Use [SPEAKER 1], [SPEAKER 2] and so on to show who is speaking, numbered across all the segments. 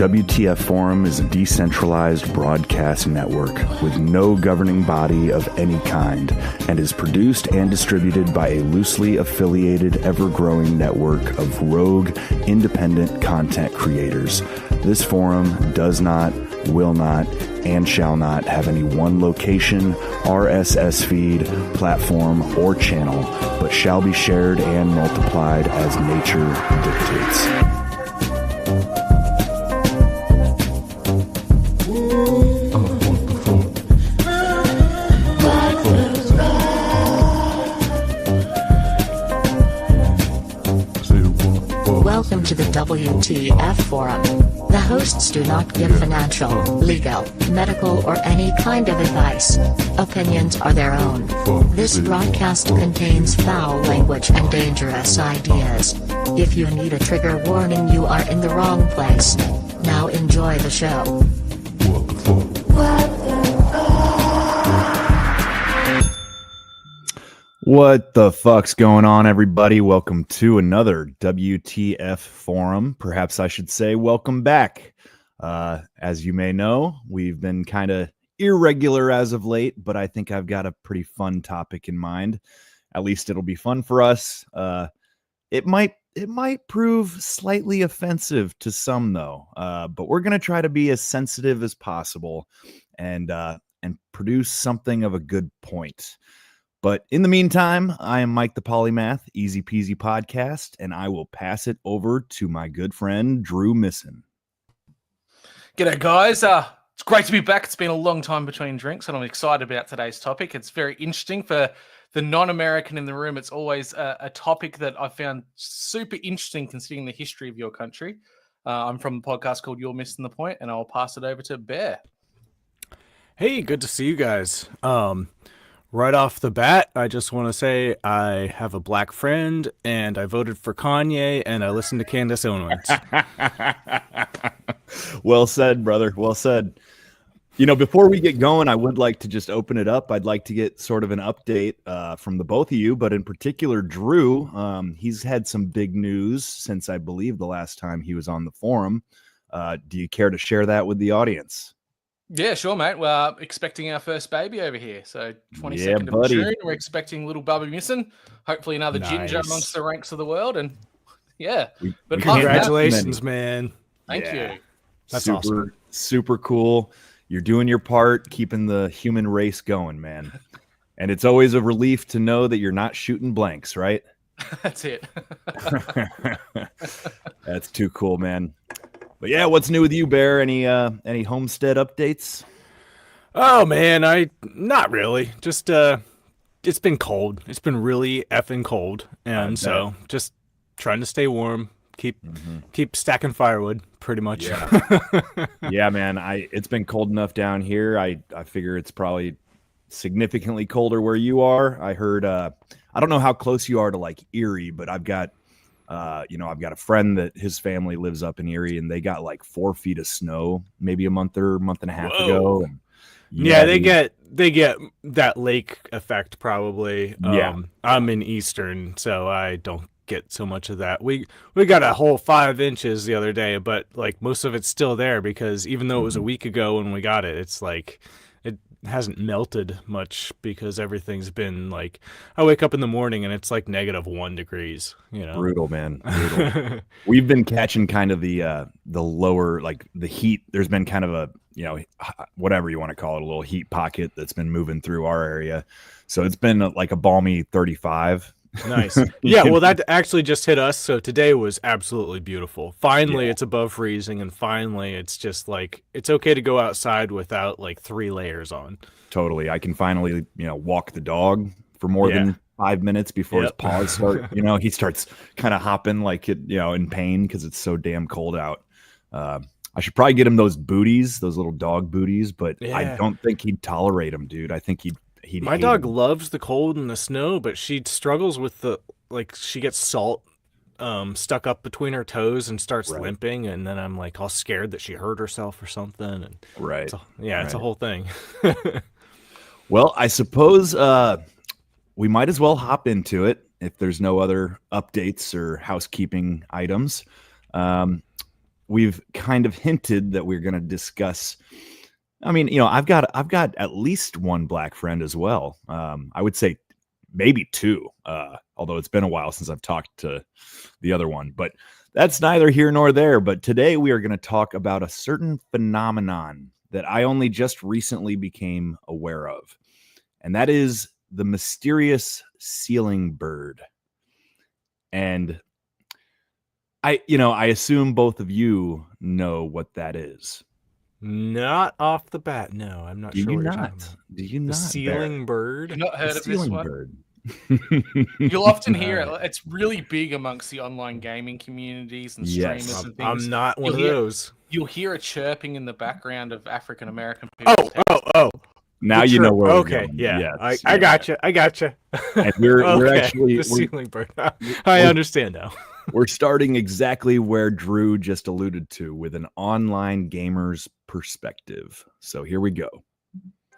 [SPEAKER 1] WTF Forum is a decentralized broadcast network with no governing body of any kind and is produced and distributed by a loosely affiliated, ever-growing network of rogue, independent content creators. This forum does not, will not, and shall not have any one location, RSS feed, platform, or channel, but shall be shared and multiplied as nature dictates.
[SPEAKER 2] Welcome to the WTF Forum. The hosts do not give financial, legal, medical, or any kind of advice. Opinions are their own. This broadcast contains foul language and dangerous ideas. If you need a trigger warning, you are in the wrong place. Now enjoy the show.
[SPEAKER 1] What the fuck's going on, everybody? Welcome to another WTF Forum. Perhaps I should say welcome back. As you may know, we've been kind of irregular as of late, but I think I've got a pretty fun topic in mind. At least it'll be fun for us. It might prove slightly offensive to some, though. But we're gonna try to be as sensitive as possible and produce something of a good point. But in the meantime, I am Mike the Polymath, Easy Peasy Podcast, and I will pass it over to my good friend, Drew Misson.
[SPEAKER 3] G'day, guys. It's great to be back. It's been a long time between drinks, and I'm excited about today's topic. It's very interesting for the non-American in the room. It's always a topic that I found super interesting considering the history of your country. I'm from a podcast called You're Missing the Point, and I'll pass it over to Bear.
[SPEAKER 4] Hey, good to see you guys. Right off the bat, I just want to say I have a black friend, and I voted for Kanye, and I listened to Candace Owens.
[SPEAKER 1] Well said, brother. Well said. You know, before we get going, I would like to just open it up. I'd like to get sort of an update from the both of you, but in particular, Drew. He's had some big news since I believe the last time he was on the forum. Do you care to share that with the audience?
[SPEAKER 3] Yeah, sure, mate. We're expecting our first baby over here. So 22nd of June, we're expecting little Bubba Misson. Hopefully another ginger amongst the ranks of the world. And yeah.
[SPEAKER 4] But congratulations, man.
[SPEAKER 3] Thank you.
[SPEAKER 4] That's awesome.
[SPEAKER 1] Super cool. You're doing your part, keeping the human race going, man. And it's always a relief to know that you're not shooting blanks, right?
[SPEAKER 3] That's it.
[SPEAKER 1] That's too cool, man. But yeah, what's new with you, Bear? Any homestead updates?
[SPEAKER 4] Oh man, not really. Just it's been cold. It's been really effing cold, and so just trying to stay warm. Keep stacking firewood, pretty much.
[SPEAKER 1] Yeah, yeah, man. It's been cold enough down here. I figure it's probably significantly colder where you are. I heard. I don't know how close you are to like Erie, but I've got I've got a friend that his family lives up in Erie, and they got like 4 feet of snow maybe a month and a half ago. And
[SPEAKER 4] yeah, they get that lake effect probably. I'm in Eastern, so I don't get so much of that. We got a whole 5 inches the other day, but like most of it's still there because even though it was a week ago when we got it, it's like it hasn't melted much because everything's been like I wake up in the morning and it's like -1 degrees, you know.
[SPEAKER 1] Brutal, man. Brutal. We've been catching kind of the lower, like the heat. There's been kind of a, whatever you want to call it, a little heat pocket that's been moving through our area. So it's been like a balmy 35.
[SPEAKER 4] Nice. Yeah, well, that actually just hit us. So today was absolutely beautiful. Finally, It's above freezing, and finally, it's just like it's okay to go outside without like 3 layers on.
[SPEAKER 1] Totally. I can finally, walk the dog for more than 5 minutes before his paws start. He starts kind of hopping like it, in pain because it's so damn cold out. I should probably get him those booties, those little dog booties, but I don't think he'd tolerate them, dude. I think he'd
[SPEAKER 4] My dog loves the cold and the snow, but she struggles with she gets salt stuck up between her toes and starts limping, and then I'm like all scared that she hurt herself or something. And it's a whole thing.
[SPEAKER 1] Well, I suppose we might as well hop into it if there's no other updates or housekeeping items. we've kind of hinted that we're going to discuss. I mean, you know, I've got at least one black friend as well. I would say maybe two, although it's been a while since I've talked to the other one. But that's neither here nor there. But today we are going to talk about a certain phenomenon that I only just recently became aware of, and that is the mysterious ceiling bird. And I assume both of you know what that is.
[SPEAKER 4] Not off the bat. No, I'm not sure what you're talking about.
[SPEAKER 1] Do you
[SPEAKER 4] The
[SPEAKER 1] not?
[SPEAKER 4] ceiling bird?
[SPEAKER 3] You've not heard
[SPEAKER 1] The
[SPEAKER 3] of this
[SPEAKER 1] ceiling
[SPEAKER 3] one?
[SPEAKER 1] bird.
[SPEAKER 3] You'll often hear it. It's really big amongst the online gaming communities and
[SPEAKER 1] Yes.
[SPEAKER 3] streamers and
[SPEAKER 4] I'm
[SPEAKER 3] things.
[SPEAKER 4] not one of
[SPEAKER 3] You'll hear-
[SPEAKER 4] those.
[SPEAKER 3] You'll hear a chirping in the background of African American people.
[SPEAKER 4] Oh.
[SPEAKER 1] Now
[SPEAKER 4] The
[SPEAKER 1] you know
[SPEAKER 4] chirp.
[SPEAKER 1] where we're
[SPEAKER 4] Okay,
[SPEAKER 1] going.
[SPEAKER 4] yeah.
[SPEAKER 1] Yes,
[SPEAKER 4] I gotcha.
[SPEAKER 1] And we're
[SPEAKER 4] Okay,
[SPEAKER 1] actually
[SPEAKER 4] the
[SPEAKER 1] we're,
[SPEAKER 4] ceiling bird. I understand now.
[SPEAKER 1] we're starting exactly where Drew just alluded to, with an online gamer's perspective. So here we go.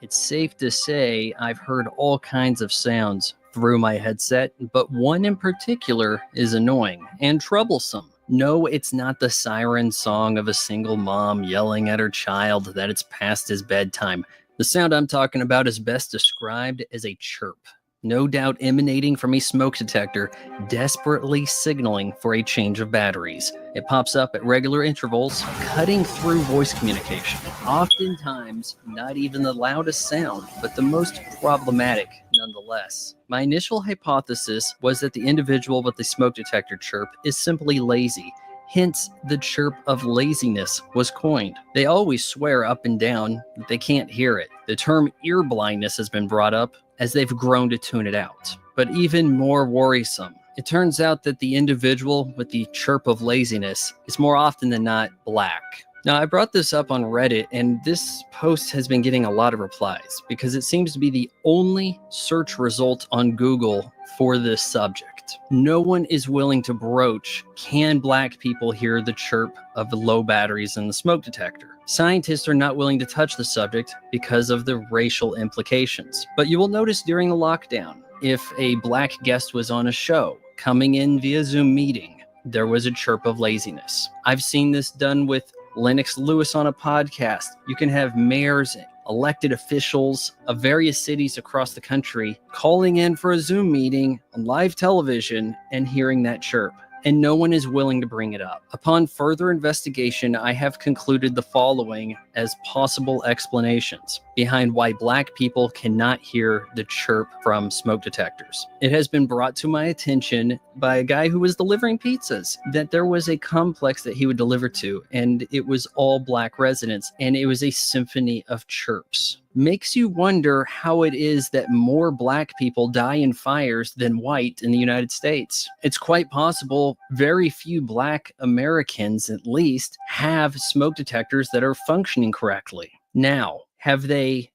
[SPEAKER 5] It's safe to say I've heard all kinds of sounds through my headset, but one in particular is annoying and troublesome. No, it's not the siren song of a single mom yelling at her child that it's past his bedtime. The sound I'm talking about is best described as a chirp, no doubt emanating from a smoke detector, desperately signaling for a change of batteries. It pops up at regular intervals, cutting through voice communication. Oftentimes, not even the loudest sound, but the most problematic nonetheless. My initial hypothesis was that the individual with the smoke detector chirp is simply lazy. Hence, the chirp of laziness was coined. They always swear up and down that they can't hear it. The term ear blindness has been brought up as they've grown to tune it out. But even more worrisome, it turns out that the individual with the chirp of laziness is more often than not black. Now, I brought this up on Reddit, and this post has been getting a lot of replies because it seems to be the only search result on Google for this subject. No one is willing to broach, can black people hear the chirp of the low batteries in the smoke detector? Scientists are not willing to touch the subject because of the racial implications. But you will notice during the lockdown, if a black guest was on a show coming in via Zoom meeting, there was a chirp of laziness. I've seen this done with Lennox Lewis on a podcast. You can have mayors, elected officials of various cities across the country calling in for a Zoom meeting on live television and hearing that chirp. And no one is willing to bring it up. Upon further investigation, I have concluded the following as possible explanations behind why black people cannot hear the chirp from smoke detectors. It has been brought to my attention by a guy who was delivering pizzas that there was a complex that he would deliver to, and it was all black residents, and it was a symphony of chirps. Makes you wonder how it is that more black people die in fires than white in the United States. It's quite possible very few black Americans, at least, have smoke detectors that are functioning correctly. Now, have they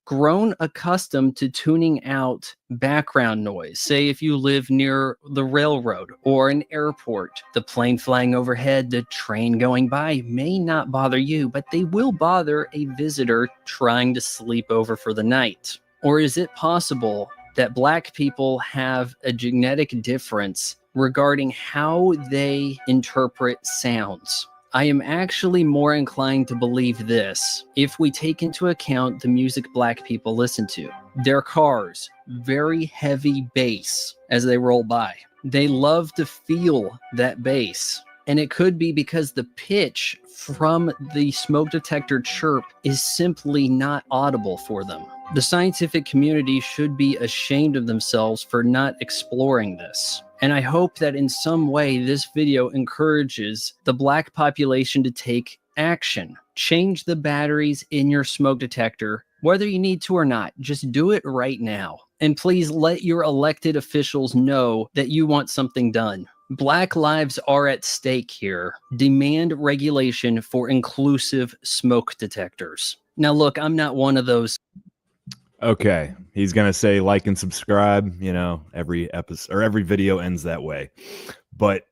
[SPEAKER 5] grown accustomed to tuning out background noise? Say if you live near the railroad or an airport, the plane flying overhead, the train going by may not bother you, but they will bother a visitor trying to sleep over for the night. Or is it possible that black people have a genetic difference regarding how they interpret sounds? I am actually more inclined to believe this if we take into account the music black people listen to. Their cars, very heavy bass as they roll by. They love to feel that bass. And it could be because the pitch from the smoke detector chirp is simply not audible for them. The scientific community should be ashamed of themselves for not exploring this. And I hope that in some way this video encourages the black population to take action. Change the batteries in your smoke detector, whether you need to or not. Just do it right now. And please let your elected officials know that you want something done. Black lives are at stake here. Demand regulation for inclusive smoke detectors. Now, look, I'm not one of those.
[SPEAKER 1] Okay, he's gonna say like and subscribe. You know, every episode or every video ends that way. But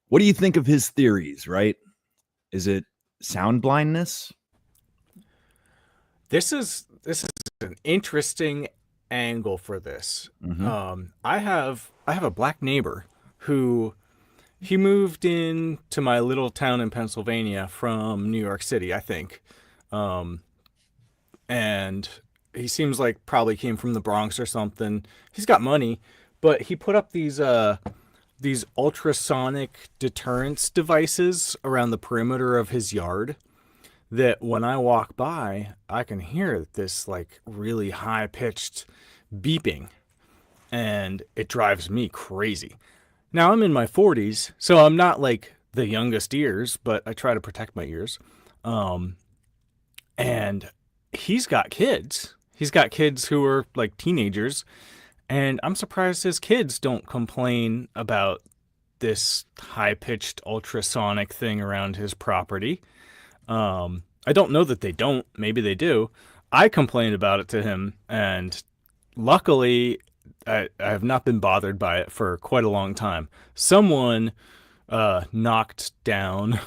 [SPEAKER 1] what do you think of his theories? Right? Is it sound blindness?
[SPEAKER 4] This is an interesting angle for this.
[SPEAKER 1] Mhm.
[SPEAKER 4] I have a black neighbor who He moved in to my little town in Pennsylvania from New York City, I think. Um, and he seems like probably came from the Bronx or something. He's got money, but he put up these ultrasonic deterrence devices around the perimeter of his yard that when I walk by, I can hear this like really high pitched beeping, and it drives me crazy. Now I'm in my 40s, so I'm not like the youngest ears, but I try to protect my ears. Um, and he's got kids. He's got kids who are like teenagers, and I'm surprised his kids don't complain about this high-pitched ultrasonic thing around his property. I don't know that they don't. Maybe they do. I complained about it to him, and luckily, I have not been bothered by it for quite a long time. Someone knocked down,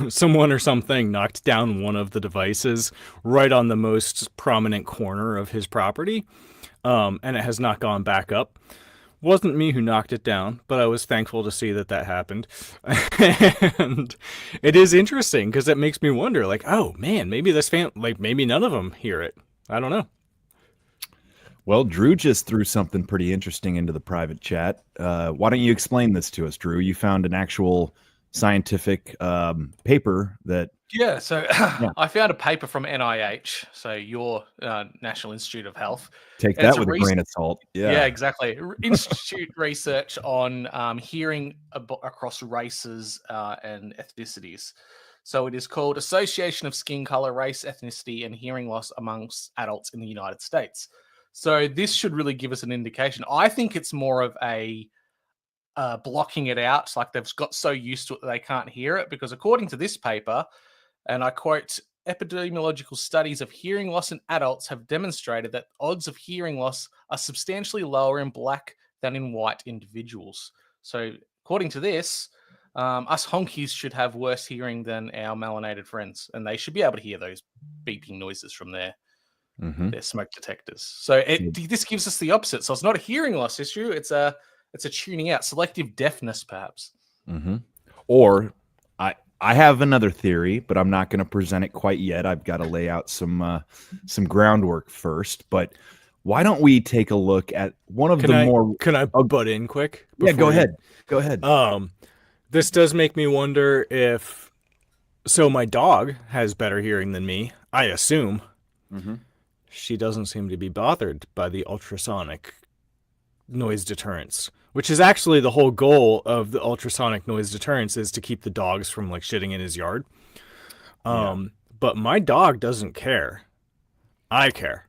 [SPEAKER 4] someone or something knocked down one of the devices right on the most prominent corner of his property, and it has not gone back up. Wasn't me who knocked it down, but I was thankful to see that that happened. And it is interesting because it makes me wonder, like, oh man, maybe maybe none of them hear it. I don't know.
[SPEAKER 1] Well, Drew just threw something pretty interesting into the private chat. Why don't you explain this to us, Drew? You found an actual scientific paper that.
[SPEAKER 3] Yeah, so I found a paper from NIH, so your National Institute of Health.
[SPEAKER 1] Take
[SPEAKER 3] And
[SPEAKER 1] that with a grain of salt.
[SPEAKER 3] Yeah, exactly. Institute research on hearing across races and ethnicities. So it is called Association of Skin Color, Race, Ethnicity, and Hearing Loss Amongst Adults in the United States. So this should really give us an indication. I think it's more of a blocking it out, like they've got so used to it that they can't hear it, because according to this paper, and I quote, epidemiological studies of hearing loss in adults have demonstrated that odds of hearing loss are substantially lower in Black than in white individuals. So according to this, us honkies should have worse hearing than our melanated friends, and they should be able to hear those beeping noises from their smoke detectors. So this gives us the opposite. So it's not a hearing loss issue. It's a tuning out, selective deafness, perhaps.
[SPEAKER 1] Or I have another theory, but I'm not going to present it quite yet. I've got to lay out some groundwork first. But why don't we take a look at one of more?
[SPEAKER 4] Can I butt in quick?
[SPEAKER 1] Yeah, go ahead. Go ahead.
[SPEAKER 4] This does make me wonder if. So my dog has better hearing than me, I assume. She doesn't seem to be bothered by the ultrasonic noise deterrence, which is actually the whole goal of the ultrasonic noise deterrence, is to keep the dogs from like shitting in his yard. But my dog doesn't care. I care.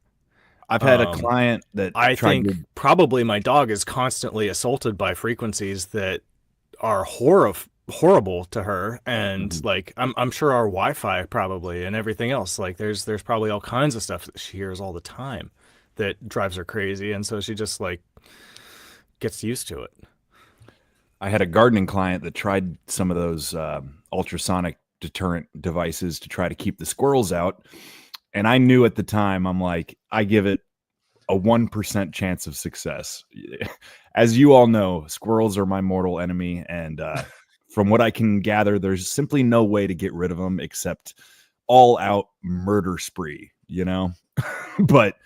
[SPEAKER 1] I've had a client that
[SPEAKER 4] I think probably my dog is constantly assaulted by frequencies that are horrible to her, and like I'm sure our Wi-Fi probably and everything else, like there's probably all kinds of stuff that she hears all the time that drives her crazy, and so she just like gets used to it.
[SPEAKER 1] I had a gardening client that tried some of those ultrasonic deterrent devices to try to keep the squirrels out. And I knew at the time, I'm like, I give it a 1% chance of success. As you all know, squirrels are my mortal enemy. And from what I can gather, there's simply no way to get rid of them except all out murder spree, you know? But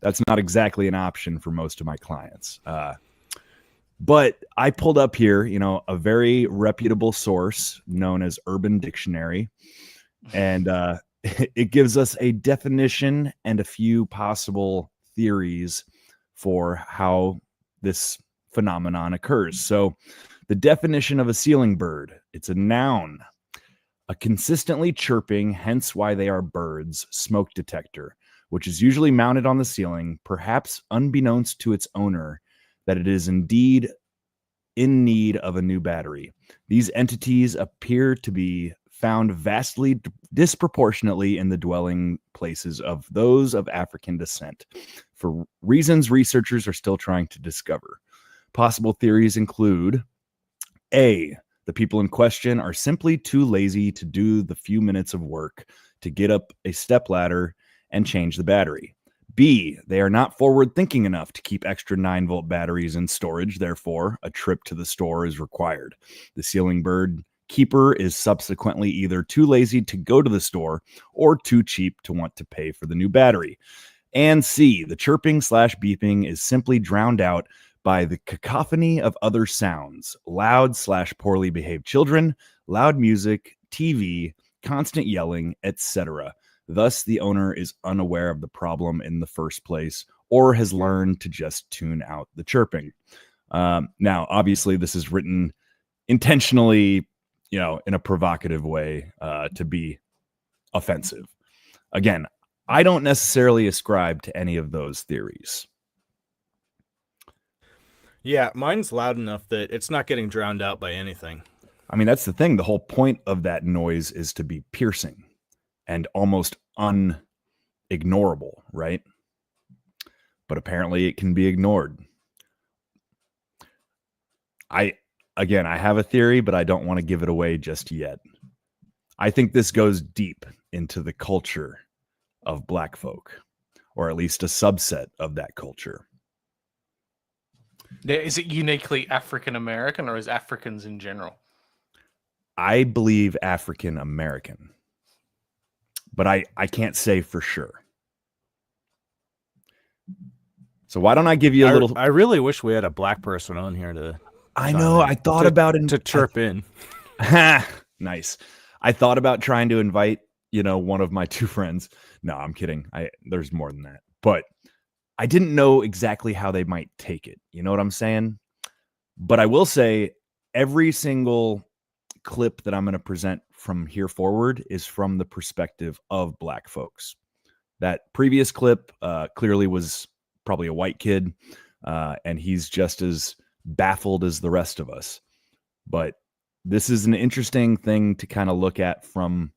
[SPEAKER 1] that's not exactly an option for most of my clients. But I pulled up here, a very reputable source known as Urban Dictionary, and it gives us a definition and a few possible theories for how this phenomenon occurs. So the definition of a ceiling bird, it's a noun, a consistently chirping, hence why they are birds, smoke detector, which is usually mounted on the ceiling, perhaps unbeknownst to its owner, that it is indeed in need of a new battery. These entities appear to be found vastly disproportionately in the dwelling places of those of African descent, for reasons researchers are still trying to discover. Possible theories include: A, the people in question are simply too lazy to do the few minutes of work to get up a stepladder and change the battery. B, they are not forward thinking enough to keep extra 9-volt batteries in storage. Therefore, a trip to the store is required. The ceiling bird keeper is subsequently either too lazy to go to the store or too cheap to want to pay for the new battery. And C, the chirping / beeping is simply drowned out by the cacophony of other sounds, loud / poorly behaved children, loud music, TV, constant yelling, etc. Thus, the owner is unaware of the problem in the first place or has learned to just tune out the chirping. Now, obviously, this is written intentionally, in a provocative way to be offensive. Again, I don't necessarily ascribe to any of those theories.
[SPEAKER 4] Yeah, mine's loud enough that it's not getting drowned out by anything.
[SPEAKER 1] I mean, that's the thing. The whole point of that noise is to be piercing and almost unignorable, right? But apparently it can be ignored. I have a theory, but I don't want to give it away just yet. I think this goes deep into the culture of Black folk, or at least a subset of that culture.
[SPEAKER 3] Is it uniquely African American, or is Africans in general?
[SPEAKER 1] I believe African American, but I can't say for sure. So why don't I give you a little...
[SPEAKER 4] I really wish we had a black person on here to...
[SPEAKER 1] I know, I thought about it.
[SPEAKER 4] To chirp in.
[SPEAKER 1] Nice. I thought about trying to invite, one of my two friends. No, I'm kidding. There's more than that. But I didn't know exactly how they might take it. You know what I'm saying? But I will say every single clip that I'm going to present from here forward is from the perspective of Black folks. That previous clip clearly was probably a white kid, and he's just as baffled as the rest of us. But this is an interesting thing to kind of look at from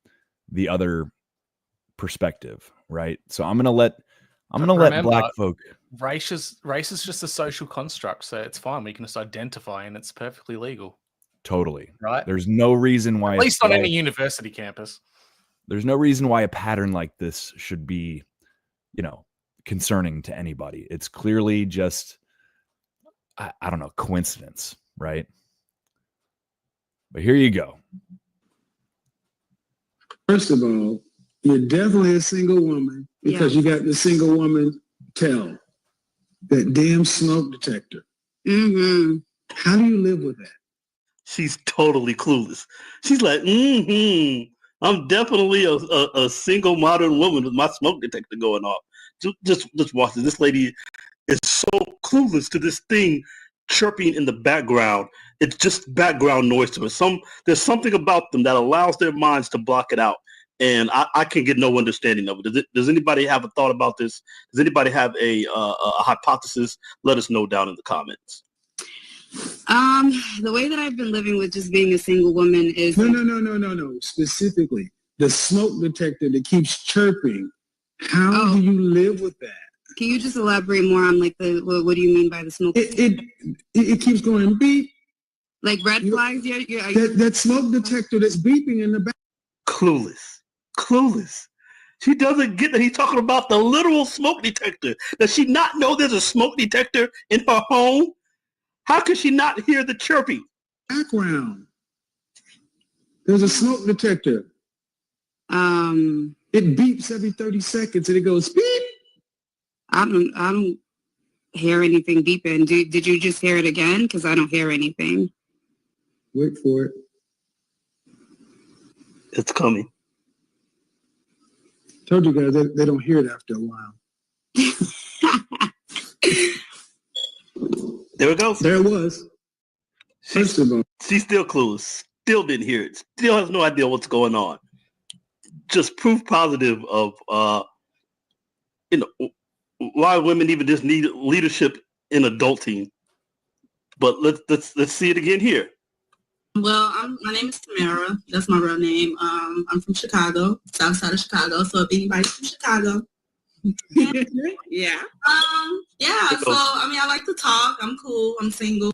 [SPEAKER 1] the other perspective, right? So I'm gonna let Black folk.
[SPEAKER 3] Race is just a social construct, so it's fine. We can just identify, and it's perfectly legal.
[SPEAKER 1] Totally
[SPEAKER 3] right.
[SPEAKER 1] There's no reason why,
[SPEAKER 3] at least on any university campus,
[SPEAKER 1] there's no reason why a pattern like this should be, concerning to anybody. It's clearly just, I don't know, coincidence, right? But here you go.
[SPEAKER 6] First of all, you're definitely a single woman because you got the single woman tell. That damn smoke detector.
[SPEAKER 7] Mm-hmm.
[SPEAKER 6] How do you live with that?
[SPEAKER 7] She's totally clueless. She's like, I'm definitely a single modern woman with my smoke detector going off. Just watch this. This lady is so clueless to this thing chirping in the background. It's just background noise to her. There's something about them that allows their minds to block it out. And I can get no understanding of it. Does anybody have a thought about this? Does anybody have a hypothesis? Let us know down in the comments.
[SPEAKER 8] The way that I've been living with just being a single woman is...
[SPEAKER 6] No. Specifically, the smoke detector that keeps chirping. How do you live with that?
[SPEAKER 8] Can you just elaborate more on what do you mean by the smoke detector?
[SPEAKER 6] It keeps going beep.
[SPEAKER 8] Like red flags?
[SPEAKER 6] That smoke detector that's beeping in the back.
[SPEAKER 7] Clueless. She doesn't get that he's talking about the literal smoke detector. Does she not know there's a smoke detector in her home? How could she not hear the chirping?
[SPEAKER 6] Background. There's a smoke detector. It beeps every 30 seconds and it goes beep.
[SPEAKER 8] I don't hear anything beeping. Did you just hear it again? Because I don't hear anything.
[SPEAKER 6] Wait for it.
[SPEAKER 7] It's coming.
[SPEAKER 6] Told you guys they don't hear it after a while.
[SPEAKER 7] There it goes.
[SPEAKER 6] There it was. First of all,
[SPEAKER 7] she's still clueless. Still didn't hear it. Still has no idea what's going on. Just proof positive of why women even just need leadership in adulting. But let's see it again here.
[SPEAKER 9] Well, my name is Tamara. That's my real name. I'm from Chicago, south side of Chicago. So if anybody's from Chicago, yeah. So I like to talk. I'm cool. I'm single.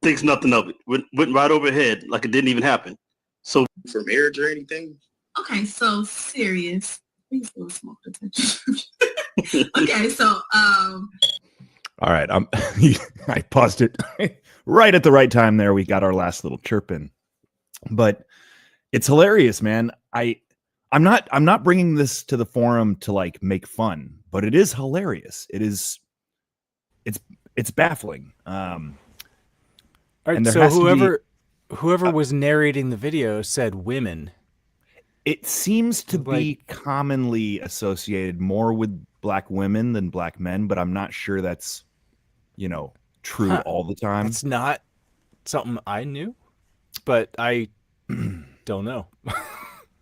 [SPEAKER 7] Thinks nothing of it. Went right overhead like it didn't even happen. So
[SPEAKER 6] for marriage or anything?
[SPEAKER 9] Okay, so serious. Please do a smoke detector. Okay, so
[SPEAKER 1] All right, I paused it right at the right time there. We got our last little chirp in. But it's hilarious, man. I'm not bringing this to the forum to like make fun, but it is hilarious. It's baffling.
[SPEAKER 4] All right,
[SPEAKER 1] and there
[SPEAKER 4] so
[SPEAKER 1] has to be,
[SPEAKER 4] whoever was narrating the video said women.
[SPEAKER 1] it seems to be commonly associated more with black women than black men, but I'm not sure that's, true all the time.
[SPEAKER 4] It's not something I knew, but I don't know.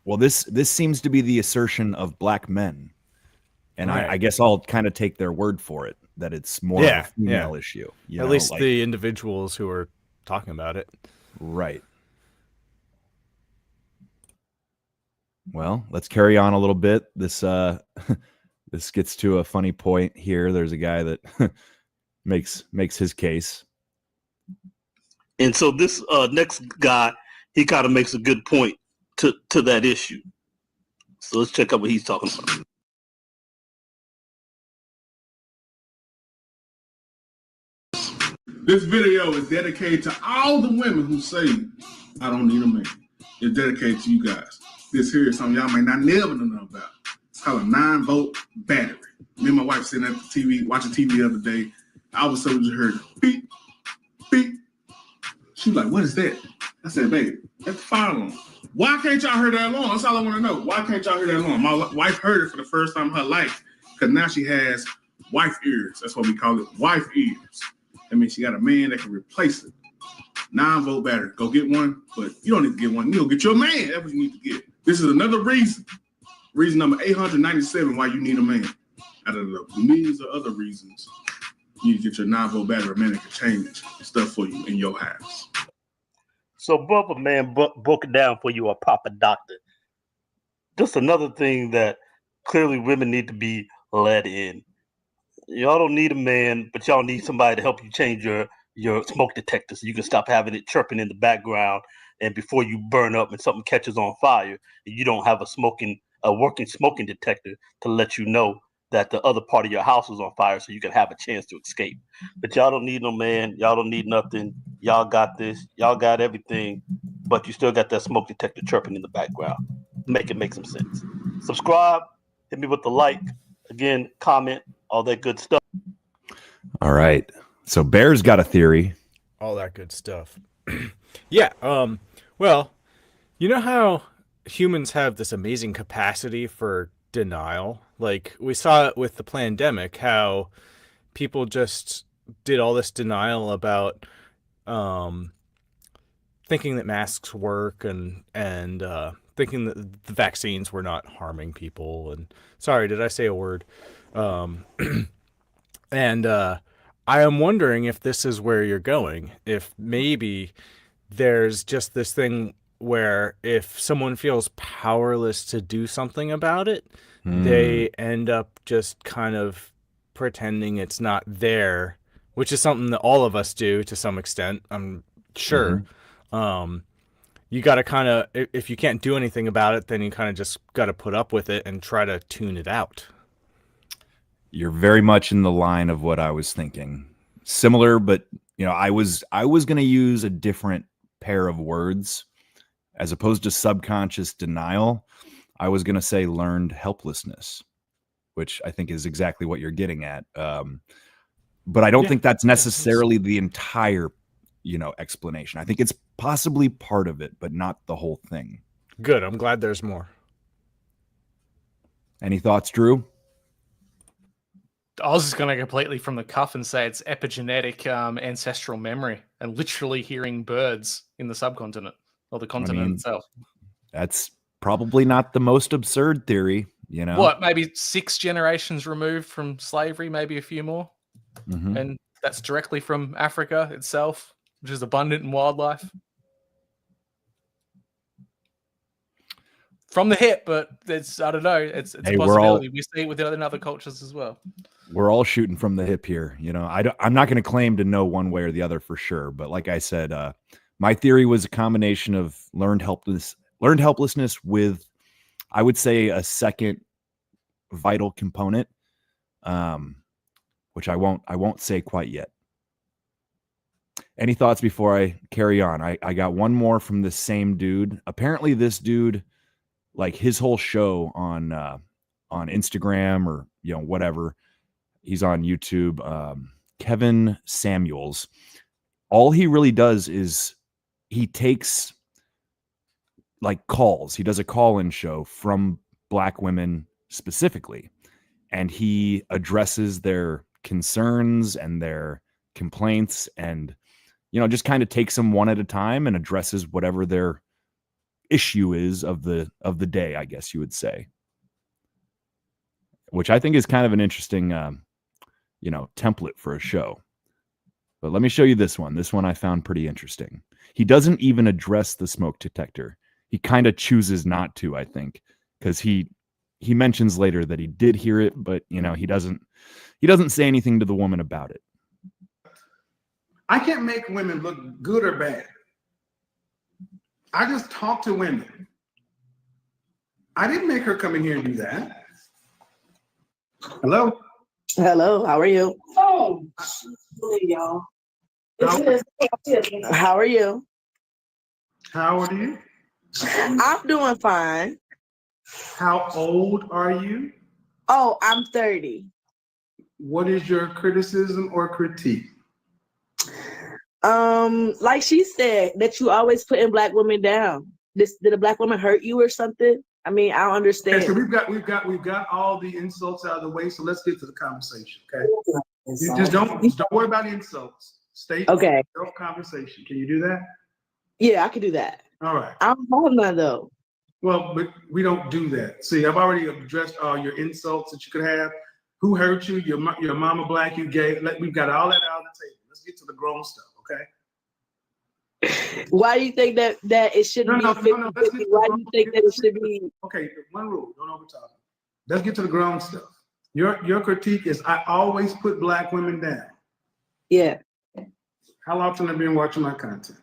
[SPEAKER 1] Well, this seems to be the assertion of black men, and
[SPEAKER 4] Right.
[SPEAKER 1] I guess I'll kind of take their word for it that it's more of a female issue.
[SPEAKER 4] At least the individuals who are talking about it.
[SPEAKER 1] Right. Well, let's carry on a little bit. This this gets to a funny point here. There's a guy that makes his case.
[SPEAKER 7] And so this next guy, he kind of makes a good point to that issue. So let's check out what he's talking about.
[SPEAKER 10] This video is dedicated to all the women who say, I don't need a man. It's dedicated to you guys. This here is something y'all may not never know about. It's called a 9-volt battery. Me and my wife sitting at the TV, watching TV the other day. All of a sudden, we just heard beep, beep. She was like, what is that? I said, baby, that's the fire alarm. Why can't y'all hear that alarm? That's all I want to know. Why can't y'all hear that alarm? My wife heard it for the first time in her life because now she has wife ears. That's what we call it, wife ears. That means she got a man that can replace it. 9-volt battery. Go get one, but you don't need to get one. You go get your man. That's what you need to get. This is another reason. Reason number 897 why you need a man. Out of the millions of other reasons, you need to get your 9-volt battery. A man that can change stuff for you in your house.
[SPEAKER 7] So brother man broke it down for you, a proper doctor. Just another thing that clearly women need to be let in. Y'all don't need a man, but y'all need somebody to help you change your smoke detector so you can stop having it chirping in the background, and before you burn up and something catches on fire, you don't have a working smoking detector to let you know that the other part of your house is on fire so you can have a chance to escape. But y'all don't need no man. Y'all don't need nothing. Y'all got this. Y'all got everything, but you still got that smoke detector chirping in the background. Make some sense. Subscribe. Hit me with the like. Again, comment, all that good stuff.
[SPEAKER 1] All right. So Bear's got a theory.
[SPEAKER 4] All that good stuff. Yeah. Well, you know how humans have this amazing capacity for denial? Like we saw it with the pandemic, how people just did all this denial about thinking that masks work and thinking that the vaccines were not harming people. And sorry, did I say a word? And I am wondering if this is where you're going. If maybe there's just this thing where if someone feels powerless to do something about it, they end up just kind of pretending it's not there, which is something that all of us do to some extent, I'm sure. You got to kind of, if you can't do anything about it, then you kind of just got to put up with it and try to tune it out.
[SPEAKER 1] You're very much in the line of what I was thinking. Similar, but I was going to use a different pair of words as opposed to subconscious denial. I was going to say learned helplessness, which I think is exactly what you're getting at. But I don't think that's necessarily the entire, explanation. I think it's possibly part of it, but not the whole thing.
[SPEAKER 4] Good. I'm glad there's more.
[SPEAKER 1] Any thoughts, Drew?
[SPEAKER 3] I was just going to completely from the cuff and say it's epigenetic ancestral memory and literally hearing birds in the subcontinent or the continent itself.
[SPEAKER 1] That's probably not the most absurd theory,
[SPEAKER 3] What, maybe 6 generations removed from slavery, maybe a few more? And that's directly from Africa itself, which is abundant in wildlife. From the hip, but it's, I don't know, it's a possibility. We see it with other cultures as well.
[SPEAKER 1] We're all shooting from the hip here. I'm not going to claim to know one way or the other for sure. But like I said, my theory was a combination of learned helplessness with, I would say, a second vital component, which I won't say quite yet. Any thoughts before I carry on? I got one more from this same dude. Apparently this dude, like his whole show on Instagram or whatever, he's on YouTube, Kevin Samuels. All he really does is he takes like calls. He does a call-in show from Black women specifically, and he addresses their concerns and their complaints, and just kind of takes them one at a time and addresses whatever their issue is of the day, I guess you would say, which I think is kind of an interesting template for a show. But let me show you this one. This one I found pretty interesting. He doesn't even address the smoke detector. He kind of chooses not to, I think, because he mentions later that he did hear it, but he doesn't say anything to the woman about it.
[SPEAKER 10] I can't make women look good or bad. I just talk to women. I didn't make her come in here and do that. Hello?
[SPEAKER 11] Hello, how are you? Oh, y'all. How are you?
[SPEAKER 10] How old are you?
[SPEAKER 11] I'm doing fine.
[SPEAKER 10] How old are you?
[SPEAKER 11] Oh, I'm 30.
[SPEAKER 10] What is your criticism or critique?
[SPEAKER 11] Like she said, that you always putting Black women down. Did a Black woman hurt you or something? I mean, I don't understand.
[SPEAKER 10] Okay, so we've got all the insults out of the way. So let's get to the conversation. Okay. You just don't worry about insults. Stay
[SPEAKER 11] okay.
[SPEAKER 10] Conversation. Can you do that?
[SPEAKER 11] Yeah, I can do that.
[SPEAKER 10] All right.
[SPEAKER 11] I don't have none though.
[SPEAKER 10] Well, but we don't do that. See, I've already addressed all your insults that you could have. Who hurt you? Your mama Black, you gay. We've got all that out on the table. Let's get to the grown stuff, okay?
[SPEAKER 11] Why do you think that it shouldn't be 50-50? Why do you think that it should be?
[SPEAKER 10] Okay, one rule, don't overtalk. Let's get to the grown stuff. Your critique is I always put Black women down.
[SPEAKER 11] Yeah.
[SPEAKER 10] How often have you been watching my content?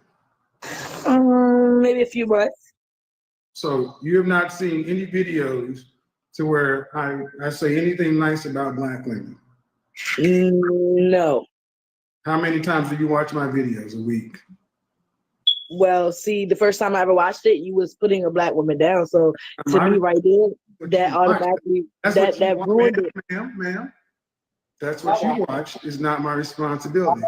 [SPEAKER 11] Maybe a few months.
[SPEAKER 10] So you have not seen any videos to where I say anything nice about Black women?
[SPEAKER 11] No.
[SPEAKER 10] How many times do you watch my videos a week?
[SPEAKER 11] Well, see, the first time I ever watched it, you was putting a Black woman down. So to me, right there, that automatically that ruined it.
[SPEAKER 10] Ma'am, that's what you watch. Is not my responsibility.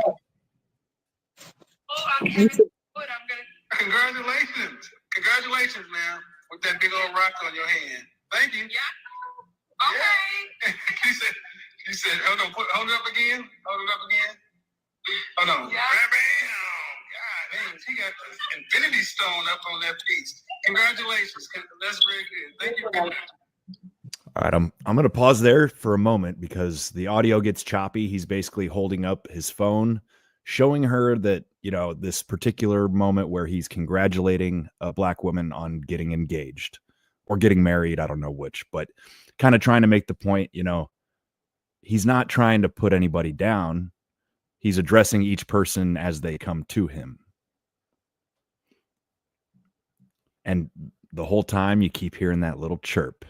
[SPEAKER 10] Congratulations, ma'am, with that big old rock on your hand. Thank you. Yeah. Okay. She said, hold on, hold it up again. Hold it up again. Hold on. Yeah. Bam. God damn, she got the infinity stone up on that piece. Congratulations. That's very good. Thank you very much. All right, I'm going to pause there for a moment because the audio gets choppy. He's basically holding up his phone, showing her that, this particular moment where he's congratulating a Black woman on getting engaged or getting married. I don't know which, but kind of trying to make the point, he's not trying to put anybody down. He's addressing each person as they come to him. And the whole time you keep hearing that little chirp.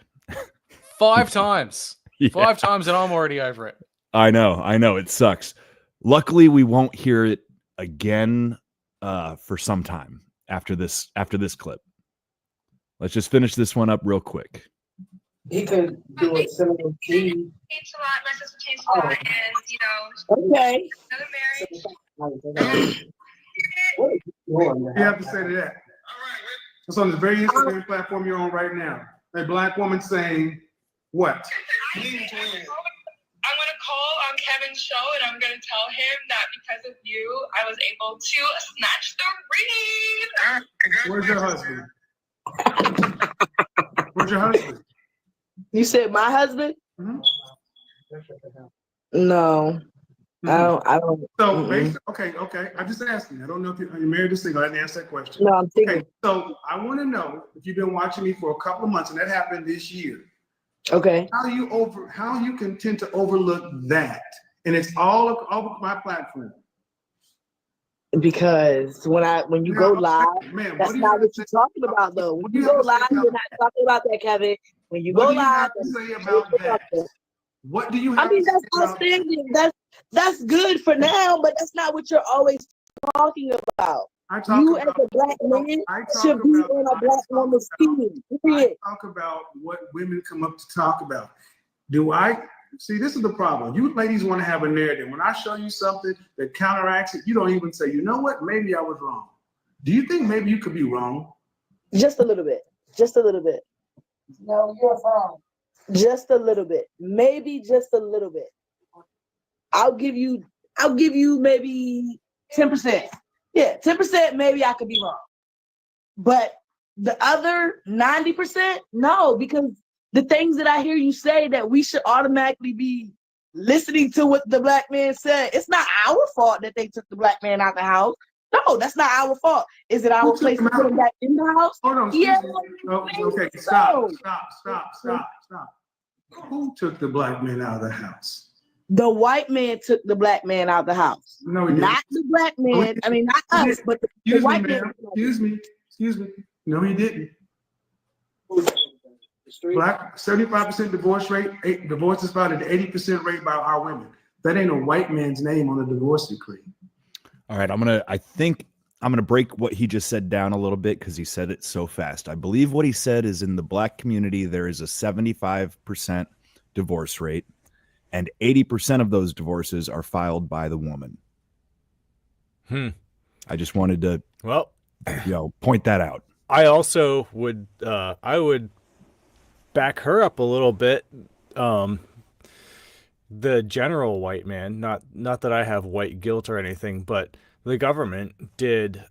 [SPEAKER 3] 5 times.
[SPEAKER 1] Yeah.
[SPEAKER 3] 5 times and I'm already over it.
[SPEAKER 1] I know. It sucks. Luckily, we won't hear it again for some time after this clip. Let's just finish this one up real quick.
[SPEAKER 11] He could do a similar thing.
[SPEAKER 12] Changed a lot, my sister changed a lot, and
[SPEAKER 11] okay.
[SPEAKER 12] Another marriage.
[SPEAKER 10] You have to say to that. It's on the very Instagram platform you're on right now. A Black woman saying what?
[SPEAKER 12] I'm going to call on Kevin's show and I'm going to tell him that because of you, I was able to snatch the ring.
[SPEAKER 10] Where's your husband? Where's your husband?
[SPEAKER 11] You said my husband?
[SPEAKER 10] Mm-hmm.
[SPEAKER 11] No.
[SPEAKER 10] Mm-hmm.
[SPEAKER 11] I don't.
[SPEAKER 10] So, okay. I'm just asking. I don't know if you're married or single. I didn't answer that question.
[SPEAKER 11] No, I'm thinking.
[SPEAKER 10] Okay, so I want to know if you've been watching me for a couple of months, and that happened this year.
[SPEAKER 11] Okay.
[SPEAKER 10] How you can tend to overlook that, and it's all over my platform.
[SPEAKER 11] Because when you go live, that's not what you're talking about, though. When you go live, you're not talking about that, Kevin. When you go live,
[SPEAKER 10] what do you have to say about that?
[SPEAKER 6] What do you have?
[SPEAKER 11] I mean, that's outstanding. That's good for now, but that's not what you're always talking about. You as a black man should be on a black woman's team.
[SPEAKER 6] I talk about what women come up to talk about. Do I see? This is the problem. You ladies want to have a narrative. When I show you something that counteracts it, you don't even say, you know what? Maybe I was wrong. Do you think maybe you could be wrong?
[SPEAKER 11] Just a little bit. Just a little bit. No, you're wrong. Just a little bit. Maybe just a little bit. I'll give you maybe 10%. Yeah, 10% maybe I could be wrong. But the other 90%, no, because the things that I hear you say that we should automatically be listening to what the black man said. It's not our fault that they took the black man out the house. No, that's not our fault. Is it our place to put him back in the house?
[SPEAKER 6] Hold on.
[SPEAKER 11] Yeah.
[SPEAKER 6] Okay, stop. Who took the black man out of the house?
[SPEAKER 11] The white man took the black man out of the house.
[SPEAKER 6] No, he didn't.
[SPEAKER 11] Not the black man. I mean, not us, but the white man.
[SPEAKER 6] Excuse me. No, he didn't. Black 75% divorce rate. Divorce is filed at 80% rate by our women. That ain't a white man's name on a divorce decree.
[SPEAKER 1] All right, I think I'm gonna break what he just said down a little bit because he said it so fast. I believe what he said is in the black community there is a 75% divorce rate, and 80% of those divorces are filed by the woman. I just wanted to, point that out.
[SPEAKER 4] I also would, I would back her up a little bit. The general white man, not that I have white guilt or anything, but the government did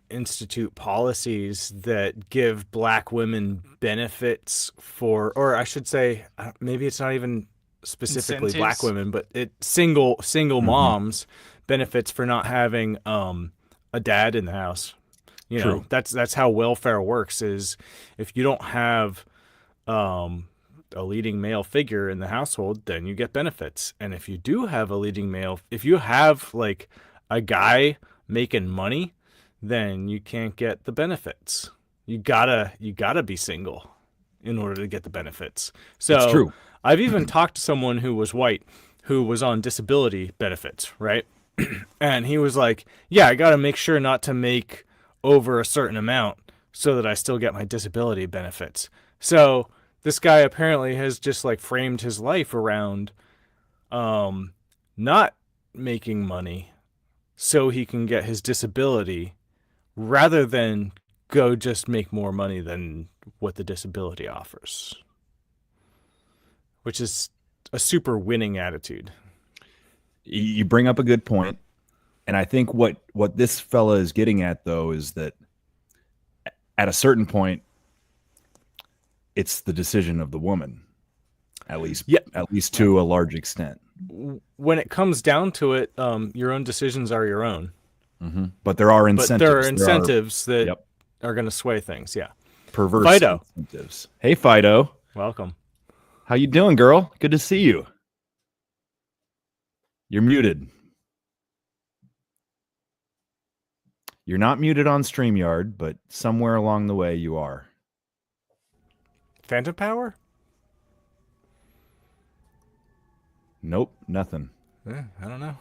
[SPEAKER 4] institute policies that give black women benefits for, or I should say, maybe it's not even specifically
[SPEAKER 3] Incentives.
[SPEAKER 4] Black women, but single moms benefits for not having a dad in the house. You know,
[SPEAKER 1] True.
[SPEAKER 4] that's how welfare works. Is if you don't have a leading male figure in the household, then you get benefits. And if you do have a leading male, if you have like a guy making money, then you can't get the benefits. You gotta be single in order to get the benefits. So
[SPEAKER 1] That's true.
[SPEAKER 4] I've even talked to someone who was white, who was on disability benefits, right? And he was like, yeah, I gotta make sure not to make over a certain amount so that I still get my disability benefits. So this guy apparently has just like framed his life around not making money so he can get his disability rather than go just make more money than what the disability offers, which is a super winning attitude.
[SPEAKER 1] You bring up a good point, and I think what this fella is getting at though is that at a certain point it's the decision of the woman, at least to a large extent.
[SPEAKER 4] When it comes down to it, your own decisions are your own.
[SPEAKER 1] Mm-hmm. But there are incentives.
[SPEAKER 4] But there are incentives that are going to sway things. Yeah.
[SPEAKER 1] Perverse
[SPEAKER 4] Fido.
[SPEAKER 1] incentives. Hey, Fido.
[SPEAKER 4] Welcome.
[SPEAKER 1] How you doing, girl? Good to see you. You're muted. You're not muted on StreamYard, but somewhere along the way you are.
[SPEAKER 4] Phantom power?
[SPEAKER 1] Nope, nothing.
[SPEAKER 4] I don't know.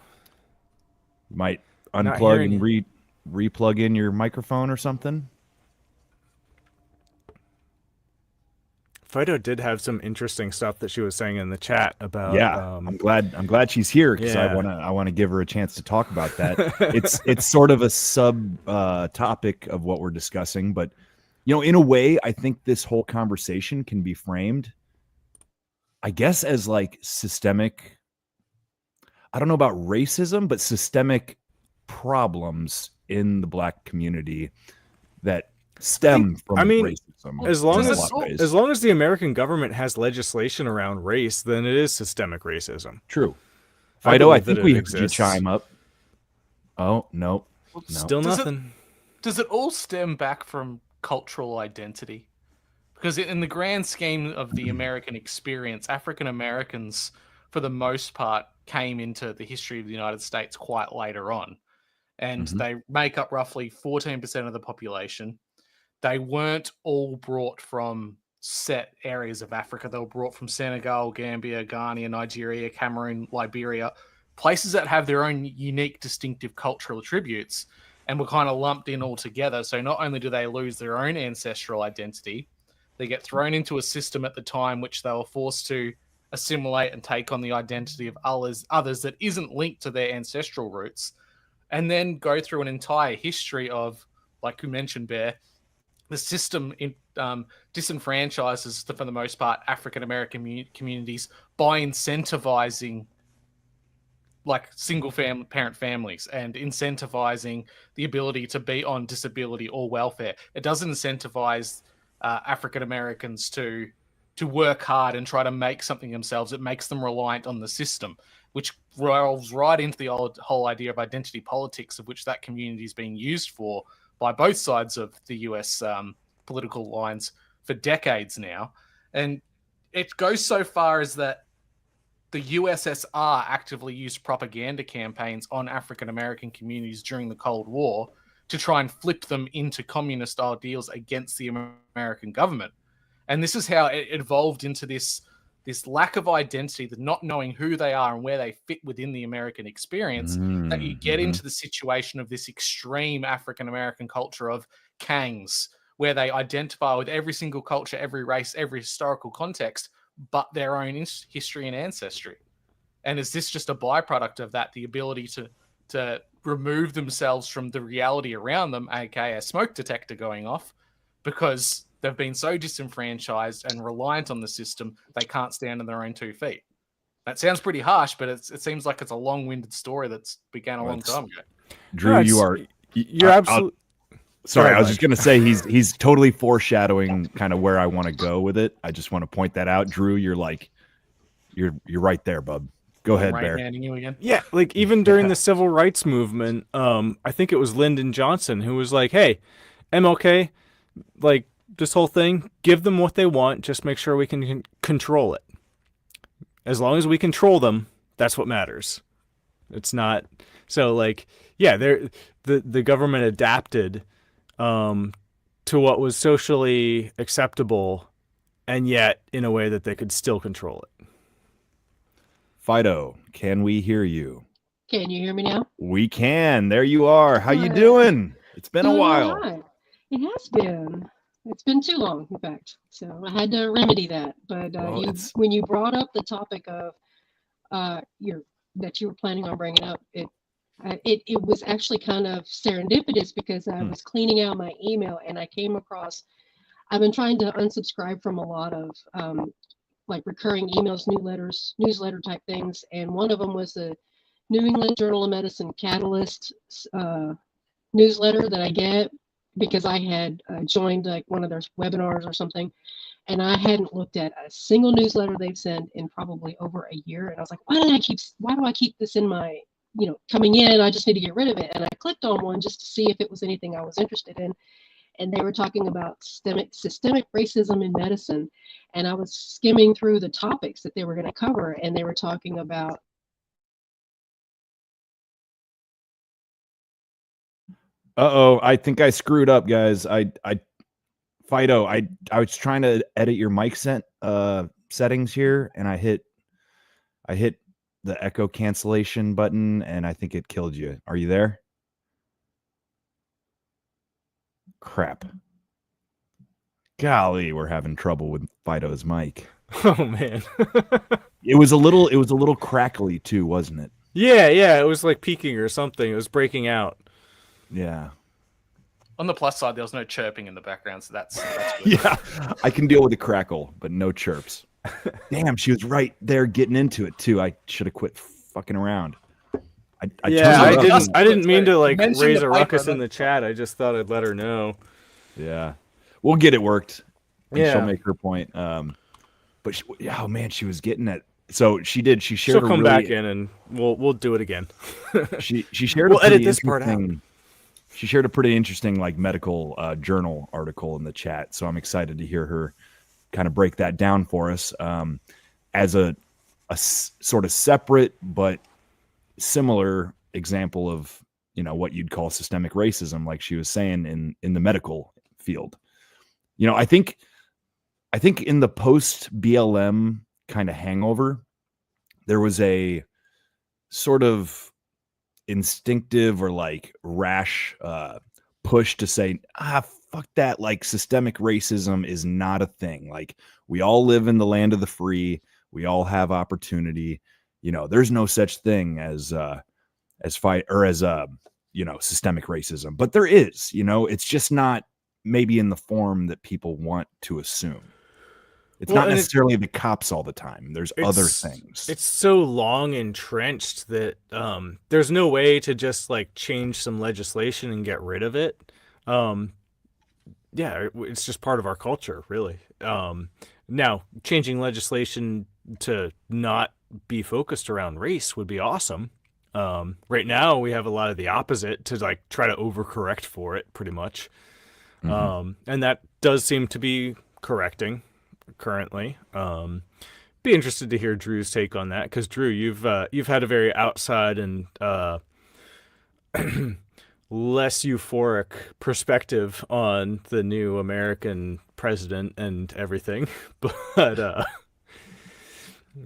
[SPEAKER 1] You might
[SPEAKER 4] Not
[SPEAKER 1] unplug
[SPEAKER 4] hearing
[SPEAKER 1] and re-plug in your microphone or something.
[SPEAKER 4] Fido did have some interesting stuff that she was saying in the chat about.
[SPEAKER 1] Yeah, I'm glad she's here because I want to give her a chance to talk about that. it's sort of a sub topic of what we're discussing, but you know, in a way, I think this whole conversation can be framed, I guess, as like systemic. I don't know about racism, but systemic problems in the Black community that stem from racism.
[SPEAKER 4] As long as the American government has legislation around race, then it is systemic racism.
[SPEAKER 1] True. Fido, I think we heard you chime up. Oh, no.
[SPEAKER 4] Still nothing.
[SPEAKER 3] Does it all stem back from cultural identity? Because in the grand scheme of the American experience, African Americans, for the most part, came into the history of the United States quite later on. And they make up roughly 14% of the population. They weren't all brought from set areas of Africa. They were brought from Senegal, Gambia, Ghana, Nigeria, Cameroon, Liberia, places that have their own unique, distinctive cultural attributes, and were kind of lumped in all together. So not only do they lose their own ancestral identity, they get thrown into a system at the time which they were forced to assimilate and take on the identity of others that isn't linked to their ancestral roots, and then go through an entire history of, like you mentioned, Bear, the system disenfranchises, for the most part, African American communities by incentivizing like single parent families and incentivizing the ability to be on disability or welfare. It doesn't incentivize African Americans to work hard and try to make something themselves. It makes them reliant on the system, which rolls right into the whole idea of identity politics, of which that community is being used for by both sides of the US political lines for decades now. And it goes so far as that the USSR actively used propaganda campaigns on African American communities during the Cold War to try and flip them into communist ideals against the American government. And this is how it evolved into this lack of identity, the not knowing who they are and where they fit within the American experience, that you get into the situation of this extreme African American culture of Kangs, where they identify with every single culture, every race, every historical context, but their own history and ancestry. And is this just a byproduct of that, the ability to remove themselves from the reality around them, aka a smoke detector going off, because they've been so disenfranchised and reliant on the system, they can't stand on their own 2 feet. That sounds pretty harsh, but it seems like it's a long-winded story that's began a long time ago.
[SPEAKER 1] Drew, you're absolutely... Sorry, I was just going to say he's totally foreshadowing kind of where I want to go with it. I just want to point that out. Drew, you're right there, bub. Go ahead, Bear.
[SPEAKER 3] You again.
[SPEAKER 4] Yeah, like even during the civil rights movement, I think it was Lyndon Johnson who was like, "Hey, MLK, like this whole thing, give them what they want, just make sure we can control it. As long as we control them, that's what matters." It's not so like, yeah, the government adapted to what was socially acceptable, and yet in a way that they could still control it.
[SPEAKER 1] Fido, can we hear you?
[SPEAKER 13] Can you hear me now?
[SPEAKER 1] We can. There you are. How you doing? It's been a while.
[SPEAKER 13] Right. It has been. It's been too long, in fact. So I had to remedy that. But when you brought up the topic of that you were planning on bringing up, it was actually kind of serendipitous because I was cleaning out my email and I came across. I've been trying to unsubscribe from a lot of like recurring emails, newsletter type things, and one of them was the New England Journal of Medicine Catalyst newsletter that I get because I had joined like one of their webinars or something, and I hadn't looked at a single newsletter they've sent in probably over a year, and I was like, why do I keep this in my, coming in? I just need to get rid of it. And I clicked on one just to see if it was anything I was interested in. And they were talking about systemic racism in medicine. And I was skimming through the topics that they were going to cover. And they were talking about.
[SPEAKER 1] I think I screwed up, guys. Fido, I was trying to edit your mic settings here, and I hit the echo cancellation button, and I think it killed you. Are you there? Crap. Golly, we're having trouble with Fido's mic.
[SPEAKER 4] Oh man.
[SPEAKER 1] It was a little crackly too, wasn't it?
[SPEAKER 4] Yeah, it was like peaking or something. It was breaking out.
[SPEAKER 1] Yeah.
[SPEAKER 3] On the plus side, there was no chirping in the background, so that's good.
[SPEAKER 1] Yeah, I can deal with the crackle, but no chirps. Damn, she was right there getting into it too. I should have quit fucking around. I
[SPEAKER 4] didn't mean to like raise a ruckus in the chat. I just thought I'd let her know.
[SPEAKER 1] Yeah, we'll get it worked. And
[SPEAKER 4] yeah,
[SPEAKER 1] she'll make her point. But she was getting it. So she did. She shared.
[SPEAKER 4] She'll come back in, and we'll do it again.
[SPEAKER 1] she shared.
[SPEAKER 4] We'll edit this part out.
[SPEAKER 1] She shared a pretty interesting like medical journal article in the chat. So I'm excited to hear her kind of break that down for us as a sort of separate but similar example of what you'd call systemic racism, like she was saying in the medical field. I think I think in the post BLM kind of hangover, there was a sort of instinctive or like rash push to say, fuck that, like systemic racism is not a thing. Like, we all live in the land of the free, we all have opportunity, there's no such thing as fight or as systemic racism, but there is. It's just not maybe in the form that people want to assume. It's not necessarily the cops all the time. There's other things.
[SPEAKER 4] It's so long entrenched that there's no way to just like change some legislation and get rid of it. Yeah, it's just part of our culture, really. Now, changing legislation to not be focused around race would be awesome. Right now, we have a lot of the opposite to like try to overcorrect for it, pretty much. And that does seem to be correcting currently. Be interested to hear Drew's take on that, because Drew, you've had a very outside and less euphoric perspective on the new American president and everything, but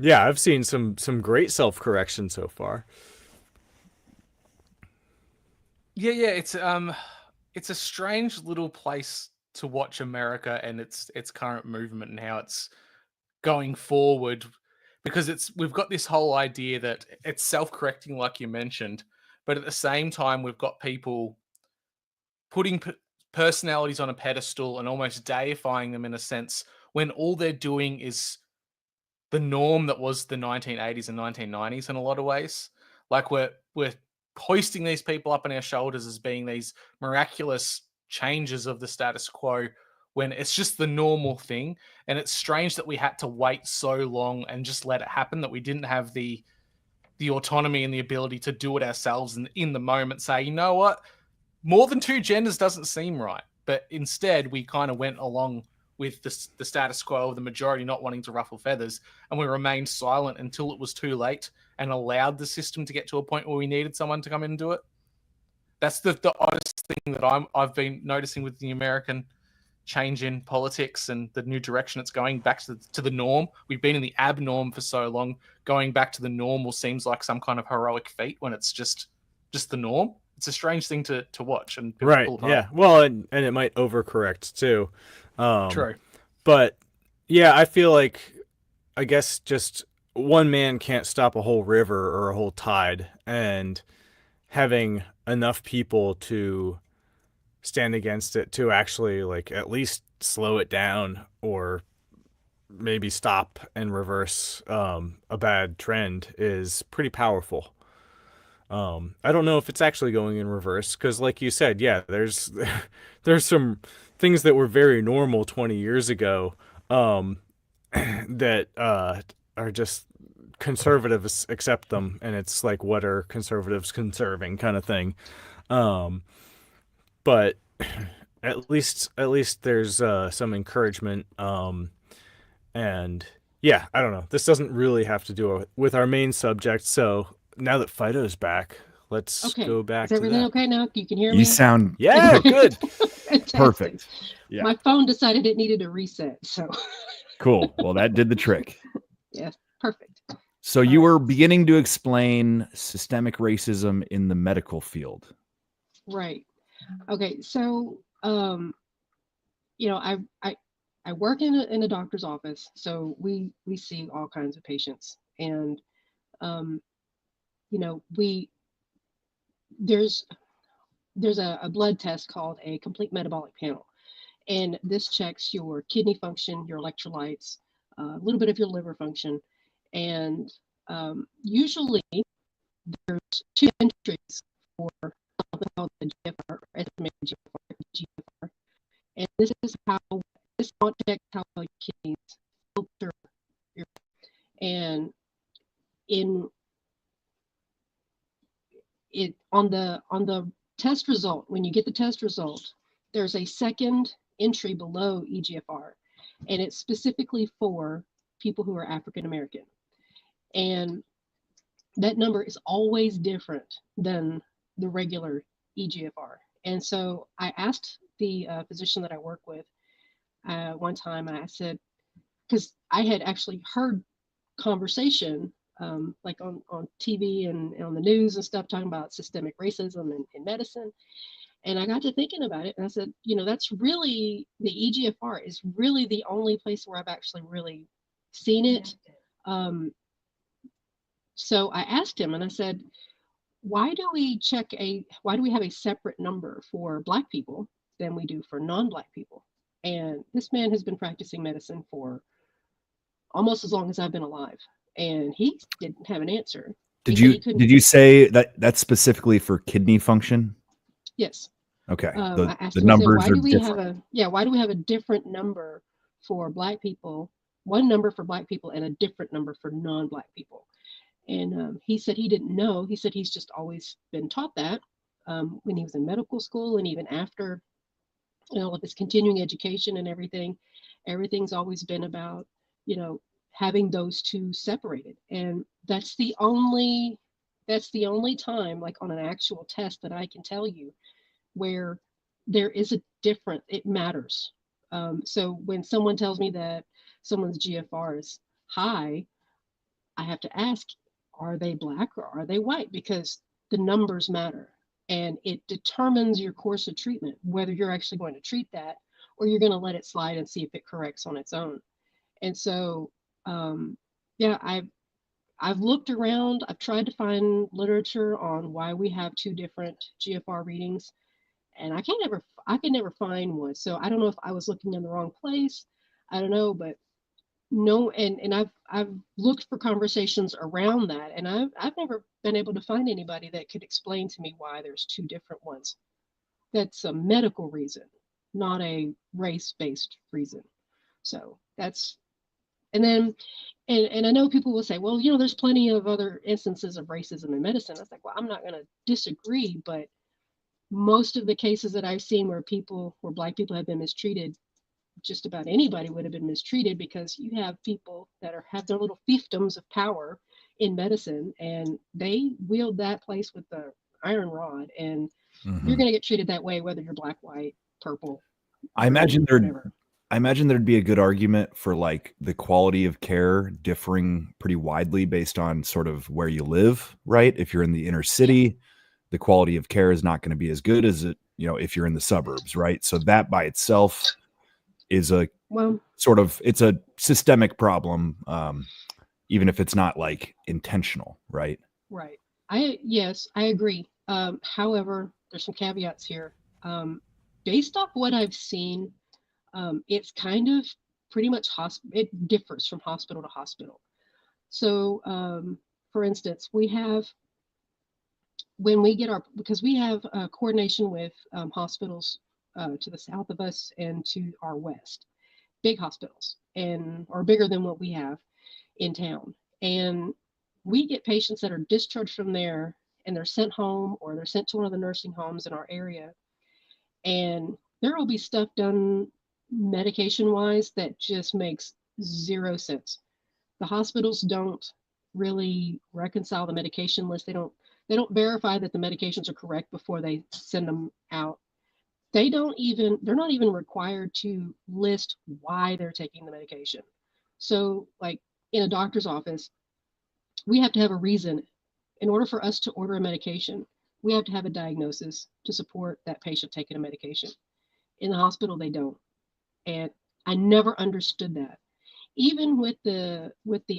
[SPEAKER 4] yeah, I've seen some great self-correction so far.
[SPEAKER 3] Yeah, it's a strange little place to watch America and its current movement and how it's going forward, because we've got this whole idea that it's self-correcting, like you mentioned, but at the same time we've got people putting personalities on a pedestal and almost deifying them in a sense, when all they're doing is the norm that was the 1980s and 1990s in a lot of ways. Like, we're hoisting these people up on our shoulders as being these miraculous changes of the status quo, when it's just the normal thing. And it's strange that we had to wait so long and just let it happen, that we didn't have the autonomy and the ability to do it ourselves and in the moment say, you know what, more than two genders doesn't seem right. But instead, we kind of went along with the status quo of the majority not wanting to ruffle feathers, and we remained silent until it was too late and allowed the system to get to a point where we needed someone to come in and do it. That's the oddest thing that I've been noticing with the American change in politics and the new direction it's going back to the norm. We've been in the abnorm for so long. Going back to the normal seems like some kind of heroic feat when it's just the norm. It's a strange thing to watch. And
[SPEAKER 4] right, yeah. Well, and it might overcorrect too.
[SPEAKER 3] True.
[SPEAKER 4] But yeah, I feel like, I guess just one man can't stop a whole river or a whole tide, and having enough people to stand against it to actually like at least slow it down or maybe stop and reverse a bad trend is pretty powerful. I don't know if it's actually going in reverse, because like you said, yeah, there's some things that were very normal 20 years ago that are just, conservatives accept them, and it's like, what are conservatives conserving kind of thing. But at least there's some encouragement. And yeah, I don't know. This doesn't really have to do with our main subject. So now that Fido's back, let's go back.
[SPEAKER 13] Is everything
[SPEAKER 4] to that.
[SPEAKER 13] okay now? You can hear me?
[SPEAKER 1] You sound
[SPEAKER 4] good.
[SPEAKER 1] Perfect. Yeah.
[SPEAKER 13] My phone decided it needed a reset. So
[SPEAKER 1] cool. Well, that did the trick.
[SPEAKER 13] Yeah, perfect.
[SPEAKER 1] So you were beginning to explain systemic racism in the medical field.
[SPEAKER 13] Right. Okay. So, you know, I work in a doctor's office, so we see all kinds of patients, and you know, there's a blood test called a complete metabolic panel, and this checks your kidney function, your electrolytes, a little bit of your liver function, and usually there's two entries for something called the GFR, estimated GFR, and this checks how your kidneys filter your, and on the test result, when you get the test result, there's a second entry below EGFR, and it's specifically for people who are African American, and that number is always different than the regular EGFR. And so I asked the physician that I work with one time, I said, because I had actually heard conversation like on TV and on the news and stuff talking about systemic racism in medicine. And I got to thinking about it, and I said, that's really the EGFR is really the only place where I've actually really seen it. So I asked him, and I said, why do we have a separate number for Black people than we do for non-Black people? And this man has been practicing medicine for almost as long as I've been alive, and he didn't have an answer.
[SPEAKER 1] Did you say that that's specifically for kidney function?
[SPEAKER 13] Yes.
[SPEAKER 1] Okay.
[SPEAKER 13] I asked
[SPEAKER 1] The
[SPEAKER 13] him, I said,
[SPEAKER 1] numbers
[SPEAKER 13] why
[SPEAKER 1] are
[SPEAKER 13] do we
[SPEAKER 1] different.
[SPEAKER 13] why do we have a different number for Black people, one number for Black people and a different number for non-Black people? And he said he didn't know. He said he's just always been taught that when he was in medical school, and even after all of his continuing education and everything. Everything's always been about having those two separated, and that's the only time, like on an actual test, that I can tell you where there is a difference. It matters. So when someone tells me that someone's GFR is high, I have to ask, are they Black or are they white? Because the numbers matter, and it determines your course of treatment, whether you're actually going to treat that or you're going to let it slide and see if it corrects on its own. And so, yeah, I've looked around. I've tried to find literature on why we have two different GFR readings, and I can never find one. So I don't know if I was looking in the wrong place. I don't know, but no, and I've looked for conversations around that, and I've never been able to find anybody that could explain to me why there's two different ones. That's a medical reason, not a race-based reason. So that's, and then and I know people will say, well, there's plenty of other instances of racism in medicine. I was like, well, I'm not going to disagree, but most of the cases that I've seen where Black people have been mistreated, just about anybody would have been mistreated, because you have people that have their little fiefdoms of power in medicine, and they wield that place with the iron rod, and you're going to get treated that way whether you're Black, white, purple.
[SPEAKER 1] I imagine there'd be a good argument for like the quality of care differing pretty widely based on sort of where you live, right? If you're in the inner city, the quality of care is not going to be as good as it, if you're in the suburbs, right? So that by itself is it's a systemic problem, even if it's not like intentional, right?
[SPEAKER 13] Right. Yes, I agree. However, there's some caveats here. Based off what I've seen, it's kind of pretty much it differs from hospital to hospital. So, for instance, because we have coordination with hospitals to the south of us and to our west, big hospitals, or bigger than what we have in town. And we get patients that are discharged from there, and they're sent home, or they're sent to one of the nursing homes in our area. And there will be stuff done medication wise that just makes zero sense. The hospitals don't really reconcile the medication list. They don't verify that the medications are correct before they send them out. They're not even required to list why they're taking the medication. So like in a doctor's office, we have to have a reason. In order for us to order a medication, we have to have a diagnosis to support that patient taking a medication. In the hospital, they don't. And I never understood that. Even with the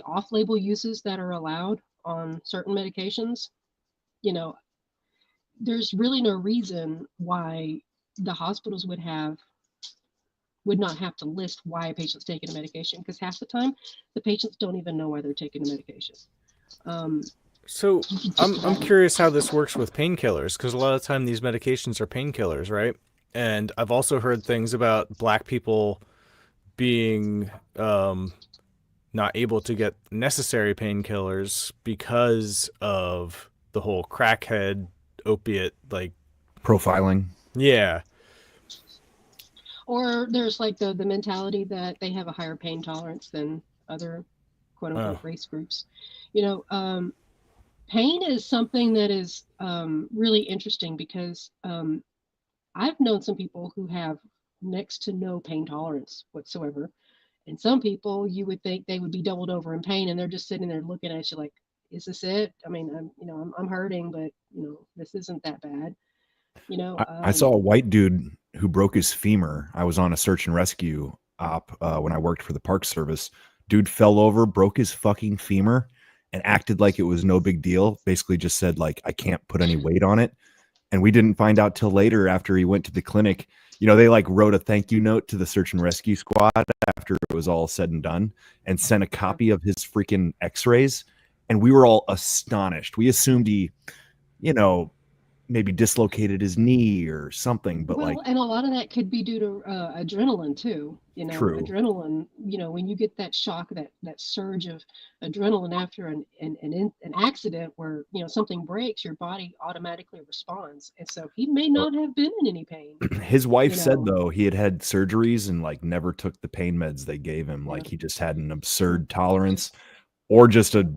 [SPEAKER 13] off-label uses that are allowed on certain medications, there's really no reason why the hospitals would not have to list why a patient's taking a medication, because half the time the patients don't even know why they're taking the medication.
[SPEAKER 4] So I'm curious how this works with painkillers, because a lot of the time these medications are painkillers, right? And I've also heard things about Black people being not able to get necessary painkillers because of the whole crackhead opiate
[SPEAKER 1] profiling.
[SPEAKER 4] Yeah.
[SPEAKER 13] Or there's like the mentality that they have a higher pain tolerance than other quote unquote race groups. Pain is something that is really interesting, because I've known some people who have next to no pain tolerance whatsoever. And some people, you would think they would be doubled over in pain, and they're just sitting there looking at you like, "Is this it? I mean, I'm hurting, but this isn't that bad."
[SPEAKER 1] I saw a white dude who broke his femur. I was on a search and rescue op when I worked for the Park Service. Dude fell over, broke his fucking femur, and acted like it was no big deal. Basically just said, like, I can't put any weight on it. And we didn't find out till later after he went to the clinic. They like wrote a thank you note to the search and rescue squad after it was all said and done and sent a copy of his freaking x-rays. And we were all astonished. We assumed he, maybe dislocated his knee or something, but
[SPEAKER 13] and a lot of that could be due to adrenaline too.
[SPEAKER 1] True.
[SPEAKER 13] Adrenaline. When you get that shock, that surge of adrenaline after an accident where something breaks, your body automatically responds, and so he may not have been in any pain.
[SPEAKER 1] His wife said though he had surgeries and like never took the pain meds they gave him. Like he just had an absurd tolerance, or just a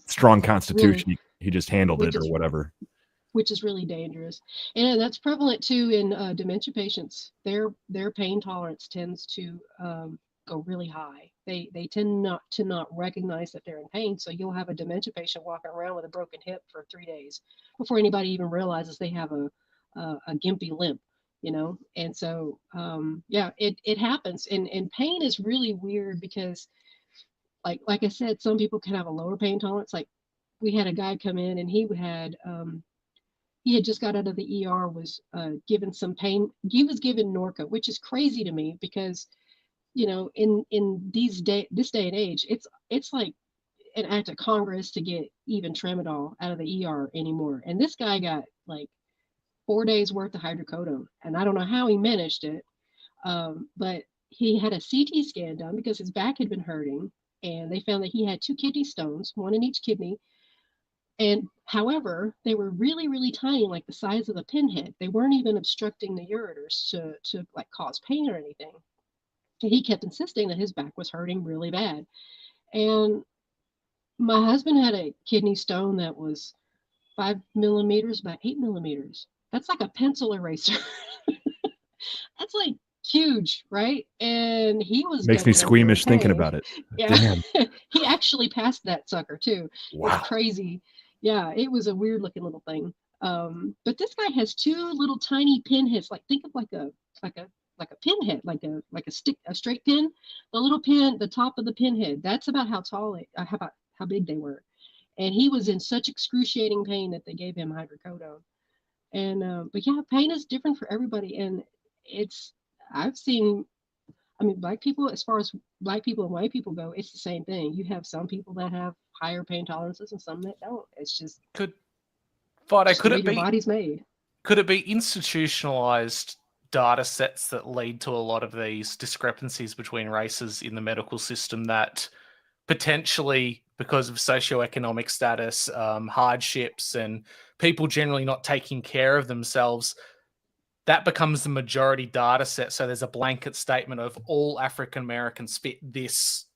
[SPEAKER 1] strong constitution. Really, he just handled it or whatever.
[SPEAKER 13] Which is really dangerous. And that's prevalent too in dementia patients. Their pain tolerance tends to go really high. They tend not to recognize that they're in pain. So you'll have a dementia patient walking around with a broken hip for 3 days before anybody even realizes they have a gimpy limp, And so, it happens. And pain is really weird because like I said, some people can have a lower pain tolerance. Like we had a guy come in and he had just got out of the ER, was given some pain. He was given Norco, which is crazy to me because, in this day and age, it's like an act of Congress to get even tramadol out of the ER anymore. And this guy got like 4 days worth of hydrocodone, and I don't know how he managed it, but he had a CT scan done because his back had been hurting, and they found that he had 2 kidney stones, one in each kidney. And however, they were really, really tiny, like the size of a pinhead. They weren't even obstructing the ureters to like cause pain or anything. And he kept insisting that his back was hurting really bad. And my husband had a kidney stone that was 5 millimeters by 8 millimeters. That's like a pencil eraser. That's like huge, right? And he was
[SPEAKER 1] makes me squeamish thinking about it.
[SPEAKER 13] Yeah. He actually passed that sucker too.
[SPEAKER 1] Wow.
[SPEAKER 13] It's crazy. Yeah, it was a weird looking little thing. But this guy has 2 little tiny pinheads. Like think of like a pinhead, like a stick, a straight pin. The little pin, the top of the pinhead. That's about how tall, how big they were. And he was in such excruciating pain that they gave him hydrocodone. And but yeah, pain is different for everybody, and I've seen. I mean, black people, as far as black people and white people go, it's the same thing. You have some people that have higher pain tolerances and some that don't. It's just
[SPEAKER 3] could it be
[SPEAKER 13] body's made?
[SPEAKER 3] Could it be institutionalized data sets that lead to a lot of these discrepancies between races in the medical system that potentially, because of socioeconomic status, hardships, and people generally not taking care of themselves, that becomes the majority data set. So there's a blanket statement of all African Americans fit this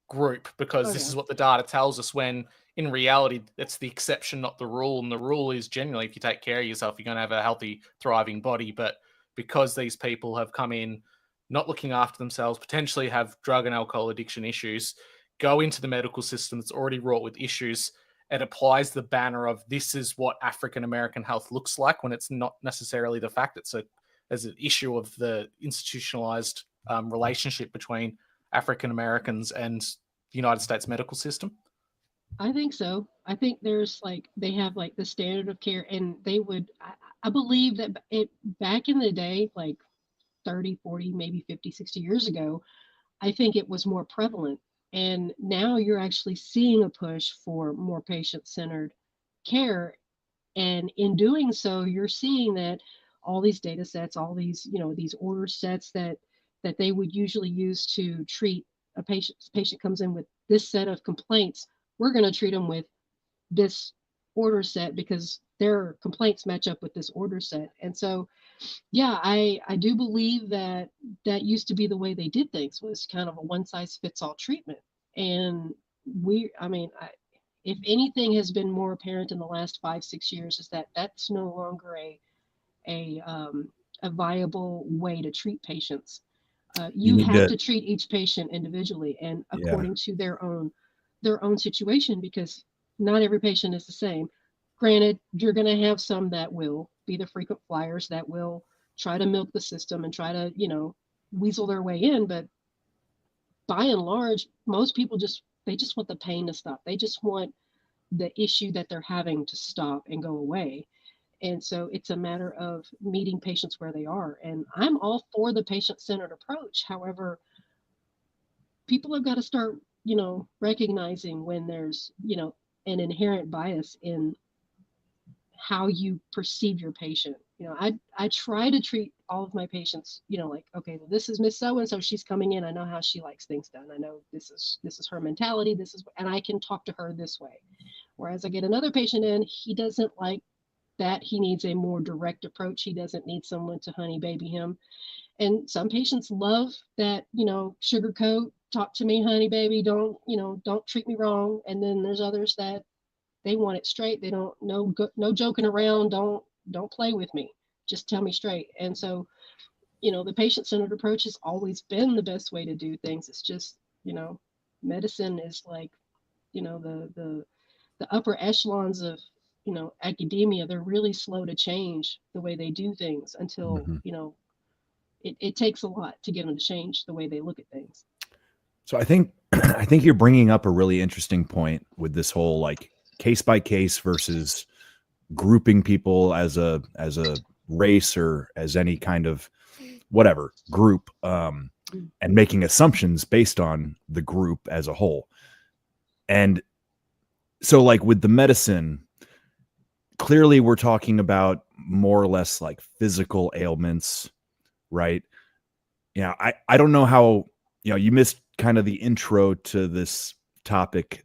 [SPEAKER 3] group because this is what the data tells us, when in reality, it's the exception, not the rule. And the rule is generally, if you take care of yourself, you're going to have a healthy, thriving body. But because these people have come in not looking after themselves, potentially have drug and alcohol addiction issues, go into the medical system that's already wrought with issues, it applies the banner of this is what African American health looks like, when it's not necessarily the fact. It's as an issue of the institutionalized relationship between African Americans and the United States medical system.
[SPEAKER 13] I think so. I think there's they have the standard of care, and they would, I believe that back in the day, like 30, 40, maybe 50, 60 years ago, I think it was more prevalent. And now you're actually seeing a push for more patient-centered care. And in doing so, you're seeing that all these data sets, all these, these order sets that they would usually use to treat a patient. Patient comes in with this set of complaints. We're going to treat them with this order set because their complaints match up with this order set. And so, yeah, I do believe that used to be the way they did things, was kind of a one size fits all treatment. And if anything has been more apparent in the last 5-6 years, is that that's no longer a viable way to treat patients. You have to treat each patient individually and according to their own situation, because not every patient is the same. Granted, you're going to have some that will be the frequent flyers that will try to milk the system and try to, weasel their way in. But by and large, most people they just want the pain to stop. They just want the issue that they're having to stop and go away. And so it's a matter of meeting patients where they are. And I'm all for the patient-centered approach. However, people have got to start, recognizing when there's, an inherent bias in how you perceive your patient. I try to treat all of my patients, like, okay, well, this is Miss So-and-so, she's coming in. I know how she likes things done. I know this is her mentality. And I can talk to her this way. Whereas I get another patient in, he doesn't like that. He needs a more direct approach. He doesn't need someone to honey baby him. And some patients love that, sugarcoat, talk to me, honey baby, don't treat me wrong. And then there's others that they want it straight. They don't no joking around. Don't play with me. Just tell me straight. And so, the patient-centered approach has always been the best way to do things. It's just, medicine is like, the upper echelons of, academia. They're really slow to change the way they do things until, it takes a lot to get them to change the way they look at things.
[SPEAKER 1] So I think you're bringing up a really interesting point with this whole like case by case versus grouping people as a race or as any kind of whatever group, and making assumptions based on the group as a whole. And so like with the medicine, clearly we're talking about more or less like physical ailments, right? I don't know how, you missed kind of the intro to this topic,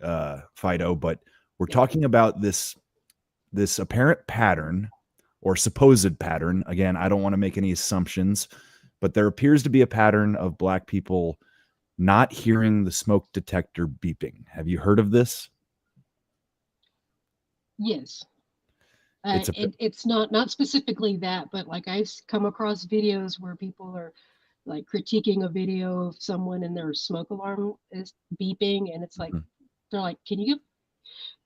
[SPEAKER 1] Fido, but we're talking about this apparent pattern or supposed pattern. Again, I don't want to make any assumptions, but there appears to be a pattern of Black people not hearing the smoke detector beeping. Have you heard of this?
[SPEAKER 13] Yes. It's not specifically that, but like I've come across videos where people are like critiquing a video of someone and their smoke alarm is beeping, and it's like they're like, can you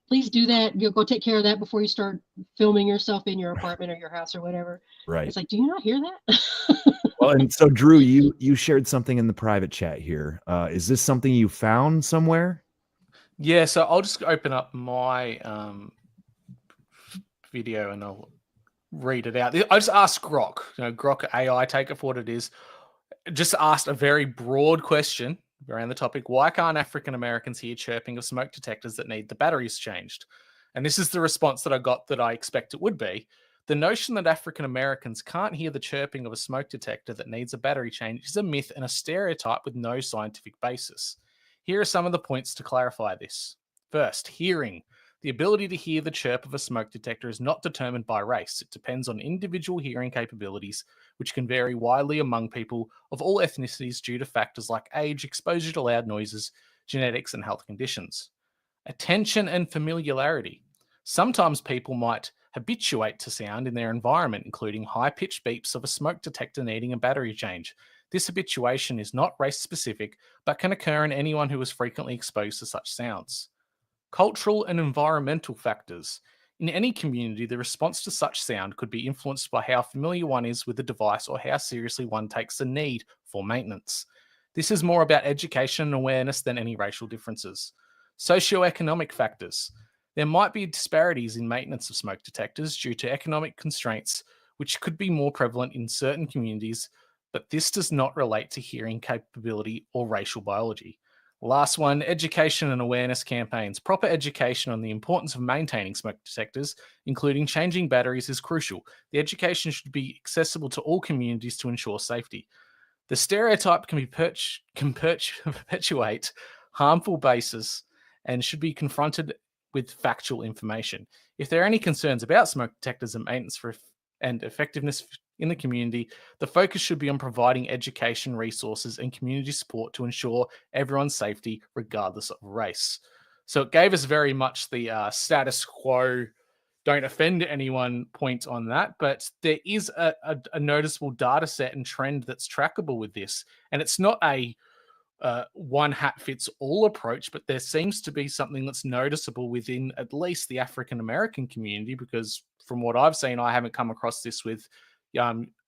[SPEAKER 13] please do that? You'll go take care of that before you start filming yourself in your apartment or your house or whatever.
[SPEAKER 1] Right.
[SPEAKER 13] It's like, do you not hear that?
[SPEAKER 1] Well, and so Drew, you shared something in the private chat here. Is this something you found somewhere?
[SPEAKER 3] Yeah, so I'll just open up my video and I'll read it out. I just asked Grok, Grok AI, take it for what it is. Just asked a very broad question around the topic. Why can't African Americans hear chirping of smoke detectors that need the batteries changed? And this is the response that I got that I expect it would be. The notion that African Americans can't hear the chirping of a smoke detector that needs a battery change is a myth and a stereotype with no scientific basis. Here are some of the points to clarify this. First, hearing. The ability to hear the chirp of a smoke detector is not determined by race. It depends on individual hearing capabilities, which can vary widely among people of all ethnicities due to factors like age, exposure to loud noises, genetics, and health conditions. Attention and familiarity. Sometimes people might habituate to sound in their environment, including high-pitched beeps of a smoke detector needing a battery change. This habituation is not race-specific, but can occur in anyone who is frequently exposed to such sounds. Cultural and environmental factors. In any community, the response to such sound could be influenced by how familiar one is with the device or how seriously one takes the need for maintenance. This is more about education and awareness than any racial differences. Socioeconomic factors. There might be disparities in maintenance of smoke detectors due to economic constraints, which could be more prevalent in certain communities, but this does not relate to hearing capability or racial biology. Last one, education and awareness campaigns. Proper education on the importance of maintaining smoke detectors, including changing batteries, is crucial. The education should be accessible to all communities to ensure safety. The stereotype can perpetuate harmful bases and should be confronted with factual information. If there are any concerns about smoke detectors and maintenance and effectiveness in the community, the focus should be on providing education, resources, and community support to ensure everyone's safety, regardless of race. So it gave us very much the status quo, don't offend anyone point on that, but there is a noticeable data set and trend that's trackable with this. And it's not a one hat fits all approach, but there seems to be something that's noticeable within at least the African American community, because from what I've seen, I haven't come across this with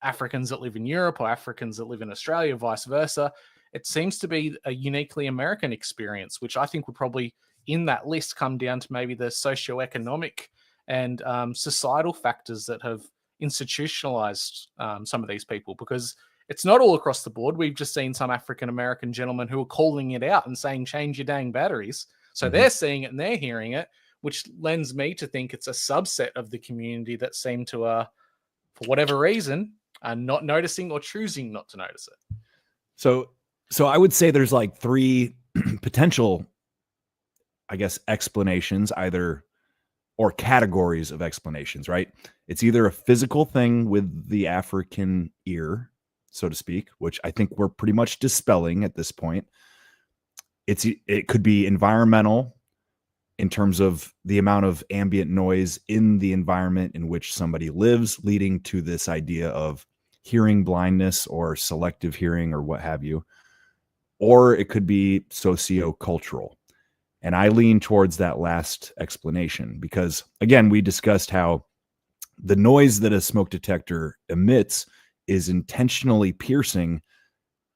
[SPEAKER 3] Africans that live in Europe or Africans that live in Australia, vice versa. It seems to be a uniquely American experience, which I think would probably in that list come down to maybe the socioeconomic and societal factors that have institutionalized some of these people, because it's not all across the board. We've just seen some African-American gentlemen who are calling it out and saying, change your dang batteries. So they're seeing it and they're hearing it, which lends me to think it's a subset of the community that seem to, for whatever reason, are not noticing or choosing not to notice it.
[SPEAKER 1] So I would say there's like three potential, I guess, explanations, or categories of explanations, right? It's either a physical thing with the African ear, so to speak, which I think we're pretty much dispelling at this point. It could be environmental in terms of the amount of ambient noise in the environment in which somebody lives, leading to this idea of hearing blindness or selective hearing or what have you. Or it could be sociocultural. And I lean towards that last explanation because, again, we discussed how the noise that a smoke detector emits is intentionally piercing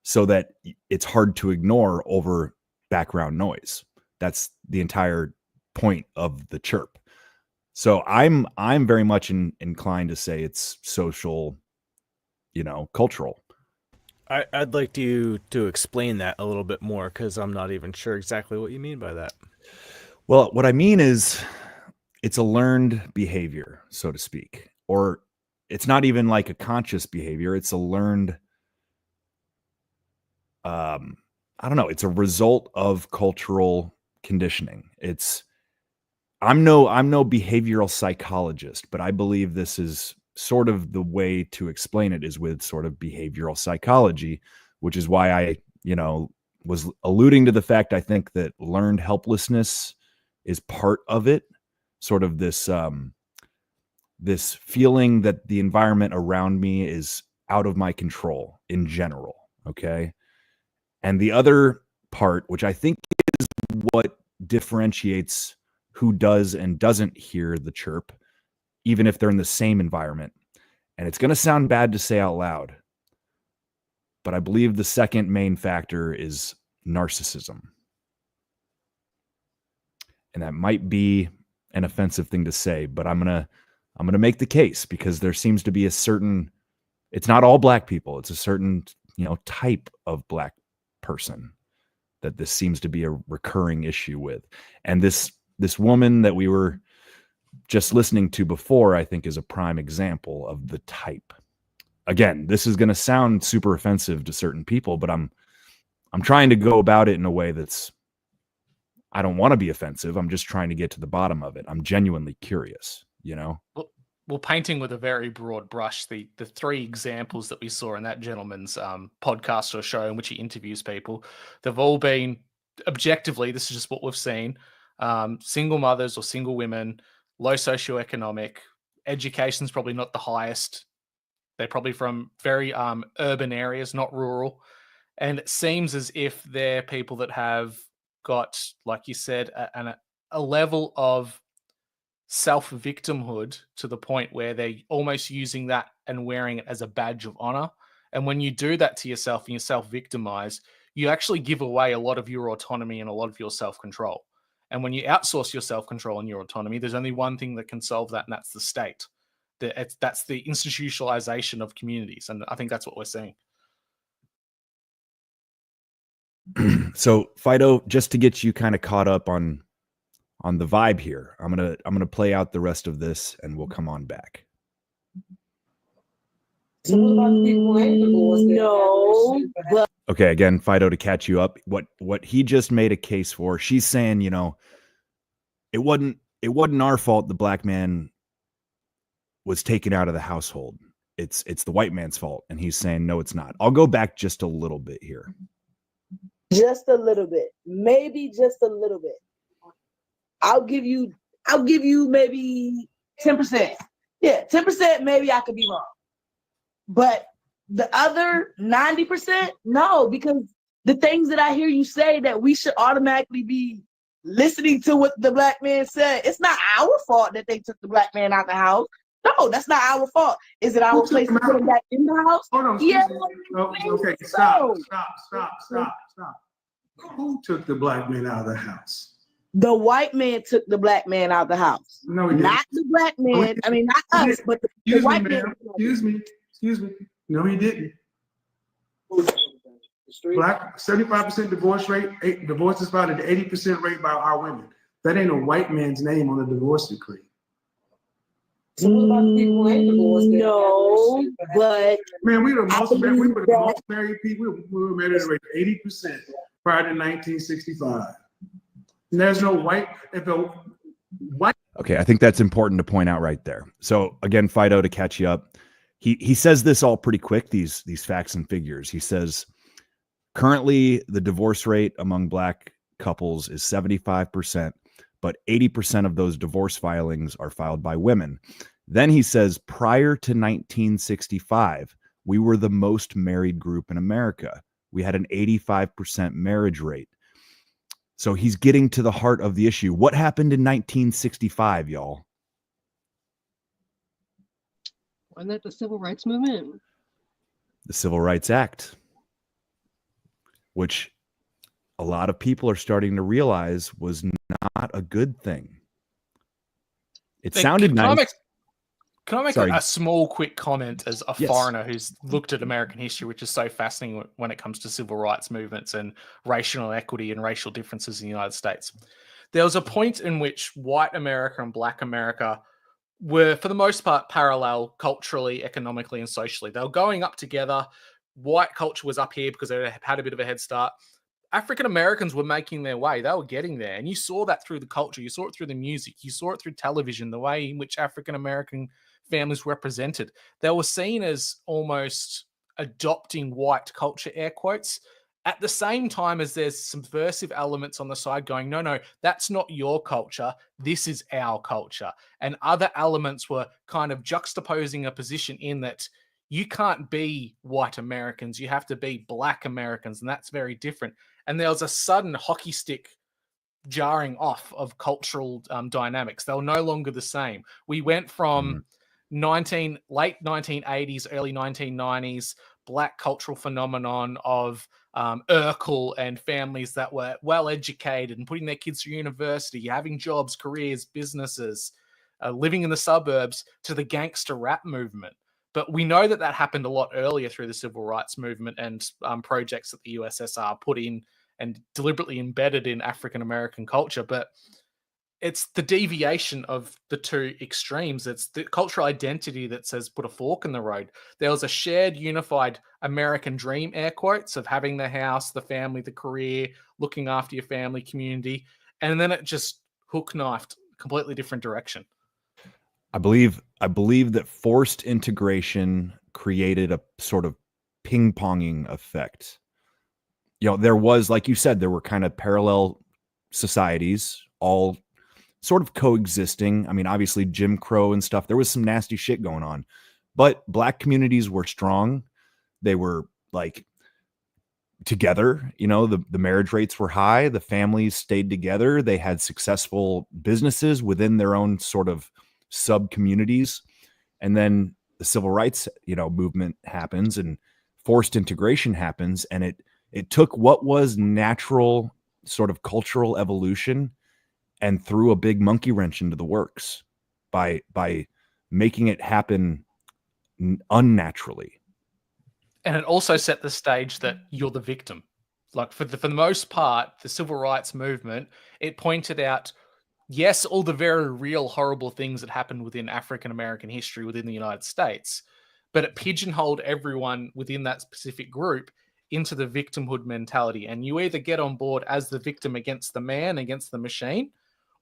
[SPEAKER 1] so that it's hard to ignore over background noise. That's the entire point of the chirp. So I'm very much inclined to say it's social, cultural.
[SPEAKER 4] I'd like you to explain that a little bit more because I'm not even sure exactly what you mean by that.
[SPEAKER 1] Well, what I mean is it's a learned behavior, so to speak, or it's not even like a conscious behavior. It's a learned, I don't know. It's a result of cultural conditioning. I'm no behavioral psychologist, but I believe this is sort of the way to explain it is with sort of behavioral psychology, which is why I, was alluding to the fact I think that learned helplessness is part of it. Sort of this, this feeling that the environment around me is out of my control in general. Okay. And the other part, which I think is what differentiates who does and doesn't hear the chirp, even if they're in the same environment. And it's going to sound bad to say out loud, but I believe the second main factor is narcissism. And that might be an offensive thing to say, but I'm going to make the case because there seems to be a certain, it's not all black people. It's a certain, type of black person that this seems to be a recurring issue with. And this woman that we were just listening to before, I think is a prime example of the type. Again, this is going to sound super offensive to certain people, but I'm trying to go about it in a way that's, I don't want to be offensive. I'm just trying to get to the bottom of it. I'm genuinely curious,
[SPEAKER 3] Well, painting with a very broad brush, the three examples that we saw in that gentleman's podcast or show in which he interviews people, they've all been, objectively, this is just what we've seen, single mothers or single women, low socioeconomic, education's probably not the highest. They're probably from very urban areas, not rural. And it seems as if they're people that have got, like you said, a level of self-victimhood to the point where they're almost using that and wearing it as a badge of honor. And when you do that to yourself and you self-victimize, you actually give away a lot of your autonomy and a lot of your self-control. And when you outsource your self-control and your autonomy, there's only one thing that can solve that, and that's the state. That's the institutionalization of communities. And I think that's what we're seeing.
[SPEAKER 1] So Fido, just to get you kind of caught up on the vibe here, I'm gonna play out the rest of this and we'll come on back.
[SPEAKER 11] No.
[SPEAKER 1] Okay, again, Fido, to catch you up, what he just made a case for, she's saying, it wasn't our fault the black man was taken out of the household. It's the white man's fault. And he's saying, no, it's not. I'll go back just a little bit here.
[SPEAKER 11] Just a little bit. Maybe just a little bit. I'll give you maybe 10%. Yeah, 10% maybe I could be wrong. But the other 90%, no, because the things that I hear you say that we should automatically be listening to what the black man said. It's not our fault that they took the black man out the house. No, that's not our fault. Is it our place to put him back in the house?
[SPEAKER 6] Hold on,
[SPEAKER 11] Yeah.
[SPEAKER 6] okay, stop. Who took the black man out of the house?
[SPEAKER 11] The white man took the black man out of the house.
[SPEAKER 6] No, he didn't.
[SPEAKER 11] Not the black man. I mean, not us, but the white man.
[SPEAKER 6] Excuse me. No, he didn't. Black 75% divorce rate. Divorce is filed at the 80% rate by our women. That ain't a white man's name on the divorce decree.
[SPEAKER 11] No, but
[SPEAKER 6] man, we were the most married people. We were married at a rate of 80% prior to 1965. And there's no white.
[SPEAKER 1] Okay, I think that's important to point out right there. So again, Fido, to catch you up, he says this all pretty quick. These facts and figures. He says currently the divorce rate among black couples is 75%, but 80% of those divorce filings are filed by women. Then he says prior to 1965, we were the most married group in America. We had an 85% marriage rate. So he's getting to the heart of the issue. What happened in 1965, y'all?
[SPEAKER 13] Wasn't that the Civil Rights Movement?
[SPEAKER 1] The Civil Rights Act, which a lot of people are starting to realize was not a good thing. It sounded nice.
[SPEAKER 3] Can I make a small, quick comment as a foreigner who's looked at American history, which is so fascinating when it comes to civil rights movements and racial equity and racial differences in the United States? There was a point in which white America and black America were, for the most part, parallel culturally, economically, and socially. They were going up together. White culture was up here because they had a bit of a head start. African Americans were making their way. They were getting there. And you saw that through the culture. You saw it through the music. You saw it through television, the way in which African American families represented. They were seen as almost adopting white culture, air quotes, at the same time as there's subversive elements on the side going, no, that's not your culture. This is our culture. And other elements were kind of juxtaposing a position in that you can't be white Americans. You have to be black Americans. And that's very different. And there was a sudden hockey stick jarring off of cultural dynamics. They were no longer the same. We went from late 1980s, early 1990s, black cultural phenomenon of Urkel and families that were well educated and putting their kids through university, having jobs, careers, businesses, living in the suburbs, to the gangster rap movement. But we know that happened a lot earlier through the civil rights movement and projects that the USSR put in and deliberately embedded in African American culture. But it's the deviation of the two extremes. It's the cultural identity that says put a fork in the road. There was a shared, unified American dream, air quotes, of having the house, the family, the career, looking after your family, community. And then it just hook knifed a completely different direction.
[SPEAKER 1] I believe that forced integration created a sort of ping-ponging effect. You know, there was, like you said, there were kind of parallel societies, all sort of coexisting. I mean, obviously Jim Crow and stuff, there was some nasty shit going on, but black communities were strong. They were like together, you know, the marriage rates were high. The families stayed together. They had successful businesses within their own sort of sub communities. And then the civil rights, movement happens and forced integration happens. And it took what was natural sort of cultural evolution and threw a big monkey wrench into the works by making it happen unnaturally.
[SPEAKER 3] And it also set the stage that you're the victim. Like for the most part, the civil rights movement, it pointed out, yes, all the very real horrible things that happened within African American history within the United States, but it pigeonholed everyone within that specific group into the victimhood mentality. And you either get on board as the victim against the man, against the machine,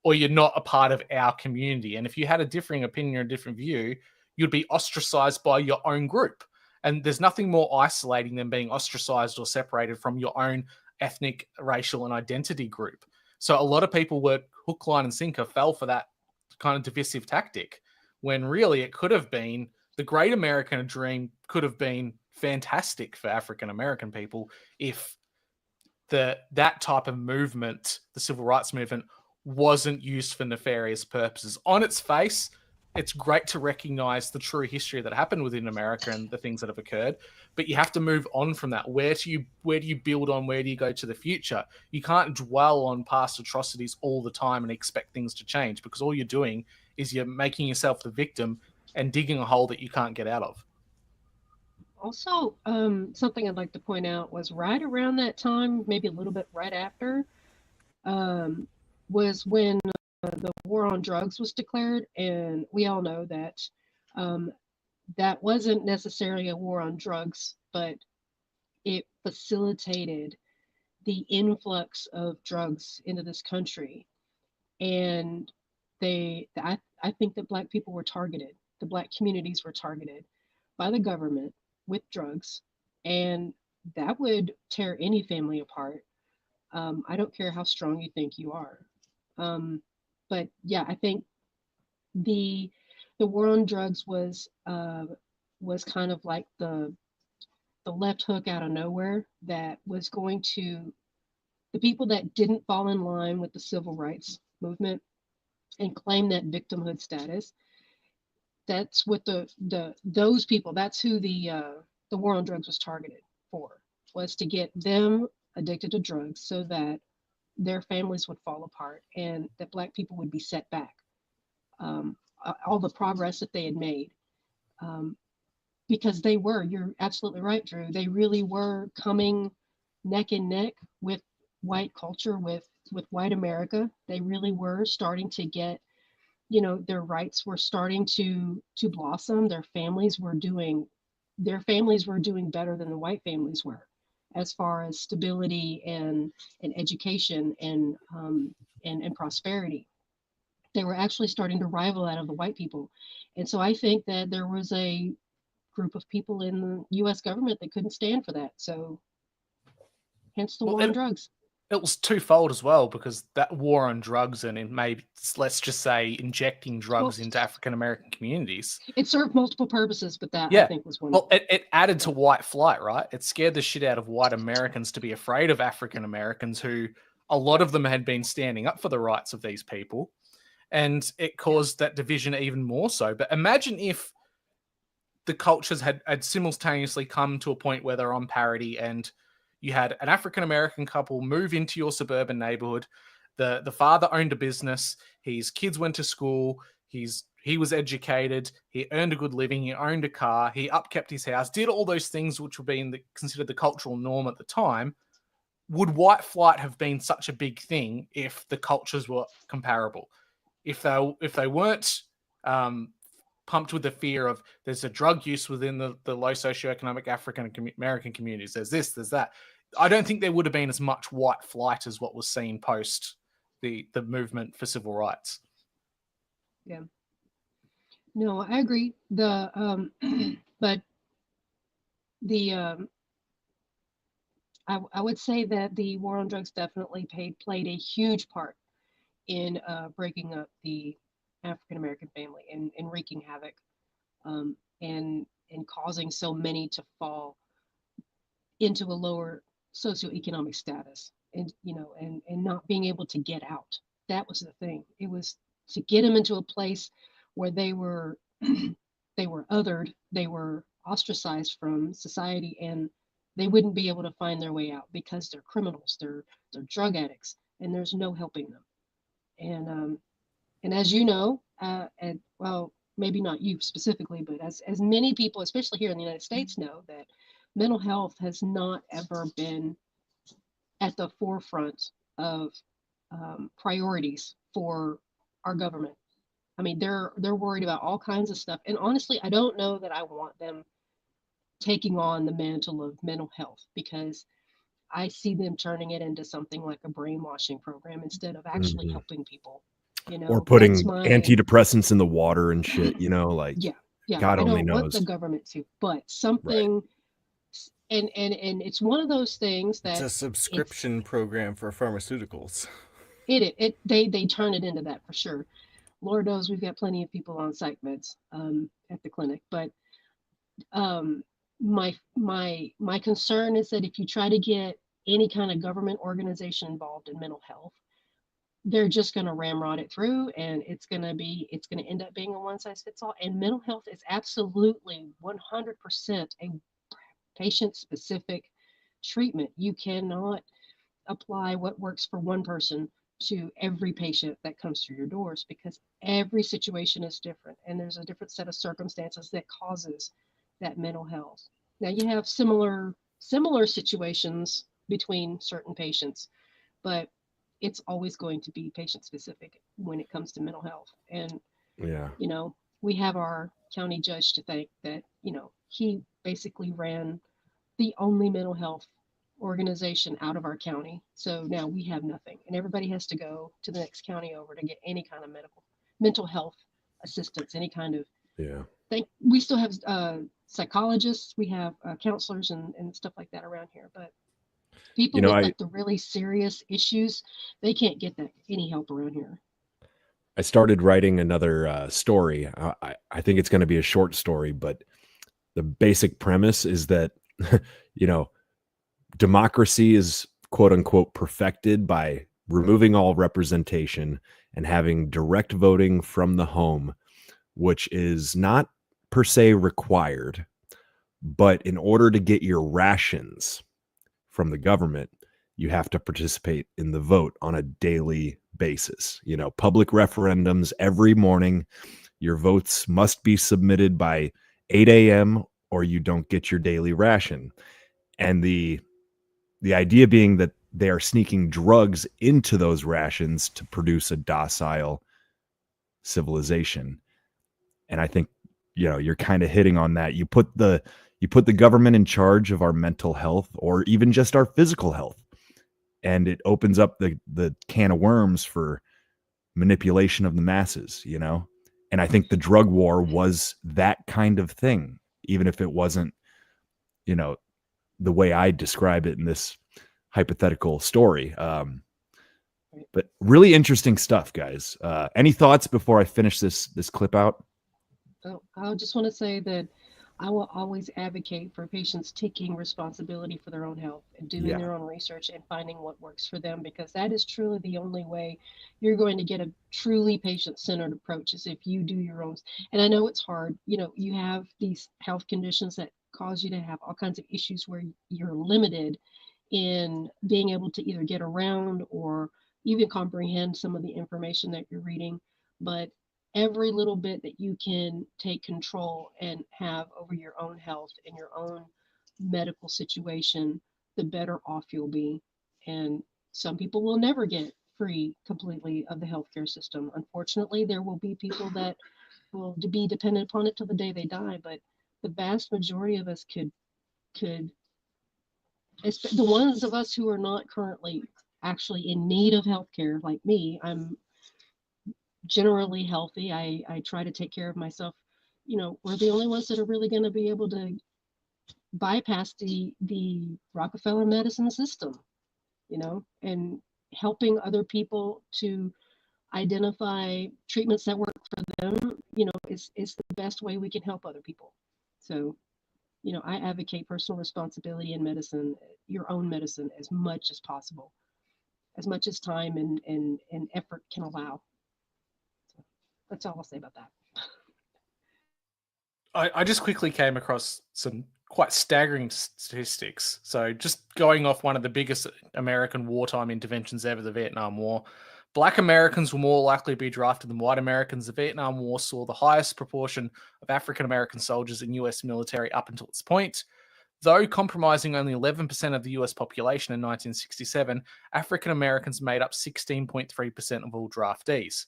[SPEAKER 3] or you're not a part of our community. And if you had a differing opinion or a different view, you'd be ostracized by your own group. And there's nothing more isolating than being ostracized or separated from your own ethnic, racial, and identity group. So a lot of people were hook, line, and sinker, fell for that kind of divisive tactic. when really it could have been the great American dream could have been fantastic for African American people if that type of movement, the civil rights movement, wasn't used for nefarious purposes. On its face, it's great to recognize the true history that happened within America and the things that have occurred, but you have to move on from that. Where do you build on? Where do you go to the future? You can't dwell on past atrocities all the time and expect things to change, because all you're doing is you're making yourself the victim and digging a hole that you can't get out of.
[SPEAKER 13] Also, something I'd like to point out was right around that time, maybe a little bit right after, was when the war on drugs was declared, and we all know that that wasn't necessarily a war on drugs, but it facilitated the influx of drugs into this country. And I think that Black people were targeted. The Black communities were targeted by the government with drugs, and that would tear any family apart. I don't care how strong you think you are. But yeah, I think the war on drugs was kind of like the left hook out of nowhere that was going to the people that didn't fall in line with the civil rights movement and claim that victimhood status. That's what those people. That's who the war on drugs was targeted for. Was to get them addicted to drugs so that their families would fall apart and that Black people would be set back. All the progress that they had made, because they were. You're absolutely right, Drew. They really were coming neck and neck with white culture, with white America. They really were starting to get. Their rights were starting to blossom. Their families were doing better than the white families were, as far as stability and education and prosperity. They were actually starting to rival that of the white people. And so I think that there was a group of people in the U.S. government that couldn't stand for that. So hence the war on drugs.
[SPEAKER 3] It was twofold as well, because that war on drugs and maybe, let's just say, injecting drugs into African American communities.
[SPEAKER 13] It served multiple purposes, but that I think was one.
[SPEAKER 3] Well, it added to white flight, right? It scared the shit out of white Americans to be afraid of African Americans, who a lot of them had been standing up for the rights of these people. And it caused that division even more so. But imagine if the cultures had simultaneously come to a point where they're on parity, and you had an African-American couple move into your suburban neighborhood. The father owned a business. His kids went to school. He was educated. He earned a good living. He owned a car. He upkept his house, did all those things which were being considered the cultural norm at the time. Would white flight have been such a big thing if the cultures were comparable? If they weren't pumped with the fear of there's a drug use within the low socioeconomic African American communities, there's this, there's that, I don't think there would have been as much white flight as what was seen post the movement for civil rights.
[SPEAKER 13] Yeah. No, I agree. But I would say that the war on drugs definitely played a huge part in breaking up the African American family and wreaking havoc, and causing so many to fall into a lower socioeconomic status, and not being able to get out. That was the thing. It was to get them into a place where they were othered, they were ostracized from society, and they wouldn't be able to find their way out because they're criminals, they're drug addicts, and there's no helping them. And as you know, and well, maybe not you specifically, but as many people, especially here in the United States, know that mental health has not ever been at the forefront of priorities for our government. I mean, they're worried about all kinds of stuff, and honestly, I don't know that I want them taking on the mantle of mental health, because I see them turning it into something like a brainwashing program instead of actually helping people.
[SPEAKER 1] Or putting antidepressants in the water and shit, like God only knows.
[SPEAKER 13] I don't want the government to, but something, and it's one of those things that
[SPEAKER 4] it's a subscription program for pharmaceuticals.
[SPEAKER 13] They turn it into that for sure. Lord knows we've got plenty of people on psych meds at the clinic. But my concern is that if you try to get any kind of government organization involved in mental health, they're just going to ramrod it through, and it's going to end up being a one size fits all. And mental health is absolutely 100% a patient specific treatment. You cannot apply what works for one person to every patient that comes through your doors, because every situation is different and there's a different set of circumstances that causes that mental health. Now you have similar situations between certain patients, but it's always going to be patient specific when it comes to mental health. And
[SPEAKER 14] Yeah.
[SPEAKER 13] We have our county judge to thank that, he basically ran the only mental health organization out of our county. So now we have nothing, and everybody has to go to the next county over to get any kind of mental health assistance, any kind of thing. We still have psychologists, we have counselors and stuff like that around here, but people with like the really serious issues, they can't get any help around here.
[SPEAKER 14] I started writing another story. I think it's going to be a short story, but the basic premise is that, democracy is quote unquote perfected by removing all representation and having direct voting from the home, which is not per se required. But in order to get your rations from the government, you have to participate in the vote on a daily basis. Public referendums every morning. Your votes must be submitted by 8 a.m. or you don't get your daily ration. And the idea being that they are sneaking drugs into those rations to produce a docile civilization. And I think, you're kind of hitting on that. You put the government in charge of our mental health or even just our physical health, and it opens up the can of worms for manipulation of the masses, And I think the drug war was that kind of thing, even if it wasn't, the way I describe it in this hypothetical story. But really interesting stuff, guys. Any thoughts before I finish this clip out?
[SPEAKER 13] Oh, I just want to say that I will always advocate for patients taking responsibility for their own health and doing their own research and finding what works for them, because that is truly the only way you're going to get a truly patient-centered approach, is if you do your own. And I know it's hard. You have these health conditions that cause you to have all kinds of issues where you're limited in being able to either get around or even comprehend some of the information that you're reading. But every little bit that you can take control and have over your own health and your own medical situation, the better off you'll be. And some people will never get free completely of the healthcare system. Unfortunately, there will be people that will be dependent upon it till the day they die, but the vast majority of us could, the ones of us who are not currently actually in need of healthcare, like me, I'm generally healthy. I try to take care of myself. We're the only ones that are really going to be able to bypass the Rockefeller medicine system, and helping other people to identify treatments that work for them, is the best way we can help other people. So, I advocate personal responsibility in medicine, your own medicine, as much as possible, as much as time and effort can allow. That's all I'll say about that.
[SPEAKER 3] I just quickly came across some quite staggering statistics. So just going off one of the biggest American wartime interventions ever, the Vietnam War, Black Americans were more likely to be drafted than white Americans. The Vietnam War saw the highest proportion of African American soldiers in US military up until its point. Though comprising only 11% of the US population in 1967, African Americans made up 16.3% of all draftees.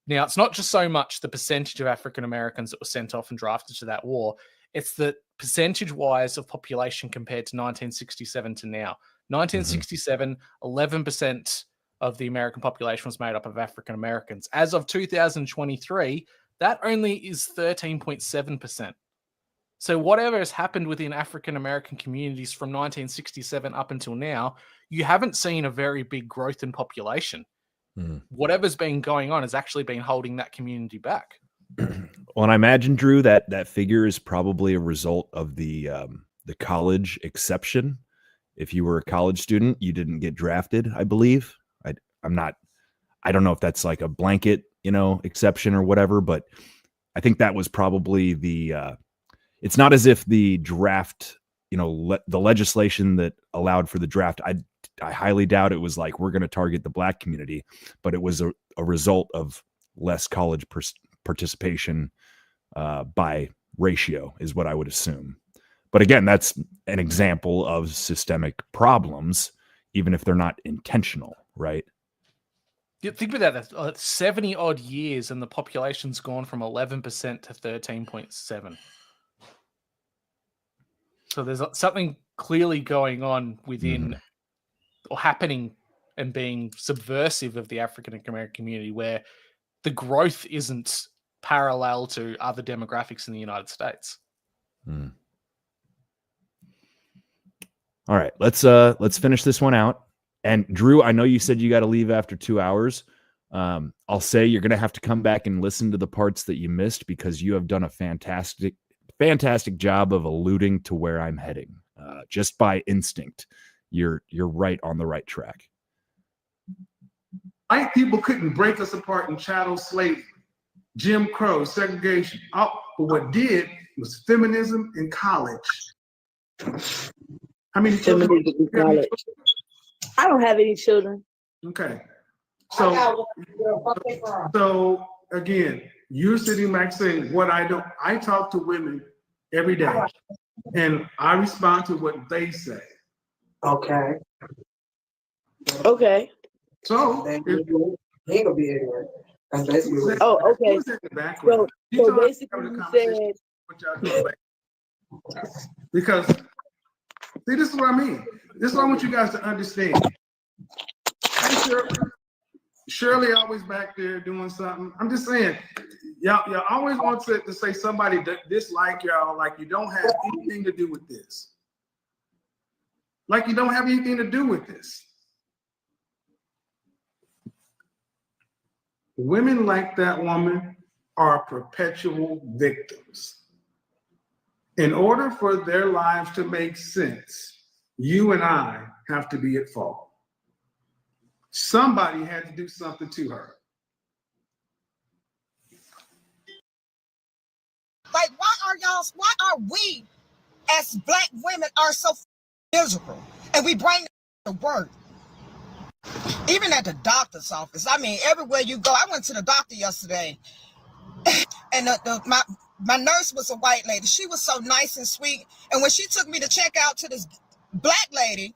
[SPEAKER 3] Now, it's not just so much the percentage of African Americans that were sent off and drafted to that war. It's the percentage-wise of population compared to 1967 to now. 1967, 11% of the American population was made up of African Americans. As of 2023, that only is 13.7%. So whatever has happened within African American communities from 1967 up until now, you haven't seen a very big growth in population. whatever's been going on has actually been holding that community back.
[SPEAKER 14] Well, and I imagine, Drew, that figure is probably a result of the college exception. If you were a college student, you didn't get drafted, I believe. I don't know if that's like a blanket, exception or whatever, but I think that was probably it's not as if the draft, the legislation that allowed for the draft, I highly doubt it was like, we're going to target the Black community, but it was a result of less college participation by ratio is what I would assume. But again, that's an example of systemic problems, even if they're not intentional, right?
[SPEAKER 3] You think about that, 70 odd years and the population's gone from 11% to 13.7. So there's something clearly going on within or happening and being subversive of the African American community, where the growth isn't parallel to other demographics in the United States.
[SPEAKER 14] All right, let's finish this one out. And Drew, I know you said you got to leave after 2 hours. I'll say you're going to have to come back and listen to the parts that you missed, because you have done a fantastic job of alluding to where I'm heading. Just by instinct, you're right on the right track.
[SPEAKER 6] White people couldn't break us apart in chattel slavery, Jim Crow, segregation. But what did was feminism in college. How many children?
[SPEAKER 11] I don't have any children.
[SPEAKER 6] Okay. So again, you're sitting back saying what I don't. I talk to women every day, and I respond to what they say.
[SPEAKER 11] Okay. Okay.
[SPEAKER 6] So
[SPEAKER 11] he ain't gonna be anywhere. Oh, okay. So basically, you said
[SPEAKER 6] because see, this is what I mean. This is what I want you guys to understand. Shirley always back there doing something. I'm just saying, y'all always want to say somebody dislike y'all, like you don't have anything to do with this. Like you don't have anything to do with this. Women like that woman are perpetual victims. In order for their lives to make sense, you and I have to be at fault. Somebody had to do something to her.
[SPEAKER 15] Like, why are we as Black women are so miserable? And we bring the work. Even at the doctor's office. I mean, everywhere you go. I went to the doctor yesterday. And my nurse was a white lady. She was so nice and sweet. And when she took me to check out to this Black lady,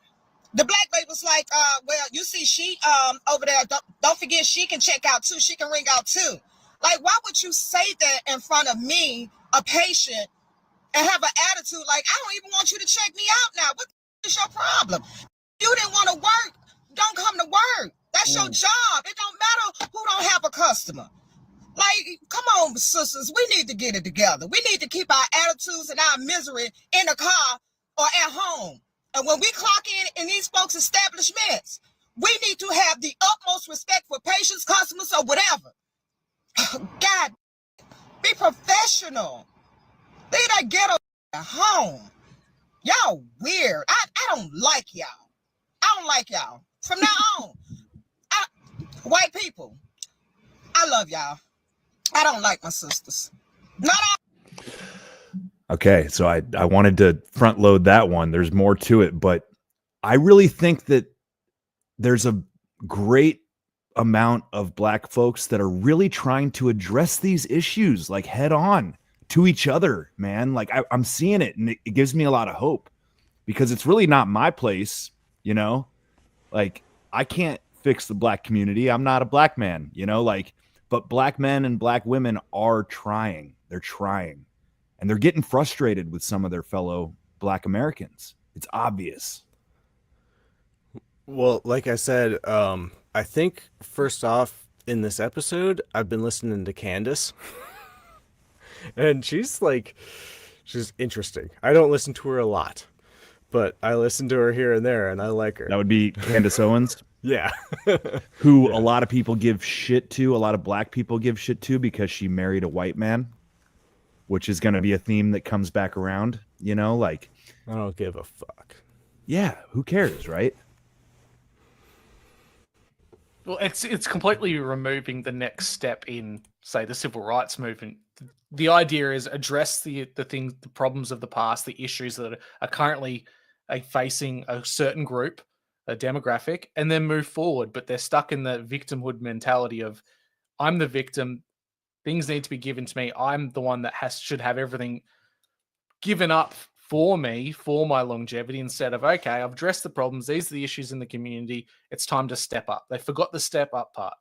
[SPEAKER 15] the Black lady was like, well, you see, she over there, don't forget, she can check out too. She can ring out too. Like, why would you say that in front of me, a patient, and have an attitude like, I don't even want you to check me out now. What is your problem? You didn't want to work. Don't come to work. That's your job. It don't matter who don't have a customer. Like, come on, sisters. We need to get it together. We need to keep our attitudes and our misery in the car or at home. And when we clock in these folks' establishments, we need to have the utmost respect for patients, customers, or whatever. God, be professional. Leave that ghetto at home. Y'all weird. I don't like y'all. I don't like y'all. From now on, white people, I love y'all. I don't like my sisters. Not all.
[SPEAKER 14] Okay, so I wanted to front load that one. There's more to it, but I really think that there's a great amount of Black folks that are really trying to address these issues like head on to each other, man. Like I'm seeing it, and it gives me a lot of hope, because it's really not my place, like I can't fix the Black community. I'm not a Black man, but Black men and Black women are trying. They're trying. And they're getting frustrated with some of their fellow Black Americans. It's obvious.
[SPEAKER 4] Well, like I said, I think first off in this episode, I've been listening to Candace. And she's interesting. I don't listen to her a lot, but I listen to her here and there, and I like her.
[SPEAKER 14] That would be Candace Owens?
[SPEAKER 4] Yeah.
[SPEAKER 1] who a lot of people give shit to, a lot of black people give shit to because she married a white man, which is going to be a theme that comes back around, like
[SPEAKER 4] I don't give a fuck.
[SPEAKER 1] Yeah, who cares, right?
[SPEAKER 3] Well, it's completely removing the next step in, say, the civil rights movement. The idea is address the things, the problems of the past, the issues that are currently facing a certain group, a demographic, and then move forward. But they're stuck in the victimhood mentality of, I'm the victim, things need to be given to me. I'm the one that should have everything given up for me, for my longevity, instead of, okay, I've addressed the problems. These are the issues in the community. It's time to step up. They forgot the step up part.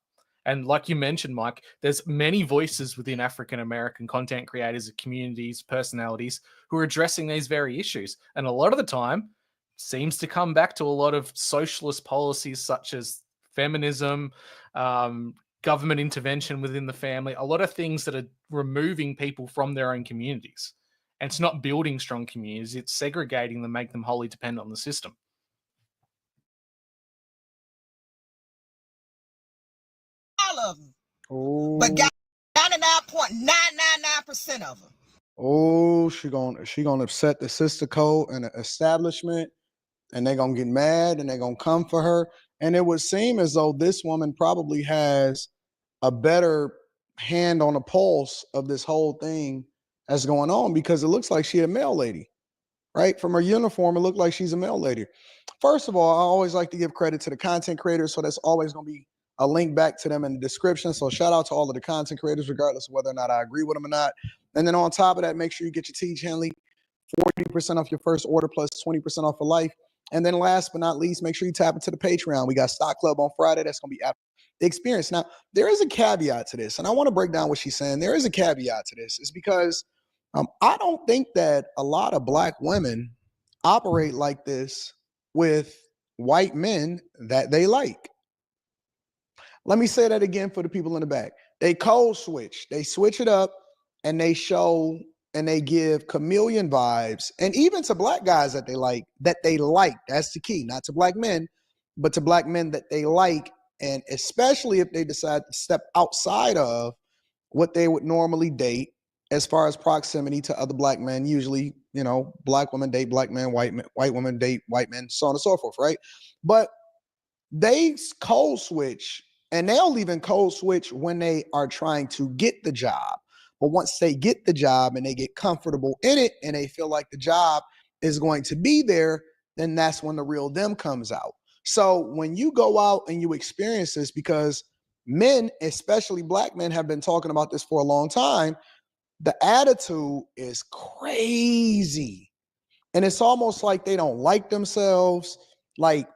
[SPEAKER 3] And like you mentioned, Mike, there's many voices within African-American content creators, communities, personalities who are addressing these very issues. And a lot of the time seems to come back to a lot of socialist policies such as feminism, government intervention within the family, a lot of things that are removing people from their own communities. And it's not building strong communities, it's segregating them, make them wholly dependent on the system.
[SPEAKER 15] All of them. But 99.999% of them.
[SPEAKER 16] Oh, she gonna upset the sister code and the establishment, and they're gonna get mad and they're gonna come for her. And it would seem as though this woman probably has a better hand on the pulse of this whole thing that's going on, because it looks like she's a mail lady, right? From her uniform, it looked like she's a mail lady. First of all, I always like to give credit to the content creators, so that's always going to be a link back to them in the description. So shout out to all of the content creators, regardless of whether or not I agree with them or not. And then on top of that, make sure you get your Teach Henley 40% off your first order plus 20% off for life. And then last but not least, make sure you tap into the Patreon. We got Stock Club on Friday. That's going to be after the experience. Now, there is a caveat to this, and I want to break down what she's saying. There is a caveat to this. It's because I don't think that a lot of black women operate like this with white men that they like. Let me say that again for the people in the back. They code switch. They switch it up and they show and they give chameleon vibes, and even to black guys that they like. That's the key, not to black men, but to black men that they like. And especially if they decide to step outside of what they would normally date as far as proximity to other black men. Usually, black women date black men, white women date white men, so on and so forth, right? But they code switch, and they'll even code switch when they are trying to get the job. But once they get the job and they get comfortable in it and they feel like the job is going to be there, then that's when the real them comes out. So when you go out and you experience this, because men, especially black men, have been talking about this for a long time, the attitude is crazy. And it's almost like they don't like themselves, like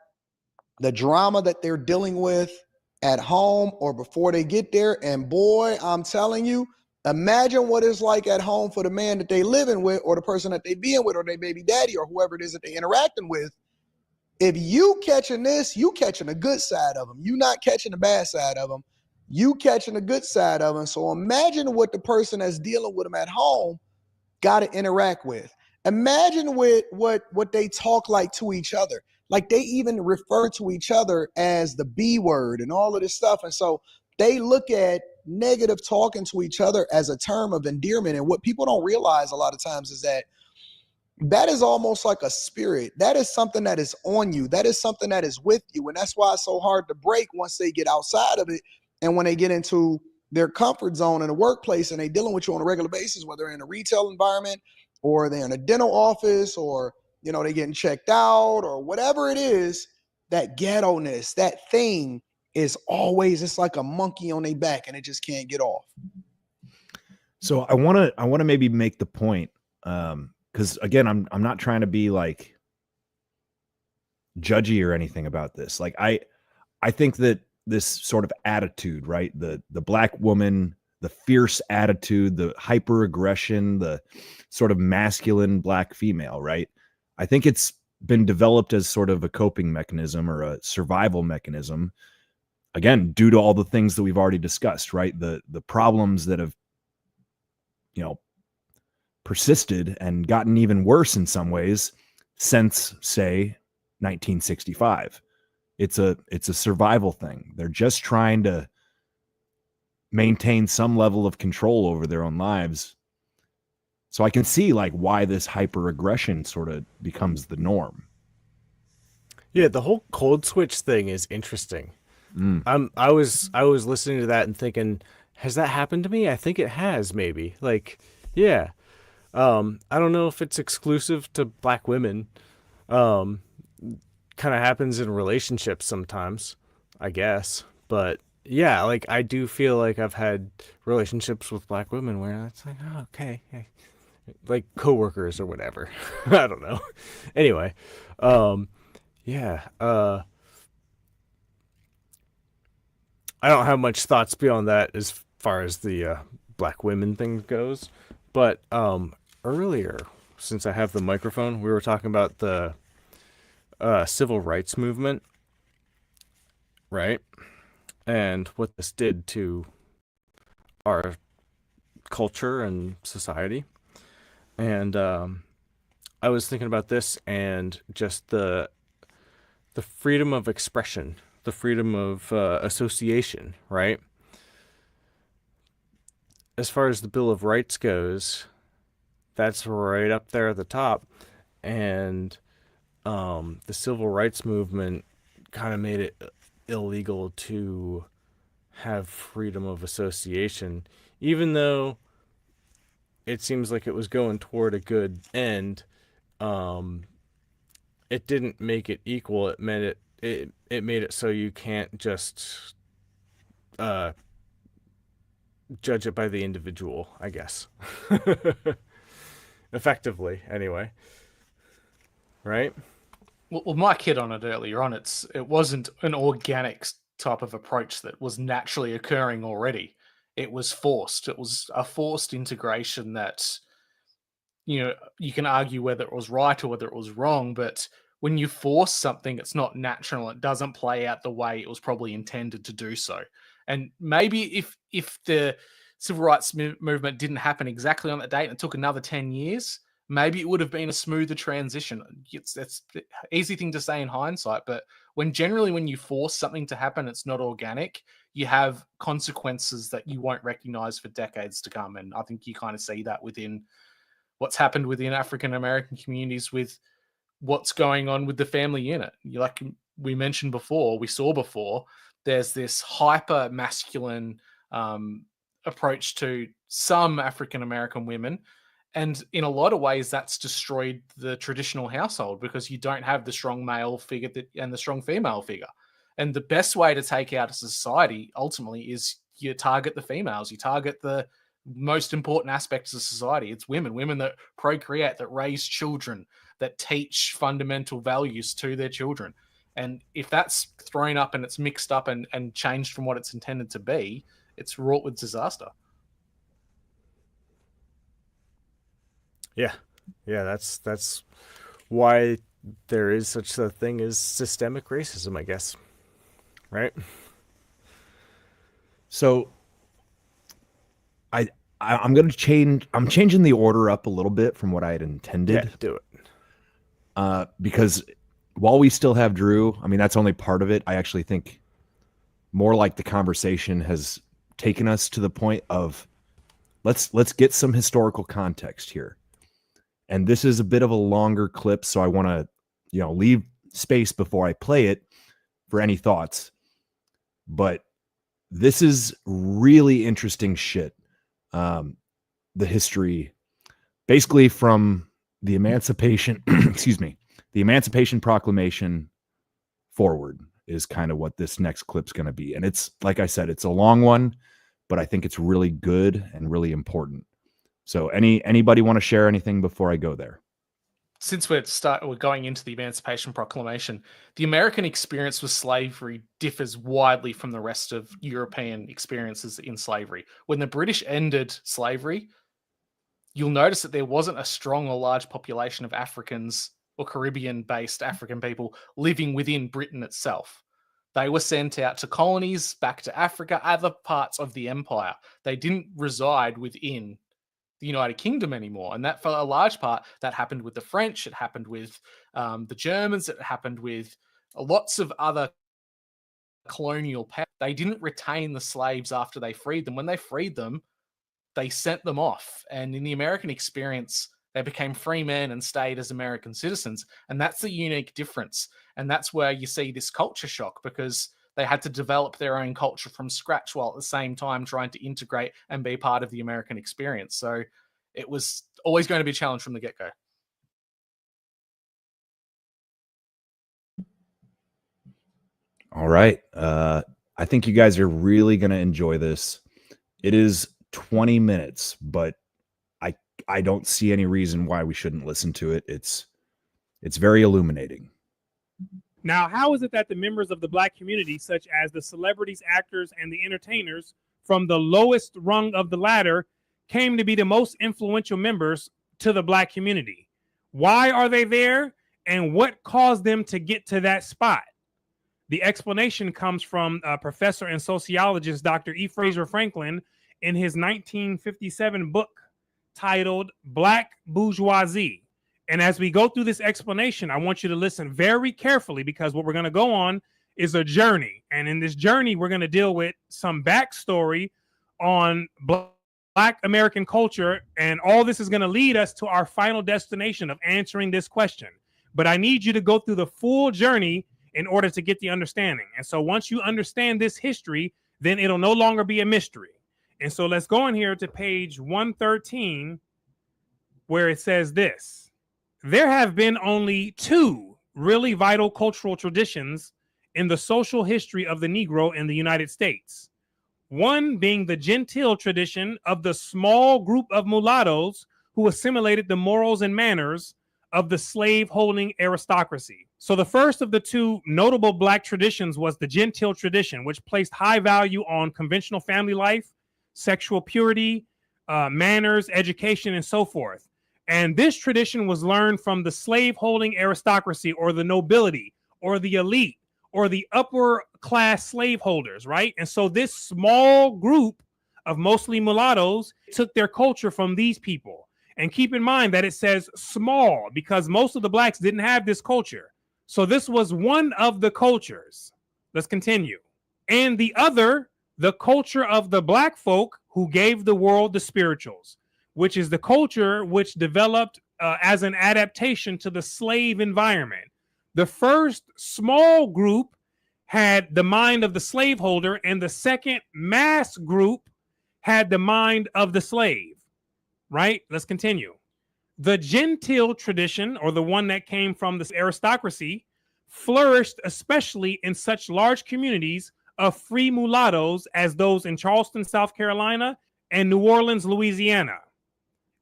[SPEAKER 16] the drama that they're dealing with at home or before they get there. And boy, I'm telling you, imagine what it's like at home for the man that they living with, or the person that they being with, or their baby daddy, or whoever it is that they interacting with. If you catching this, you catching the good side of them. You not catching the bad side of them. You catching the good side of them. So imagine what the person that's dealing with them at home got to interact with. Imagine with what they talk like to each other. Like they even refer to each other as the B word and all of this stuff. And so they look at negative talking to each other as a term of endearment. And what people don't realize a lot of times is that is almost like a spirit. That is something that is on you. That is something that is with you. And that's why it's so hard to break once they get outside of it. And when they get into their comfort zone in the workplace and they dealing with you on a regular basis, whether they're in a retail environment or they're in a dental office, or, they're getting checked out or whatever it is, that ghetto-ness, that thing is always, it's like a monkey on their back and it just can't get off.
[SPEAKER 1] So I want to maybe make the point, because again, I'm not trying to be like judgy or anything about this. Like I think that this sort of attitude, right? The black woman, the fierce attitude, the hyper aggression, the sort of masculine black female, right? I think it's been developed as sort of a coping mechanism or a survival mechanism. Again, due to all the things that we've already discussed, right? The problems that have, persisted and gotten even worse in some ways since, say, 1965.
[SPEAKER 14] it's a survival thing. They're just trying to maintain some level of control over their own lives. So I can see like why this hyper aggression sort of becomes the norm.
[SPEAKER 4] Yeah, the whole cold switch thing is interesting. I was listening to that and thinking, has that happened to me? I think it has, maybe. Like, yeah. I don't know if it's exclusive to black women. Kind of happens in relationships sometimes, I guess. But yeah, like I do feel like I've had relationships with black women where it's like, oh, okay, hey. Like coworkers or whatever. I don't know. Anyway, yeah. I don't have much thoughts beyond that as far as the black women thing goes. But earlier, since I have the microphone, we were talking about the civil rights movement, right? And what this did to our culture and society. And I was thinking about this and just the freedom of expression, the freedom of association, right? As far as the Bill of Rights goes, that's right up there at the top. And the civil rights movement kind of made it illegal to have freedom of association, even though it seems like it was going toward a good end. It didn't make it equal. It made it made it so you can't just judge it by the individual, I guess. Effectively, anyway. Right?
[SPEAKER 3] Well, Mike hit on it earlier on. It wasn't an organic type of approach that was naturally occurring already. It was forced. It was a forced integration that, you can argue whether it was right or whether it was wrong, but when you force something, it's not natural. It doesn't play out the way it was probably intended to do so. And maybe if the civil rights movement didn't happen exactly on that date and it took another 10 years, maybe it would have been a smoother transition. It's an easy thing to say in hindsight, but when you force something to happen, it's not organic, you have consequences that you won't recognize for decades to come. And I think you kind of see that within what's happened within African American communities with what's going on with the family unit. Like we mentioned before, we saw before, there's this hyper masculine approach to some African American women. And in a lot of ways, that's destroyed the traditional household because you don't have the strong male figure and the strong female figure. And the best way to take out a society ultimately is you target the females, you target the most important aspects of society. It's women that procreate, that raise children, that teach fundamental values to their children. And if that's thrown up and it's mixed up and changed from what it's intended to be, it's wrought with disaster.
[SPEAKER 4] Yeah. That's why there is such a thing as systemic racism, I guess. Right?
[SPEAKER 14] So I'm going to change. I'm changing the order up a little bit from what I had intended.
[SPEAKER 4] Yeah, do
[SPEAKER 14] it. Because while we still have Drew, I mean, that's only part of it. I actually think more like the conversation has taken us to the point of let's get some historical context here. And this is a bit of a longer clip, so I want to, leave space before I play it for any thoughts. But this is really interesting shit. The history, basically from the Emancipation, the Emancipation Proclamation forward is kind of what this next clip's going to be. And it's, like I said, it's a long one, but I think it's really good and really important. So anybody want to share anything before I go there?
[SPEAKER 3] Since we're going into the Emancipation Proclamation, the American experience with slavery differs widely from the rest of European experiences in slavery. When the British ended slavery, you'll notice that there wasn't a strong or large population of Africans or Caribbean-based African people living within Britain itself. They were sent out to colonies, back to Africa, other parts of the empire. They didn't reside within the United Kingdom anymore. And that, for a large part, that happened with the French, it happened with the Germans, it happened with lots of other colonial power. They didn't retain the slaves after they freed them. When they freed them, they sent them off. And in the American experience, they became free men and stayed as American citizens. And that's the unique difference. And that's where you see this culture shock, because they had to develop their own culture from scratch while at the same time trying to integrate and be part of the American experience. So it was always going to be a challenge from the get-go.
[SPEAKER 1] All right. I think you guys are really going to enjoy this. It is 20 minutes, but I don't see any reason why we shouldn't listen to it. It's very illuminating.
[SPEAKER 17] Now, how is it that the members of the Black community, such as the celebrities, actors, and the entertainers from the lowest rung of the ladder, came to be the most influential members to the Black community? Why are they there, and what caused them to get to that spot? The explanation comes from professor and sociologist Dr. E. Fraser Franklin in his 1957 book titled Black Bourgeoisie. And as we go through this explanation, I want you to listen very carefully, because what we're going to go on is a journey. And in this journey, we're going to deal with some backstory on Black American culture. And all this is going to lead us to our final destination of answering this question. But I need you to go through the full journey in order to get the understanding. And so once you understand this history, then it'll no longer be a mystery. And so let's go in here to page 113, where it says this: there have been only two really vital cultural traditions in the social history of the Negro in the United States. One being the genteel tradition of the small group of mulattoes who assimilated the morals and manners of the slave-holding aristocracy. So the first of the two notable Black traditions was the genteel tradition, which placed high value on conventional family life, sexual purity, manners, education, and so forth. And this tradition was learned from the slave-holding aristocracy, or the nobility, or the elite, or the upper class slaveholders, right? And so this small group of mostly mulattoes took their culture from these people. And keep in mind that it says small, because most of the Blacks didn't have this culture. So this was one of the cultures. Let's continue. And the other, the culture of the Black folk who gave the world the spirituals, which is the culture which developed as an adaptation to the slave environment. The first small group had the mind of the slaveholder, and the second mass group had the mind of the slave, right? Let's continue. The genteel tradition, or the one that came from this aristocracy, flourished especially in such large communities of free mulattoes as those in Charleston, South Carolina, and New Orleans, Louisiana.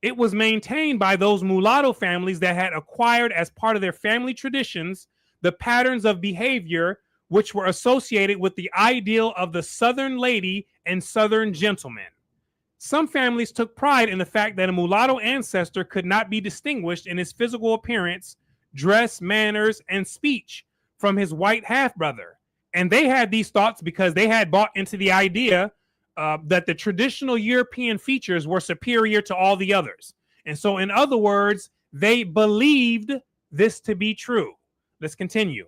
[SPEAKER 17] It was maintained by those mulatto families that had acquired as part of their family traditions the patterns of behavior which were associated with the ideal of the Southern lady and Southern gentleman. Some families took pride in the fact that a mulatto ancestor could not be distinguished in his physical appearance, dress, manners, and speech from his white half-brother. And they had these thoughts because they had bought into the idea that the traditional European features were superior to all the others. And so, in other words, they believed this to be true. Let's continue.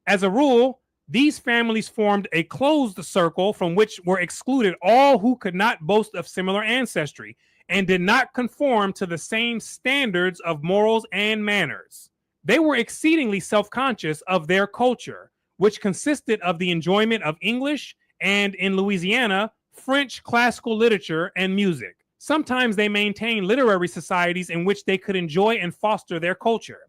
[SPEAKER 17] As a rule, these families formed a closed circle from which were excluded all who could not boast of similar ancestry and did not conform to the same standards of morals and manners. They were exceedingly self-conscious of their culture, which consisted of the enjoyment of English and, in Louisiana, French classical literature and music. Sometimes they maintained literary societies in which they could enjoy and foster their culture.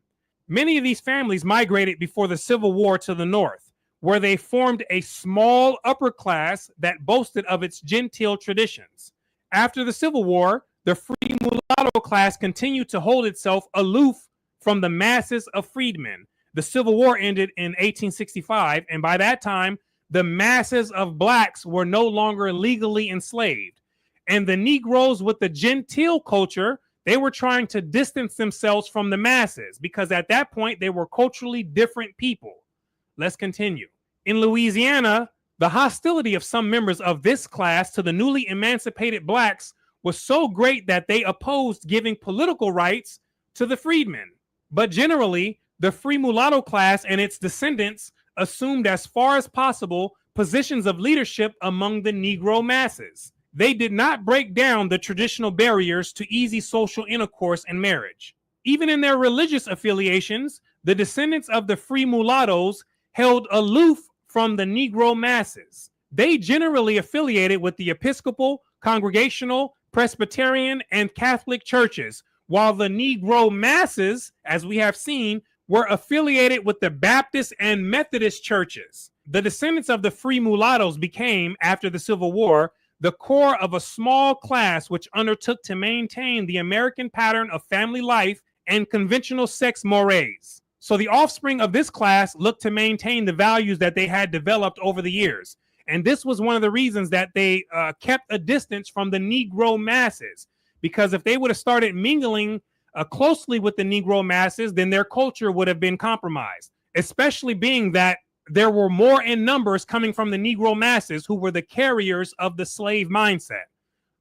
[SPEAKER 17] Many of these families migrated before the Civil War to the north, where they formed a small upper class that boasted of its genteel traditions. After the Civil War, the free mulatto class continued to hold itself aloof from the masses of freedmen. The Civil War ended in 1865, and by that time, the masses of Blacks were no longer legally enslaved. And the Negroes with the genteel culture, they were trying to distance themselves from the masses because at that point, they were culturally different people. Let's continue. In Louisiana, the hostility of some members of this class to the newly emancipated Blacks was so great that they opposed giving political rights to the freedmen. But generally, the free mulatto class and its descendants assumed as far as possible positions of leadership among the Negro masses. They did not break down the traditional barriers to easy social intercourse and marriage. Even in their religious affiliations, the descendants of the free mulattoes held aloof from the Negro masses. They generally affiliated with the Episcopal, Congregational, Presbyterian, and Catholic churches, while the Negro masses, as we have seen, were affiliated with the Baptist and Methodist churches. The descendants of the free mulattoes became, after the Civil War, the core of a small class which undertook to maintain the American pattern of family life and conventional sex mores. So the offspring of this class looked to maintain the values that they had developed over the years. And this was one of the reasons that they kept a distance from the Negro masses, because if they would have started mingling closely with the Negro masses, then their culture would have been compromised, especially being that there were more in numbers coming from the Negro masses who were the carriers of the slave mindset.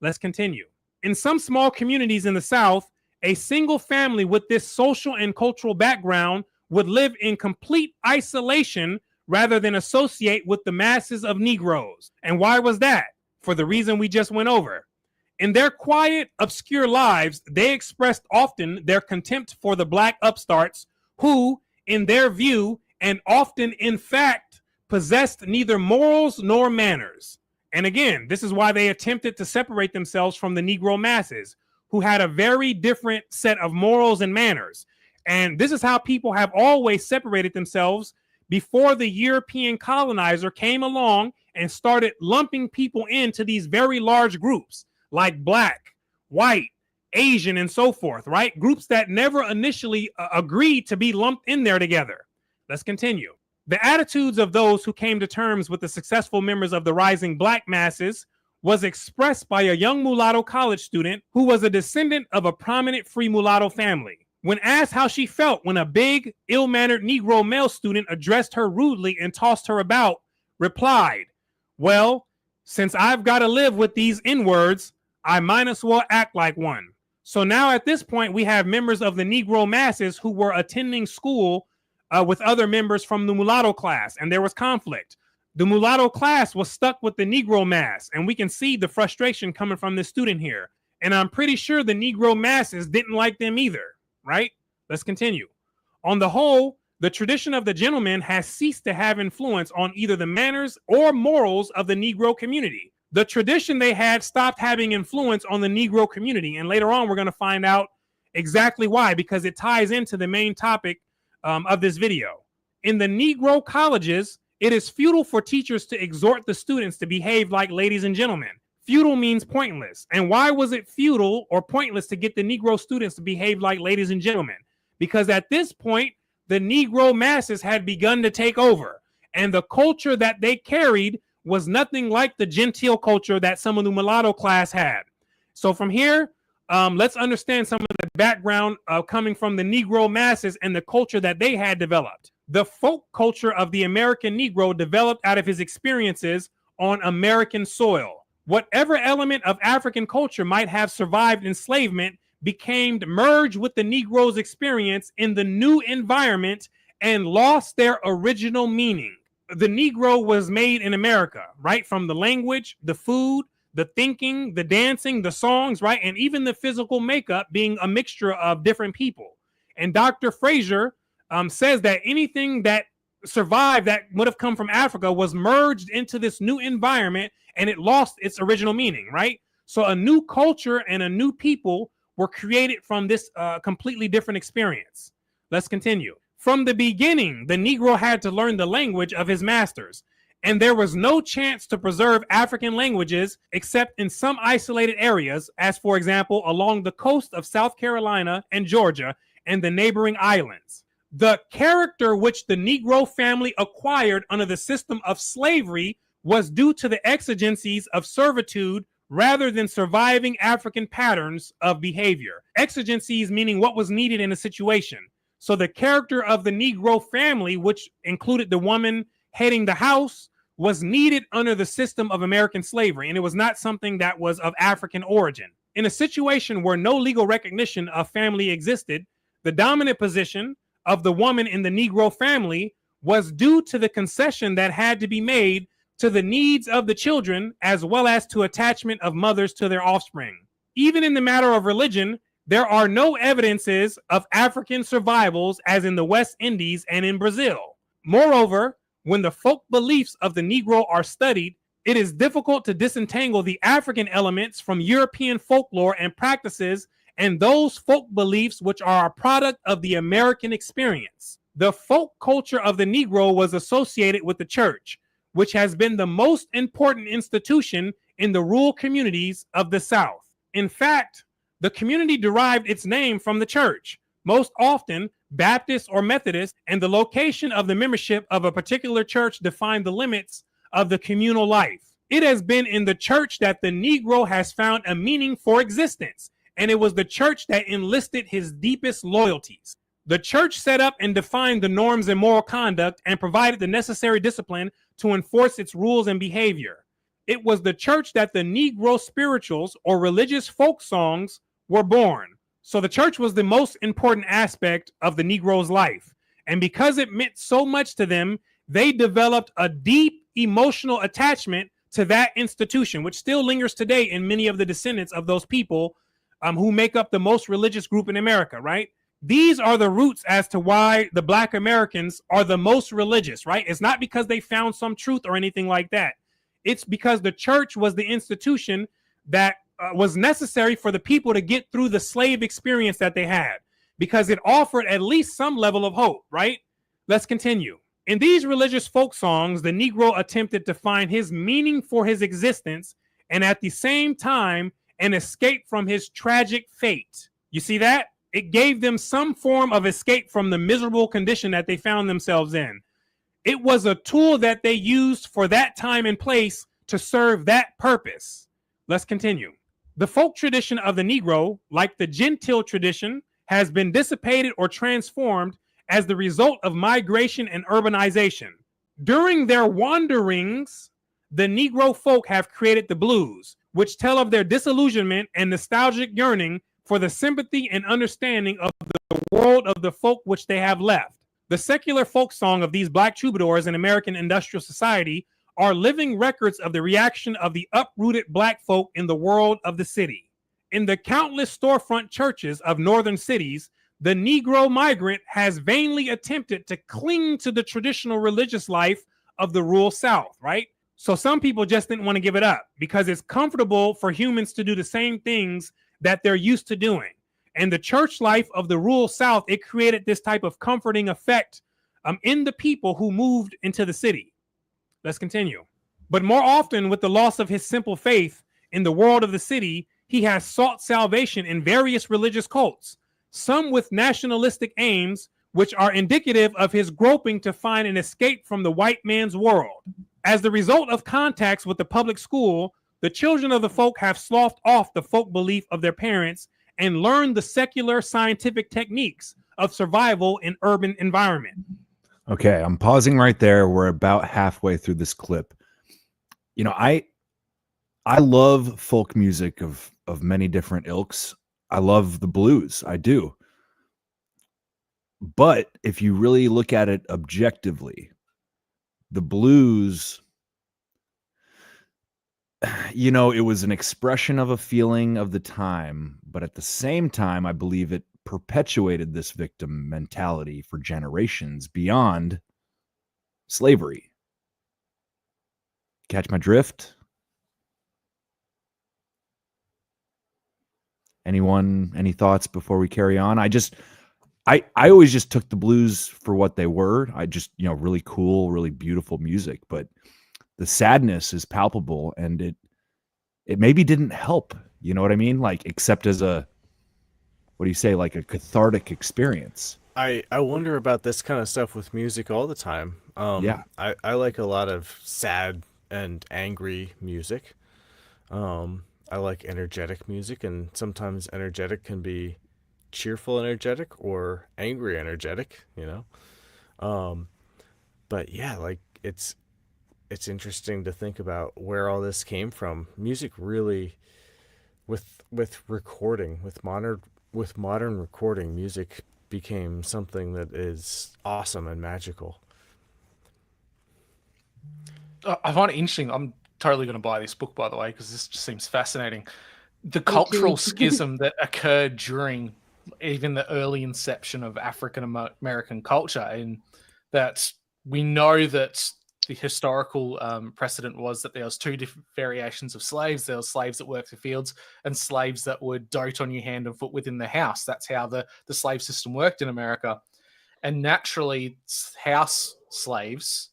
[SPEAKER 17] Let's continue. In some small communities in the South, a single family with this social and cultural background would live in complete isolation rather than associate with the masses of Negroes. And why was that? For the reason we just went over. In their quiet, obscure lives, they expressed often their contempt for the black upstarts who, in their view, and often in fact, possessed neither morals nor manners. And again, this is why they attempted to separate themselves from the Negro masses, who had a very different set of morals and manners. And this is how people have always separated themselves before the European colonizer came along and started lumping people into these very large groups like black, white, Asian, and so forth, right? Groups that never initially agreed to be lumped in there together. Let's continue. The attitudes of those who came to terms with the successful members of the rising black masses was expressed by a young mulatto college student who was a descendant of a prominent free mulatto family. When asked how she felt when a big, ill-mannered Negro male student addressed her rudely and tossed her about, replied, "Well, since I've got to live with these N-words, I might as well act like one." So now at this point, we have members of the Negro masses who were attending school with other members from the mulatto class, and there was conflict. The mulatto class was stuck with the Negro mass, and we can see the frustration coming from this student here. And I'm pretty sure the Negro masses didn't like them either, right? Let's continue. On the whole, the tradition of the gentleman has ceased to have influence on either the manners or morals of the Negro community. The tradition they had stopped having influence on the Negro community, and later on we're going to find out exactly why, because it ties into the main topic of this video. In the Negro colleges, it is futile for teachers to exhort the students to behave like ladies and gentlemen. Futile means pointless. And why was it futile or pointless to get the Negro students to behave like ladies and gentlemen? Because at this point, the Negro masses had begun to take over, and the culture that they carried was nothing like the genteel culture that some of the mulatto class had. So from here, let's understand some of the background coming from the Negro masses and the culture that they had developed. The folk culture of the American Negro developed out of his experiences on American soil. Whatever element of African culture might have survived enslavement became merged with the Negro's experience in the new environment and lost their original meaning. The Negro was made in America, right? From the language, the food, the thinking, the dancing, the songs, right? And even the physical makeup being a mixture of different people. And Dr. Frazier says that anything that survived that would have come from Africa was merged into this new environment and it lost its original meaning, right? So a new culture and a new people were created from this completely different experience. Let's continue. From the beginning, the Negro had to learn the language of his masters, and there was no chance to preserve African languages except in some isolated areas, as for example, along the coast of South Carolina and Georgia and the neighboring islands. The character which the Negro family acquired under the system of slavery was due to the exigencies of servitude rather than surviving African patterns of behavior. Exigencies meaning what was needed in a situation. So the character of the Negro family, which included the woman heading the house, was needed under the system of American slavery, and it was not something that was of African origin. In a situation where no legal recognition of family existed, the dominant position of the woman in the Negro family was due to the concession that had to be made to the needs of the children as well as to attachment of mothers to their offspring. Even in the matter of religion, there are no evidences of African survivals as in the West Indies and in Brazil. Moreover, when the folk beliefs of the Negro are studied, it is difficult to disentangle the African elements from European folklore and practices and those folk beliefs which are a product of the American experience. The folk culture of the Negro was associated with the church, which has been the most important institution in the rural communities of the South. In fact, the community derived its name from the church, most often Baptist or Methodist, and the location of the membership of a particular church defined the limits of the communal life. It has been in the church that the Negro has found a meaning for existence, and it was the church that enlisted his deepest loyalties. The church set up and defined the norms and moral conduct and provided the necessary discipline to enforce its rules and behavior. It was the church that the Negro spirituals or religious folk songs were born. So the church was the most important aspect of the Negro's life. And because it meant so much to them, they developed a deep emotional attachment to that institution, which still lingers today in many of the descendants of those people who make up the most religious group in America, right? These are the roots as to why the Black Americans are the most religious, right? It's not because they found some truth or anything like that. It's because the church was the institution that was necessary for the people to get through the slave experience that they had, because it offered at least some level of hope, right? Let's continue. In these religious folk songs, the Negro attempted to find his meaning for his existence and at the same time an escape from his tragic fate. You see that? It gave them some form of escape from the miserable condition that they found themselves in. It was a tool that they used for that time and place to serve that purpose. Let's continue. The folk tradition of the Negro, like the gentile tradition, has been dissipated or transformed as the result of migration and urbanization. During their wanderings, the Negro folk have created the blues, which tell of their disillusionment and nostalgic yearning for the sympathy and understanding of the world of the folk which they have left. The secular folk song of these Black troubadours in American industrial society are living records of the reaction of the uprooted Black folk in the world of the city. In the countless storefront churches of northern cities, the Negro migrant has vainly attempted to cling to the traditional religious life of the rural South, right? So some people just didn't want to give it up because it's comfortable for humans to do the same things that they're used to doing. And the church life of the rural South, it created this type of comforting effect in the people who moved into the city. Let's continue. But more often, with the loss of his simple faith in the world of the city, he has sought salvation in various religious cults, some with nationalistic aims, which are indicative of his groping to find an escape from the white man's world. As the result of contacts with the public school, the children of the folk have sloughed off the folk belief of their parents and learned the secular scientific techniques of survival in urban environment.
[SPEAKER 1] Okay, I'm pausing right there. We're about halfway through this clip. You know, I love folk music of many different ilks. I love the blues. I do. But if you really look at it objectively, the blues, you know, it was an expression of a feeling of the time, but at the same time, I believe it perpetuated this victim mentality for generations beyond slavery. Catch my drift? Anyone, any thoughts before we carry on? I always just took the blues for what they were. I just, you know, really cool, really beautiful music, but the sadness is palpable and it maybe didn't help. You know what I mean? Like, except as a, what do you say, like a cathartic experience.
[SPEAKER 4] I wonder about this kind of stuff with music all the time.
[SPEAKER 1] Yeah.
[SPEAKER 4] I like a lot of sad and angry music. I like energetic music, and sometimes energetic can be cheerful energetic or angry energetic, you know? But yeah, like it's interesting to think about where all this came from. Music really, with recording, with modern recording, music became something that is awesome and magical.
[SPEAKER 3] I find it interesting. I'm totally going to buy this book, by the way, because this just seems fascinating. The
[SPEAKER 13] Me
[SPEAKER 3] cultural
[SPEAKER 13] too.
[SPEAKER 3] schism that occurred during even the early inception of African American culture, and that we know that the historical precedent was that there was two different variations of slaves. There were slaves that worked the fields and slaves that would dote on you hand and foot within the house. That's how the slave system worked in America. And naturally, house slaves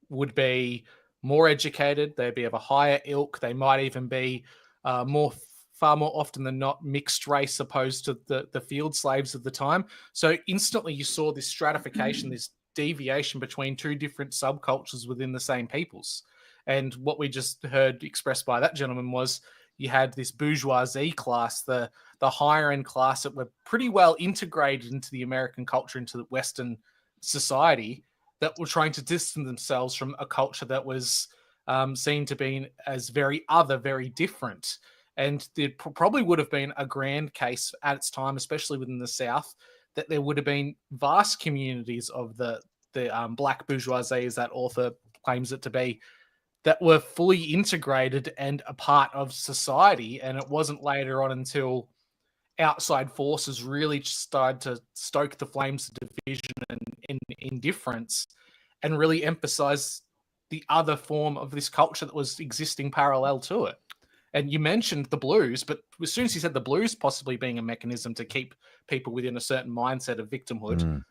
[SPEAKER 3] would be more educated. They'd be of a higher ilk. They might even be far more often than not mixed race opposed to the field slaves of the time. So instantly you saw this stratification, this deviation between two different subcultures within the same peoples. And what we just heard expressed by that gentleman was you had this bourgeoisie class, the higher end class that were pretty well integrated into the American culture, into the Western society, that were trying to distance themselves from a culture that was seen to be as very other, very different. And there probably would have been a grand case at its time, especially within the South, that there would have been vast communities of the black bourgeoisie, as that author claims it to be, that were fully integrated and a part of society. And it wasn't later on until outside forces really started to stoke the flames of division and indifference and really emphasize the other form of this culture that was existing parallel to it. And you mentioned the blues, but as soon as you said the blues possibly being a mechanism to keep people within a certain mindset of victimhood,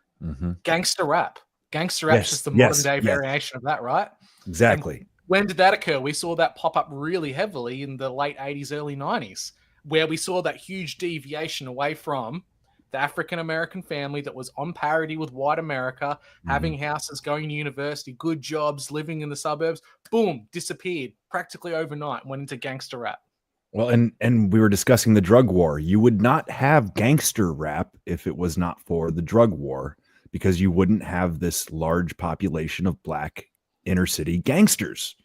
[SPEAKER 3] gangster rap. Gangster rap's just the modern day variation of that, right?
[SPEAKER 14] Exactly.
[SPEAKER 3] And when did that occur? We saw that pop up really heavily in the late 80s, early 90s, where we saw that huge deviation away from the African American family that was on parity with white America, having houses, going to university, good jobs, living in the suburbs. Boom, disappeared practically overnight, went into gangster rap.
[SPEAKER 14] Well, and we were discussing the drug war. You would not have gangster rap if it was not for the drug war, because you wouldn't have this large population of black inner city gangsters.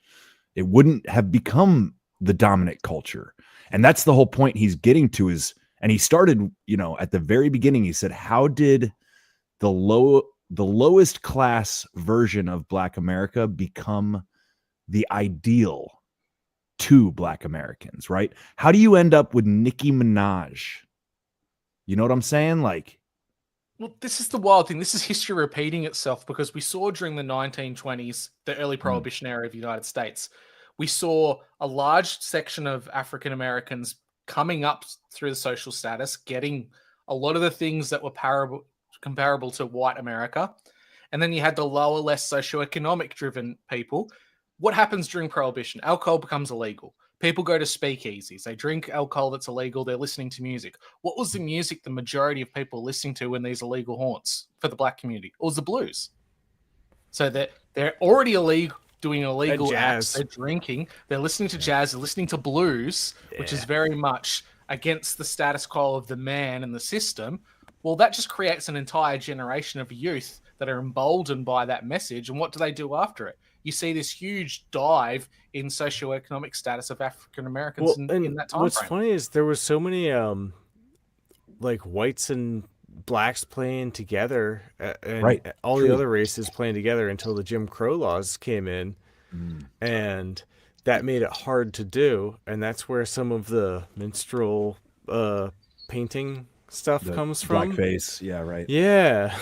[SPEAKER 14] It wouldn't have become the dominant culture. And that's the whole point he's getting to is, and he started, at the very beginning, he said, how did the lowest class version of black America become the ideal to black Americans, right? How do you end up with Nicki Minaj? You know what I'm saying?
[SPEAKER 3] Well, this is the wild thing. This is history repeating itself, because we saw during the 1920s, the early Prohibition era of the United States, we saw a large section of African Americans coming up through the social status, getting a lot of the things that were comparable to white America. And then you had the lower, less socioeconomic driven people. What happens during Prohibition? Alcohol becomes illegal. People go to speakeasies. They drink alcohol that's illegal. They're listening to music. What was the music the majority of people were listening to in these illegal haunts for the black community? It was the blues. So they're already illegal, doing illegal acts. They're drinking. They're listening to jazz. They're listening to blues, which is very much against the status quo of the man and the system. Well, that just creates an entire generation of youth that are emboldened by that message. And what do they do after it? You see this huge dive in socioeconomic status of African Americans in that time
[SPEAKER 4] what's
[SPEAKER 3] frame.
[SPEAKER 4] funny is there was so many whites and blacks playing together, and all the other races playing together until the Jim Crow laws came in, and that made it hard to do. And that's where some of the minstrel painting stuff comes from.
[SPEAKER 14] Blackface, yeah, right.
[SPEAKER 4] Yeah.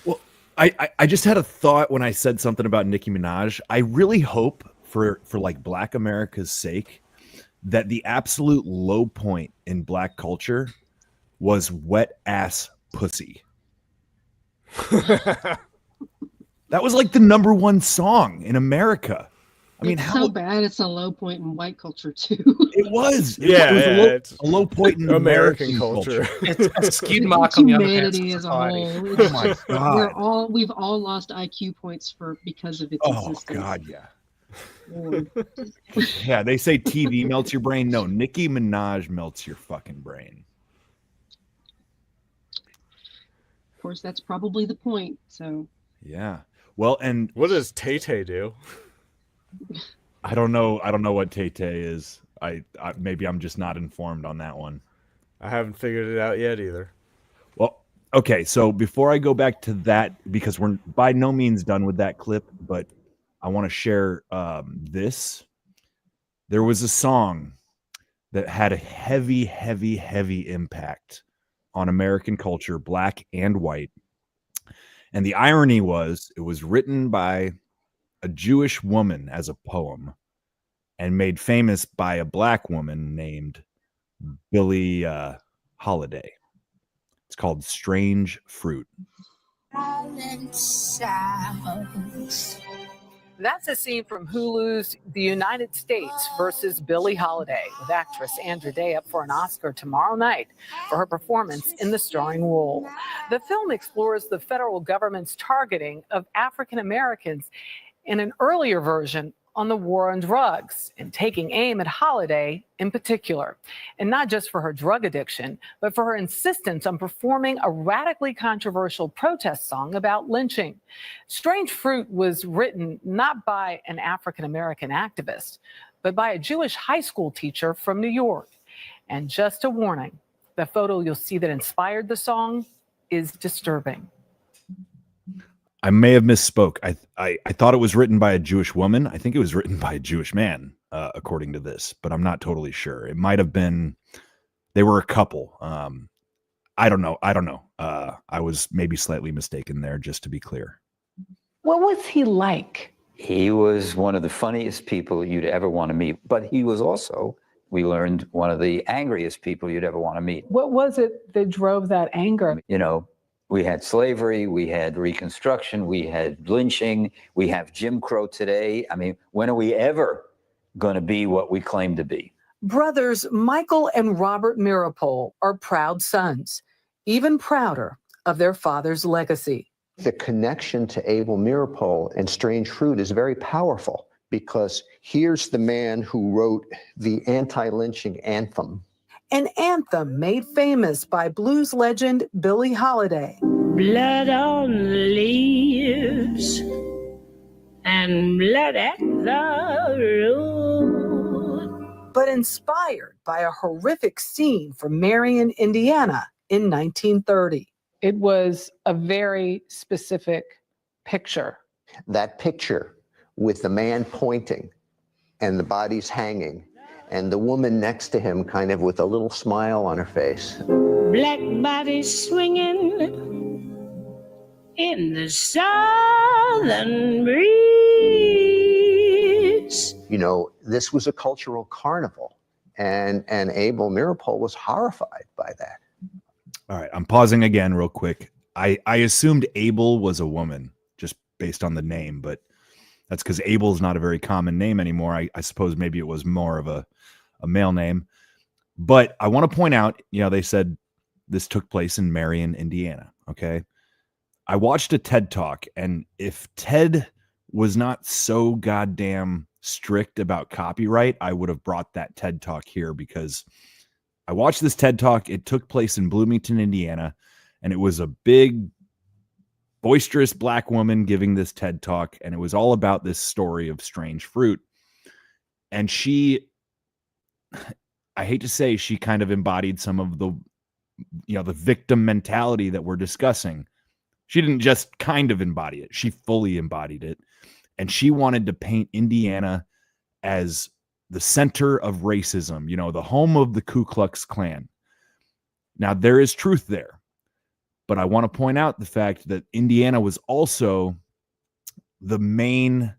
[SPEAKER 14] Well, I just had a thought when I said something about Nicki Minaj. I really hope for black America's sake that the absolute low point in black culture was wet ass pussy. That was the number one song in America. I mean,
[SPEAKER 13] it's so bad. It's a low point in white culture too.
[SPEAKER 14] It was.
[SPEAKER 4] It's
[SPEAKER 14] a low point in American culture.
[SPEAKER 3] It's a skid mark on the other hands of
[SPEAKER 13] Humanity as a
[SPEAKER 3] society.
[SPEAKER 13] whole.
[SPEAKER 14] Oh my God.
[SPEAKER 13] We've all lost IQ points because of its existence.
[SPEAKER 14] Oh God, yeah. Yeah, they say TV melts your brain. No, Nicki Minaj melts your fucking brain.
[SPEAKER 13] Of course, that's probably the point. So
[SPEAKER 14] yeah. Well, and
[SPEAKER 4] what does Tay-Tay do?
[SPEAKER 14] I don't know what Tay-Tay is. I maybe I'm just not informed on that one.
[SPEAKER 4] I haven't figured it out yet either.
[SPEAKER 14] Well, okay, so before I go back to that, because we're by no means done with that clip, but
[SPEAKER 1] I want to share this. There was a song that had a heavy, heavy, heavy impact on American culture, black and white. And the irony was, it was written by a Jewish woman as a poem and made famous by a black woman named Billie Holiday. It's called Strange Fruit.
[SPEAKER 18] That's a scene from Hulu's The United States versus Billie Holiday, with actress Andra Day up for an Oscar tomorrow night for her performance in the starring role. The film explores the federal government's targeting of African Americans in an earlier version on the war on drugs and taking aim at Holiday in particular. And not just for her drug addiction, but for her insistence on performing a radically controversial protest song about lynching. Strange Fruit was written not by an African American activist, but by a Jewish high school teacher from New York. And just a warning, the photo you'll see that inspired the song is disturbing.
[SPEAKER 1] I may have misspoke. I thought it was written by a Jewish woman. I think it was written by a Jewish man, according to this, but I'm not totally sure. It might have been, they were a couple. I don't know. I was maybe slightly mistaken there, just to be clear.
[SPEAKER 18] What was he like?
[SPEAKER 19] He was one of the funniest people you'd ever want to meet, but he was also, we learned, one of the angriest people you'd ever want to meet.
[SPEAKER 18] What was it that drove that anger?
[SPEAKER 19] You know, we had slavery, we had Reconstruction, we had lynching, we have Jim Crow today. I mean, when are we ever going to be what we claim to be?
[SPEAKER 18] Brothers Michael and Robert Mirapole are proud sons, even prouder of their father's legacy.
[SPEAKER 20] The connection to Abel Mirapole and Strange Fruit is very powerful because here's the man who wrote the anti-lynching anthem.
[SPEAKER 18] An anthem made famous by blues legend Billie Holiday.
[SPEAKER 21] Blood on the leaves and blood at the road.
[SPEAKER 18] But inspired by a horrific scene from Marion, Indiana in 1930. It was a very specific picture.
[SPEAKER 20] That picture with the man pointing and the bodies hanging and the woman next to him kind of with a little smile on her face.
[SPEAKER 21] Black bodies swinging in the southern breeze.
[SPEAKER 20] You know, this was a cultural carnival, and Abel Mirapole was horrified by that.
[SPEAKER 1] All right, I'm pausing again real quick. I assumed Abel was a woman just based on the name, but that's because Abel's not a very common name anymore. I suppose maybe it was more of a male name. But I want to point out, you know, they said this took place in Marion, Indiana. Okay. I watched a TED Talk, and if TED was not so goddamn strict about copyright, I would have brought that TED Talk here, because I watched this TED Talk. It took place in Bloomington, Indiana, and it was a big, boisterous black woman giving this TED Talk, and it was all about this story of Strange Fruit. And she, I hate to say, she kind of embodied some of the, you know, the victim mentality that we're discussing. She didn't just kind of embody it. She fully embodied it. And she wanted to paint Indiana as the center of racism, you know, the home of the Ku Klux Klan. Now, there is truth there, but I want to point out the fact that Indiana was also the main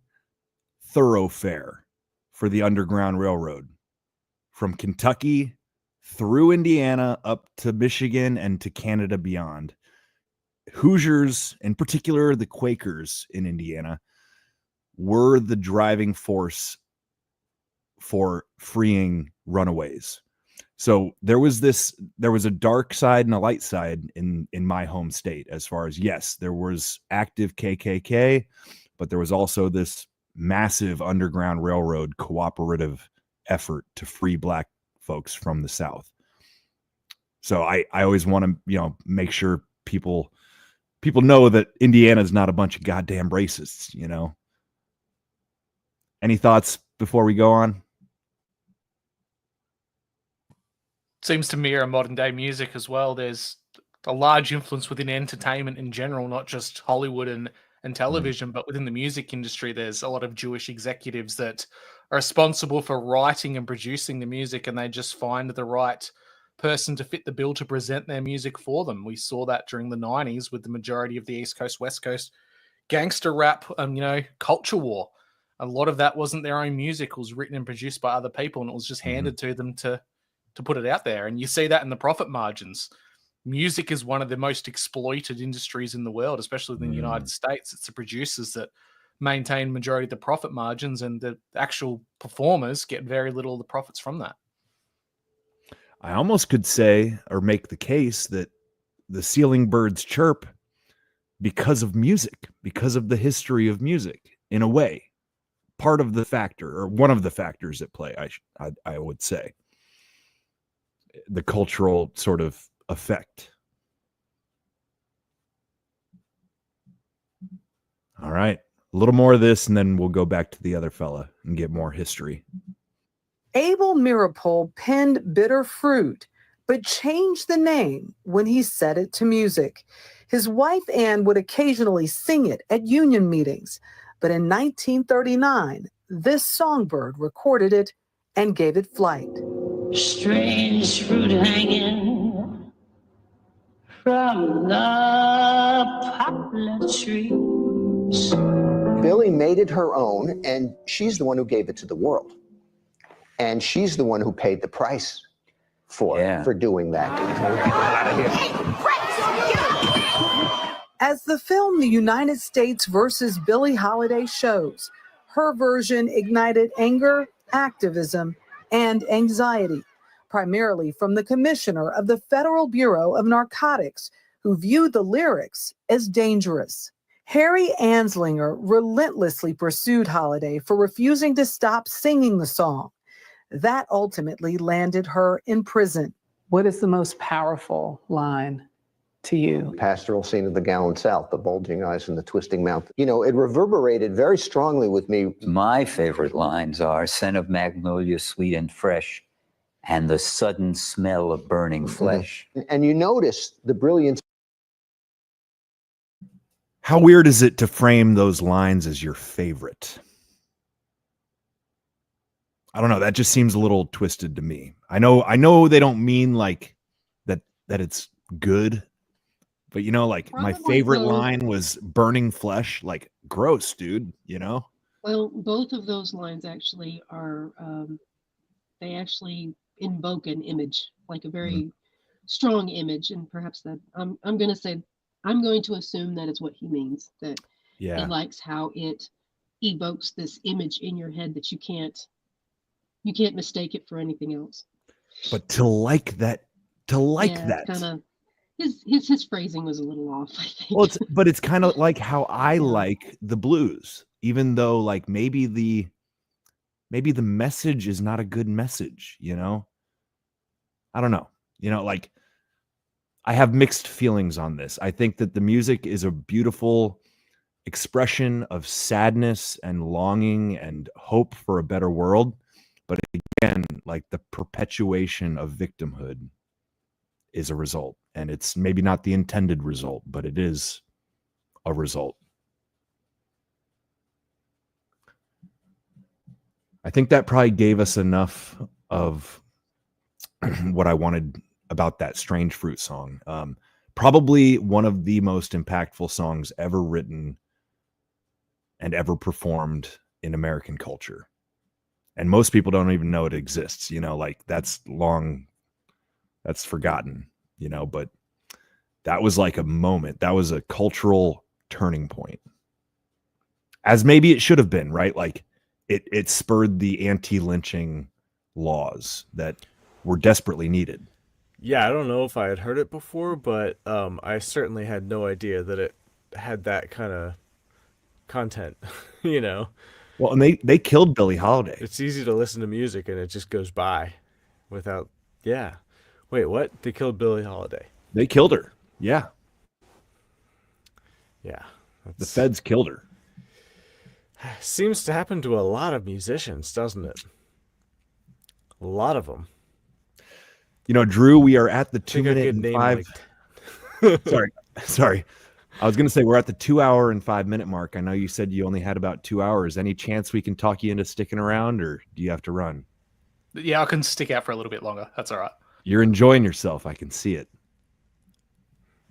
[SPEAKER 1] thoroughfare for the Underground Railroad, from Kentucky through Indiana up to Michigan and to Canada beyond. Hoosiers, in particular the Quakers in Indiana, were the driving force for freeing runaways. So there was a dark side and a light side in my home state, as far as, yes, there was active KKK, but there was also this massive Underground Railroad cooperative effort to free black folks from the South. So I always want to, you know, make sure people know that Indiana's not a bunch of goddamn racists, you know. Any thoughts before we go on?
[SPEAKER 3] Seems to mirror modern day music as well. There's a large influence within entertainment in general, not just Hollywood and and television, but within the music industry, there's a lot of Jewish executives that are responsible for writing and producing the music, and they just find the right person to fit the bill to present their music for them. We saw that during the 90s with the majority of the East Coast, West Coast gangster rap, culture war. A lot of that wasn't their own music. It was written and produced by other people, and it was just handed to them to put it out there. And you see that in the profit margins. Music is one of the most exploited industries in the world, especially in the United States. It's the producers that maintain majority of the profit margins, and the actual performers get very little of the profits from that.
[SPEAKER 14] I almost could say or make the case that the ceiling birds chirp because of music, because of the history of music, in a way. Part of the factor, or one of the factors at play, I would say. The cultural sort of effect. All right. A little more of this, and then we'll go back to the other fella and get more history.
[SPEAKER 18] Abel Meeropol penned Bitter Fruit, but changed the name when he set it to music. His wife Anne would occasionally sing it at union meetings, but in 1939, this songbird recorded it and gave it flight.
[SPEAKER 21] Strange fruit hanging from the poplar trees.
[SPEAKER 20] Billie made it her own, and she's the one who gave it to the world. And she's the one who paid the price for doing that.
[SPEAKER 18] As the film The United States versus Billie Holiday shows, her version ignited anger, activism, and anxiety, primarily from the commissioner of the Federal Bureau of Narcotics, who viewed the lyrics as dangerous. Harry Anslinger relentlessly pursued Holiday for refusing to stop singing the song. That ultimately landed her in prison.
[SPEAKER 2] What is the most powerful line to you?
[SPEAKER 20] Pastoral scene of the gallant South, the bulging eyes and the twisting mouth. You know, it reverberated very strongly with me.
[SPEAKER 19] My favorite lines are scent of magnolia sweet and fresh, and the sudden smell of burning flesh.
[SPEAKER 20] And you notice the brilliance.
[SPEAKER 14] How weird is it to frame those lines as your favorite? I don't know. That just seems a little twisted to me. I know they don't mean like that it's good, but like my favorite line was burning flesh. Like, gross, dude.
[SPEAKER 13] Well, both of those lines actually are they actually invoke an image, like a very strong image, and perhaps that I'm going to assume that is what he means, that he likes how it evokes this image in your head that you can't mistake it for anything else.
[SPEAKER 14] But to like that,
[SPEAKER 13] kind of his phrasing was a little off, I think.
[SPEAKER 14] Well, it's kind of like how I like the blues, even though like maybe the message is not a good message, I don't know. Like I have mixed feelings on this. I think that the music is a beautiful expression of sadness and longing and hope for a better world. But again, like the perpetuation of victimhood is a result. And it's maybe not the intended result, but it is a result. I think that probably gave us enough of what I wanted about that Strange Fruit song. Probably one of the most impactful songs ever written and ever performed in American culture. And most people don't even know it exists, like that's forgotten, but that was like a moment. That was a cultural turning point. As maybe it should have been, right? Like it spurred the anti-lynching laws that were desperately needed.
[SPEAKER 4] Yeah, I don't know if I had heard it before, but I certainly had no idea that it had that kind of content,
[SPEAKER 14] Well, and they killed Billie Holiday.
[SPEAKER 4] It's easy to listen to music and it just goes by without, Wait, what? They killed Billie Holiday.
[SPEAKER 14] They killed her. Yeah.
[SPEAKER 4] Yeah.
[SPEAKER 14] The feds killed her.
[SPEAKER 4] Seems to happen to a lot of musicians, doesn't it? A lot of them.
[SPEAKER 14] Drew, we are at the 2 minute and 5. Sorry. I was going to say we're at the 2 hour and 5 minute mark. I know you said you only had about 2 hours. Any chance we can talk you into sticking around, or do you have to run?
[SPEAKER 3] Yeah, I can stick out for a little bit longer. That's all right.
[SPEAKER 14] You're enjoying yourself. I can see it.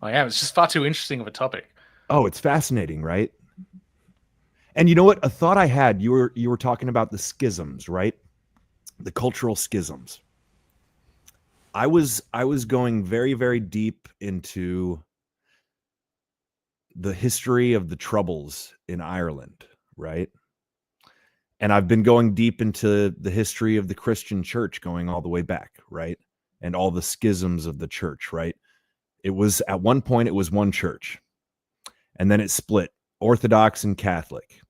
[SPEAKER 3] I am. It's just far too interesting of a topic.
[SPEAKER 14] Oh, it's fascinating, right? And you know what? A thought I had, you were talking about the schisms, right? The cultural schisms. I was going very, very deep into the history of the Troubles in Ireland, right? And I've been going deep into the history of the Christian church going all the way back, right? And all the schisms of the church, right? It was at one point, it was one church. And then it split, Orthodox and Catholic.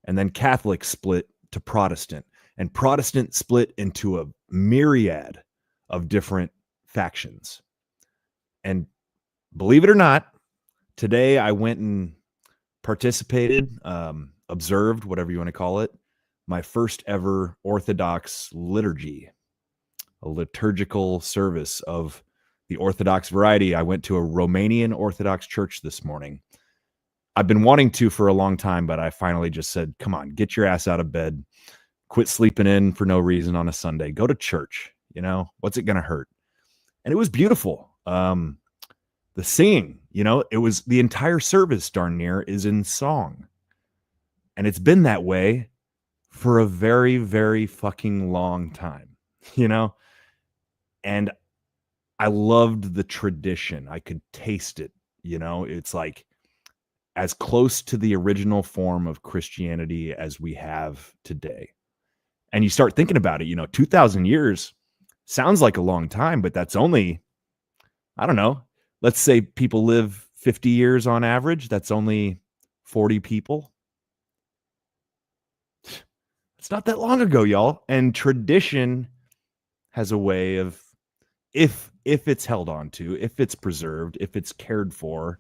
[SPEAKER 14] And then Catholic split to Protestant. And Protestant split into a myriad of different factions. And believe it or not, today I went and participated, observed, whatever you want to call it, my first ever Orthodox liturgy, a liturgical service of the Orthodox variety. I went to a Romanian Orthodox church this morning. I've been wanting to for a long time, but I finally just said, come on, get your ass out of bed, quit sleeping in for no reason on a Sunday, go to church. You know, what's it going to hurt? And it was beautiful. The singing, you know, it was the entire service darn near is in song. And it's been that way for a very, very fucking long time, you know? And I loved the tradition. I could taste it, you know? It's like as close to the original form of Christianity as we have today. And you start thinking about it, you know, 2,000 years sounds like a long time, but that's only, I don't know, let's say people live 50 years on average. That's only 40 people. It's not that long ago, y'all. And tradition has a way of, if it's held on to, if it's preserved, if it's cared for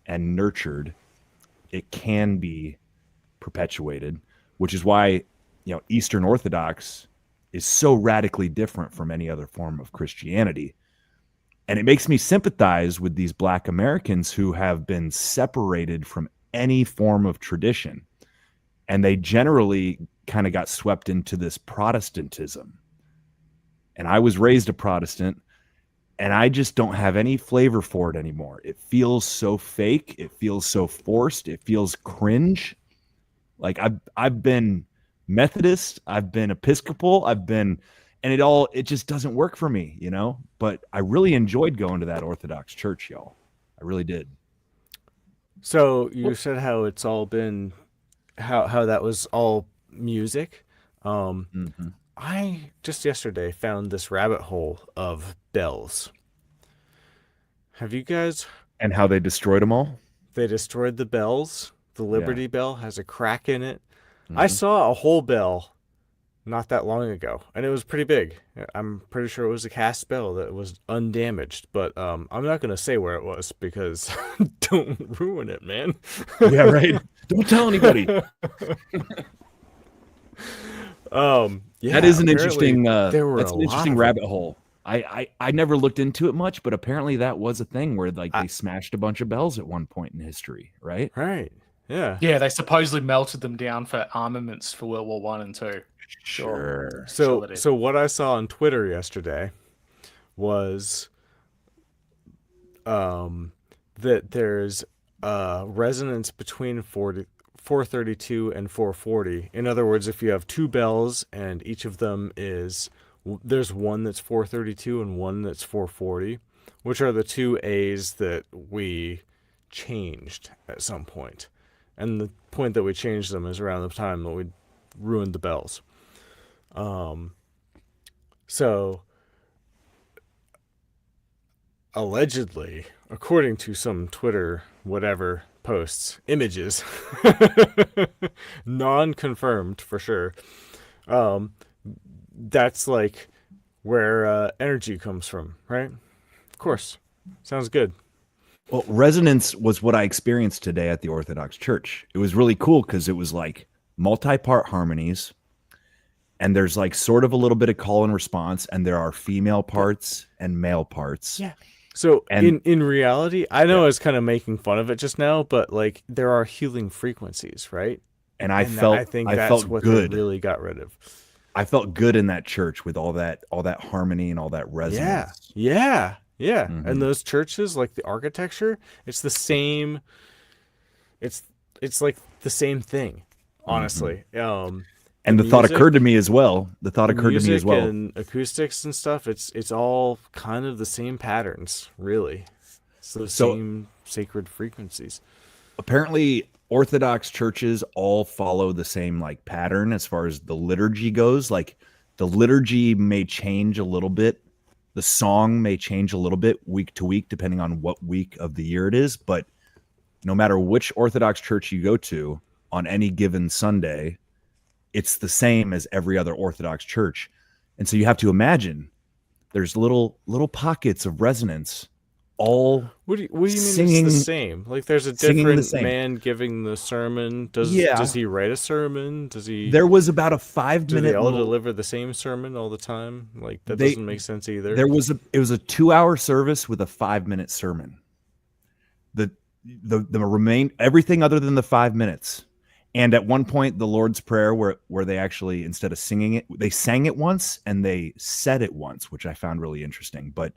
[SPEAKER 14] and nurtured, it can be perpetuated, which is why, you know, Eastern Orthodox is so radically different from any other form of Christianity. And it makes me sympathize with these Black Americans who have been separated from any form of tradition. And they generally kind of got swept into this Protestantism. And I was raised a Protestant, and I just don't have any flavor for it anymore. It feels so fake. It feels so forced. It feels cringe. Like I've been Methodist, I've been Episcopal, and it just doesn't work for me, you know? But I really enjoyed going to that Orthodox church, y'all. I really did.
[SPEAKER 4] So you said how it's all been, how that was all music. I just yesterday found this rabbit hole of bells. Have you guys?
[SPEAKER 14] And how they destroyed them all?
[SPEAKER 4] They destroyed the bells. The Liberty Bell has a crack in it. I saw a whole bell not that long ago, and it was pretty big. I'm pretty sure it was a cast bell that was undamaged, but I'm not going to say where it was because don't ruin it, man.
[SPEAKER 14] Yeah, right. Don't tell anybody.
[SPEAKER 4] Yeah,
[SPEAKER 14] that is an interesting
[SPEAKER 4] that's
[SPEAKER 14] an interesting rabbit hole. I never looked into it much, but apparently that was a thing where like they smashed a bunch of bells at one point in history, right?
[SPEAKER 4] Right. Yeah.
[SPEAKER 3] Yeah, they supposedly melted them down for armaments for World War I and II.
[SPEAKER 14] Sure.
[SPEAKER 4] So what I saw on Twitter yesterday was that there's resonance between 432 and 440. In other words, if you have two bells and each of them there's one that's 432 and one that's 440, which are the two A's that we changed at some point. And the point that we changed them is around the time that we ruined the bells. So allegedly, according to some Twitter whatever posts, images, non-confirmed for sure, that's like where energy comes from, right? Of course. Sounds good.
[SPEAKER 14] Well, resonance was what I experienced today at the Orthodox Church. It was really cool because it was like multi-part harmonies, and there's like sort of a little bit of call and response, and there are female parts and male parts.
[SPEAKER 4] Yeah. So
[SPEAKER 1] And
[SPEAKER 4] in reality, I know I was kind of making fun of it just now, but like there are healing frequencies, right?
[SPEAKER 1] and
[SPEAKER 4] I think
[SPEAKER 1] I
[SPEAKER 4] that's
[SPEAKER 1] felt
[SPEAKER 4] what
[SPEAKER 1] good.
[SPEAKER 4] they really got rid of.
[SPEAKER 1] I felt good in that church with all that harmony and all that resonance.
[SPEAKER 4] Yeah. And
[SPEAKER 1] Mhm.
[SPEAKER 4] those churches, like the architecture, it's the same. It's like the same thing, honestly.
[SPEAKER 1] And the thought occurred to me as well.
[SPEAKER 4] The music and acoustics and stuff. It's all kind of the same patterns, really. It's the same sacred frequencies.
[SPEAKER 1] Apparently, Orthodox churches all follow the same like pattern as far as the liturgy goes. Like the liturgy may change a little bit. The song may change a little bit week to week, depending on what week of the year it is. But no matter which Orthodox church you go to on any given Sunday, it's the same as every other Orthodox church. And so you have to imagine there's little pockets of resonance all
[SPEAKER 4] What do you mean
[SPEAKER 1] singing,
[SPEAKER 4] it's the same? Like there's a
[SPEAKER 1] singing the
[SPEAKER 4] different
[SPEAKER 1] same.
[SPEAKER 4] man giving the sermon. Does he write a sermon? Does he
[SPEAKER 1] There was about a 5-minute
[SPEAKER 4] Do they all
[SPEAKER 1] little,
[SPEAKER 4] deliver the same sermon all the time? Like that doesn't make sense either.
[SPEAKER 1] It was a 2-hour service with a 5-minute sermon. The remain everything other than the 5 minutes. And at one point, the Lord's Prayer, where they actually, instead of singing it, they sang it once and they said it once, which I found really interesting. But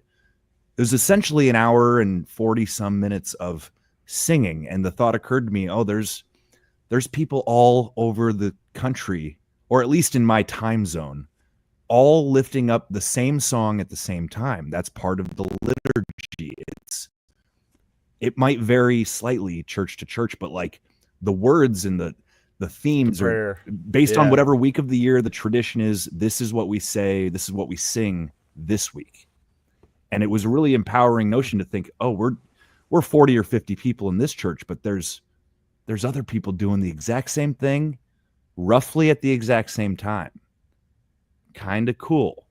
[SPEAKER 1] it was essentially an hour and 40 some minutes of singing. And the thought occurred to me, oh, there's people all over the country, or at least in my time zone, all lifting up the same song at the same time. That's part of the liturgy. It might vary slightly church to church, but like the words and the themes are based on whatever week of the year the tradition is. This is what we say, this is what we sing this week. And it was a really empowering notion to think, oh, we're 40 or 50 people in this church, but there's other people doing the exact same thing roughly at the exact same time. Kind of cool.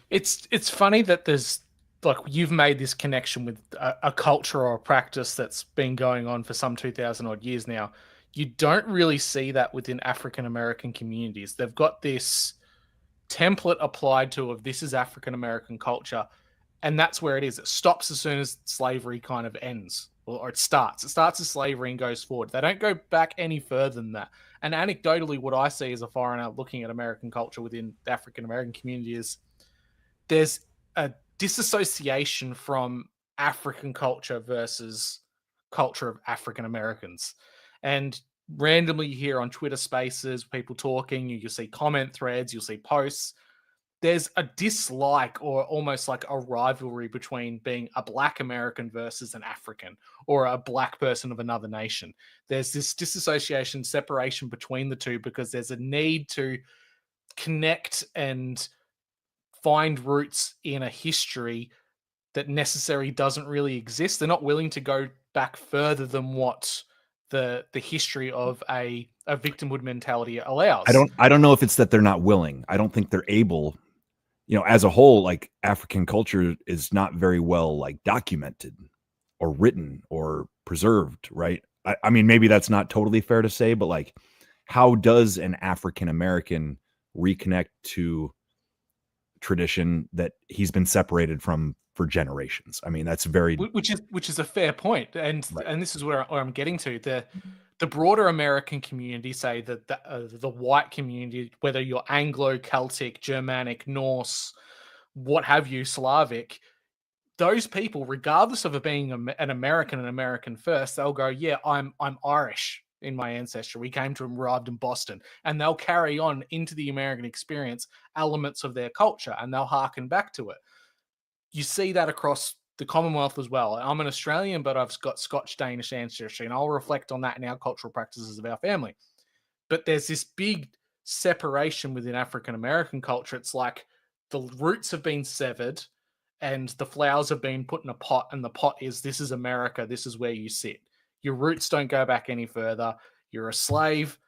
[SPEAKER 3] It's funny that there's like you've made this connection with a culture or a practice that's been going on for some 2,000 odd years now. You don't really see that within African American communities. They've got this template applied to of this is African American culture, and that's where it is. It stops as soon as slavery kind of ends, or it starts. It starts as slavery and goes forward. They don't go back any further than that. And anecdotally, what I see as a foreigner looking at American culture within the African American community is there's a disassociation from African culture versus culture of African Americans. And randomly you hear on Twitter spaces, people talking, you'll see comment threads, you'll see posts. There's a dislike or almost like a rivalry between being a Black American versus an African or a Black person of another nation. There's this disassociation, separation between the two because there's a need to connect and find roots in a history that necessarily doesn't really exist. They're not willing to go back further than what the history of a victimhood mentality allows.
[SPEAKER 1] I don't know if it's that they're not willing. I don't think they're able. As a whole, like African culture is not very well like documented or written or preserved, right? I mean, maybe that's not totally fair to say, but like, how does an African American reconnect to tradition that he's been separated from for generations? I mean, that's very
[SPEAKER 3] which is a fair point, and this is where I'm getting to. The broader American community, say that the white community, whether you're Anglo, Celtic, Germanic, Norse, what have you, Slavic, those people, regardless of it being an American and American first, they'll go, yeah, I'm Irish in my ancestry. We came to and arrived in Boston, and they'll carry on into the American experience elements of their culture, and they'll harken back to it. You see that across the Commonwealth as well. I'm an Australian, but I've got Scotch-Danish ancestry, and I'll reflect on that in our cultural practices of our family. But there's this big separation within African American culture. It's like the roots have been severed and the flowers have been put in a pot, and the pot is, this is America, this is where you sit. Your roots don't go back any further. You're a slave.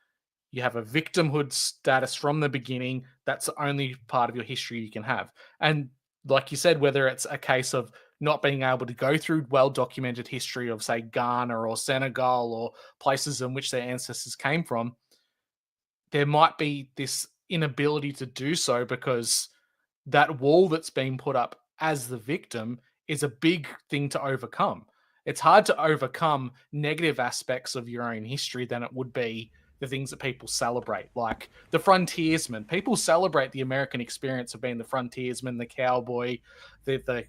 [SPEAKER 3] You have a victimhood status from the beginning. That's the only part of your history you can have. And like you said, whether it's a case of not being able to go through well-documented history of, say, Ghana or Senegal or places in which their ancestors came from, there might be this inability to do so because that wall that's being put up as the victim is a big thing to overcome. It's hard to overcome negative aspects of your own history than it would be the things that people celebrate, like the frontiersman. People celebrate the American experience of being the frontiersman, the cowboy, the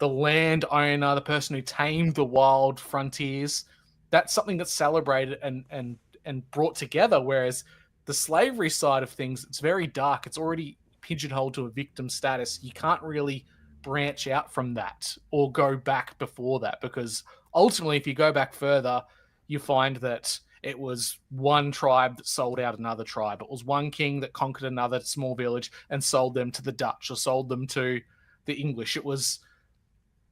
[SPEAKER 3] landowner, the person who tamed the wild frontiers. That's something that's celebrated and brought together. Whereas the slavery side of things, it's very dark. It's already pigeonholed to a victim status. You can't really branch out from that or go back before that, because ultimately, if you go back further, you find that it was one tribe that sold out another tribe. It was one king that conquered another small village and sold them to the Dutch or sold them to the English.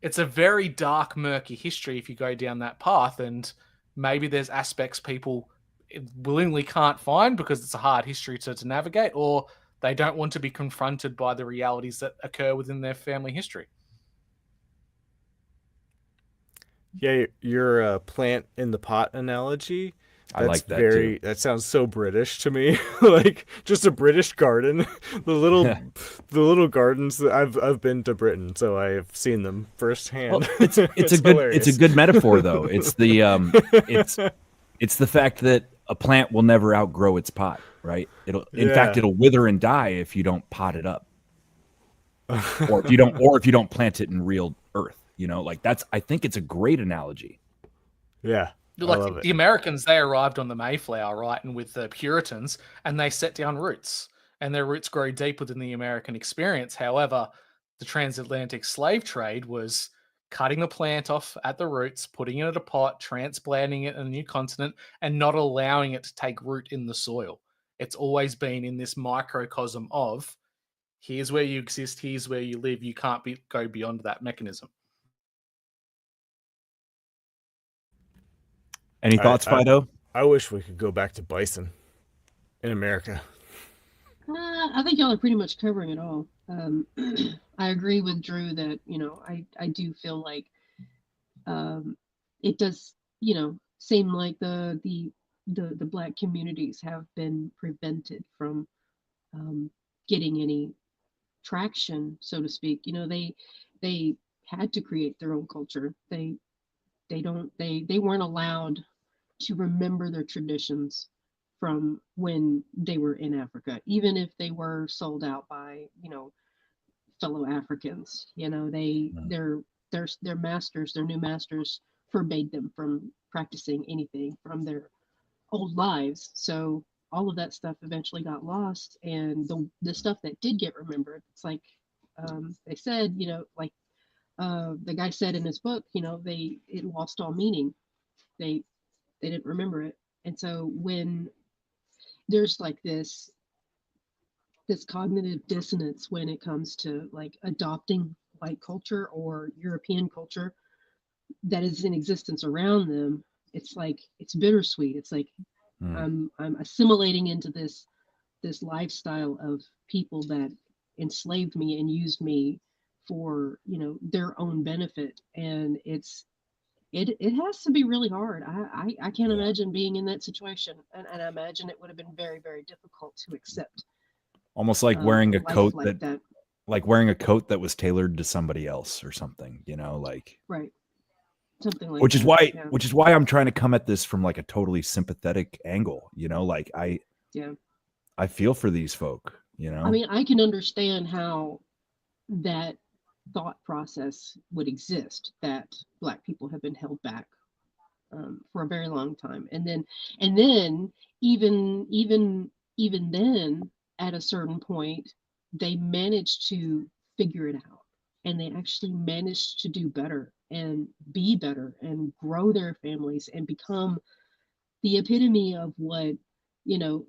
[SPEAKER 3] It's a very dark, murky history if you go down that path, and maybe there's aspects people willingly can't find because it's a hard history to navigate, or they don't want to be confronted by the realities that occur within their family history.
[SPEAKER 4] Yeah, your plant in the pot analogy.
[SPEAKER 14] I like that too.
[SPEAKER 4] That sounds so British to me. Like just a British garden. the little gardens that I've been to Britain, so I have seen them firsthand.
[SPEAKER 14] Well, it's a good metaphor though. It's the it's the fact that a plant will never outgrow its pot, right? In fact it'll wither and die if you don't pot it up. or if you don't plant it in real earth, like I think it's a great analogy.
[SPEAKER 4] Yeah.
[SPEAKER 3] Like the Americans, they arrived on the Mayflower, right? And with the Puritans, and they set down roots, and their roots grow deep within the American experience. However, the transatlantic slave trade was cutting the plant off at the roots, putting it in a pot, transplanting it in a new continent, and not allowing it to take root in the soil. It's always been in this microcosm of here's where you exist, here's where you live. You can't go beyond that mechanism.
[SPEAKER 14] Any thoughts, Fido?
[SPEAKER 4] I wish we could go back to bison in America.
[SPEAKER 13] I think y'all are pretty much covering it all. I agree with Drew that, I do feel like it does, seem like the Black communities have been prevented from getting any traction, so to speak. They had to create their own culture. They weren't allowed to remember their traditions from when they were in Africa, even if they were sold out by, fellow Africans. Their masters, their new masters forbade them from practicing anything from their old lives. So all of that stuff eventually got lost, and the stuff that did get remembered, it's like they said, like the guy said in his book, it lost all meaning. They didn't remember it. And so when there's like this cognitive dissonance when it comes to like adopting white culture or European culture that is in existence around them, it's like it's bittersweet. It's like I'm assimilating into this lifestyle of people that enslaved me and used me for their own benefit, and it has to be really hard. I can't imagine being in that situation, and I imagine it would have been very, very difficult to accept.
[SPEAKER 14] Almost like wearing a coat
[SPEAKER 13] like
[SPEAKER 14] that like wearing a coat that was tailored to somebody else or something, like
[SPEAKER 13] right. Something like
[SPEAKER 14] which
[SPEAKER 13] that.
[SPEAKER 14] is why I'm trying to come at this from like a totally sympathetic angle, like I feel for these folk,
[SPEAKER 13] I mean, I can understand how that thought process would exist, that Black people have been held back for a very long time, and then even then, at a certain point, they managed to figure it out, and they actually managed to do better and be better and grow their families and become the epitome of what the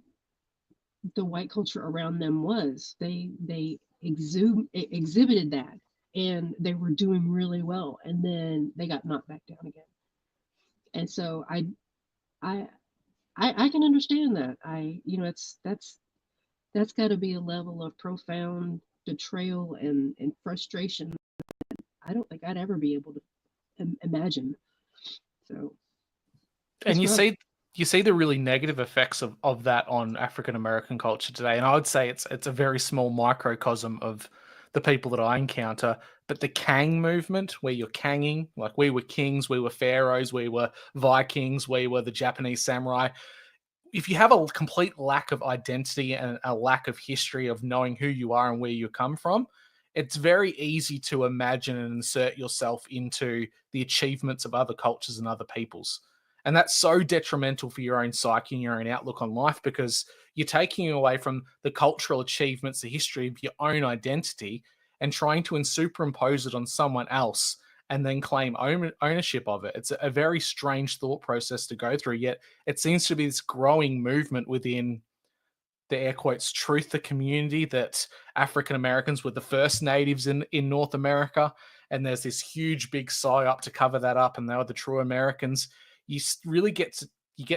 [SPEAKER 13] white culture around them was. They exhibited that, and they were doing really well, and then they got knocked back down again. And so I can understand that. That's got to be a level of profound betrayal and frustration that I don't think I'd ever be able to imagine. So
[SPEAKER 3] and you you see the really negative effects of that on African American culture today. And I would say it's a very small microcosm of the people that I encounter. But the Kang movement, where you're kanging, like we were kings, we were pharaohs, we were Vikings, we were the Japanese samurai. If you have a complete lack of identity and a lack of history of knowing who you are and where you come from, it's very easy to imagine and insert yourself into the achievements of other cultures and other peoples. And that's so detrimental for your own psyche and your own outlook on life, because you're taking away from the cultural achievements, the history of your own identity, and trying to superimpose it on someone else and then claim ownership of it. It's a very strange thought process to go through, yet it seems to be this growing movement within the air quotes truther community that African Americans were the first natives in North America. And there's this huge big psyop to cover that up, and they were the true Americans. You really get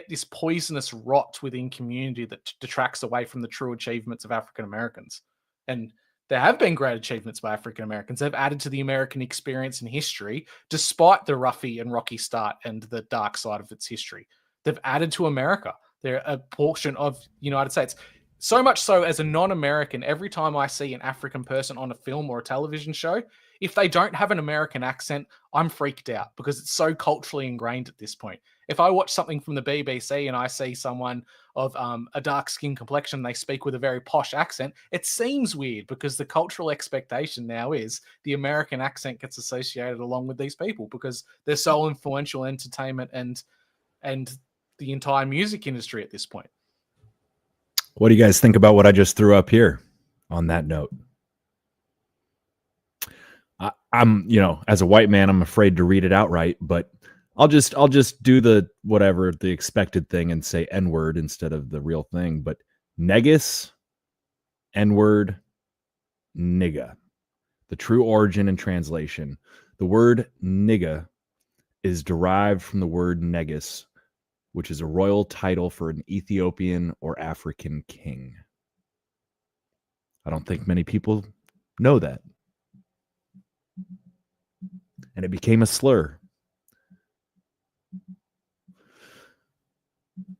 [SPEAKER 3] this poisonous rot within community that detracts away from the true achievements of African Americans. And there have been great achievements by African Americans. They've added to the American experience and history, despite the roughy and rocky start and the dark side of its history. They've added to America. They're a portion of the United States. So much so, as a non-American, every time I see an African person on a film or a television show, if they don't have an American accent, I'm freaked out, because it's so culturally ingrained at this point. If I watch something from the BBC and I see someone of a dark skin complexion, they speak with a very posh accent, it seems weird, because the cultural expectation now is the American accent gets associated along with these people because they're so influential in entertainment and the entire music industry at this point.
[SPEAKER 14] What do you guys think about what I just threw up here on that note? I'm, as a white man, I'm afraid to read it outright, but I'll just do the expected thing and say N-word instead of the real thing. But negus, N-word, nigga. The true origin and translation. The word nigga is derived from the word negus, which is a royal title for an Ethiopian or African king. I don't think many people know that. And it became a slur.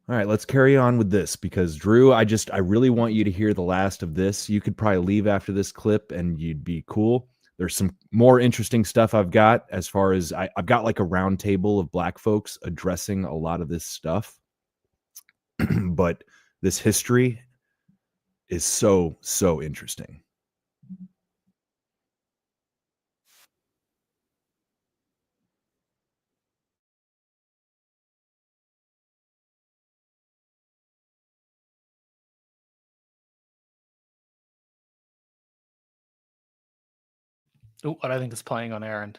[SPEAKER 14] All right, let's carry on with this, because Drew, I really want you to hear the last of this. You could probably leave after this clip and you'd be cool. There's some more interesting stuff I've got, as far as I've got like a round table of black folks addressing a lot of this stuff. But this history is so interesting.
[SPEAKER 3] Oh, I don't think it's playing on our end.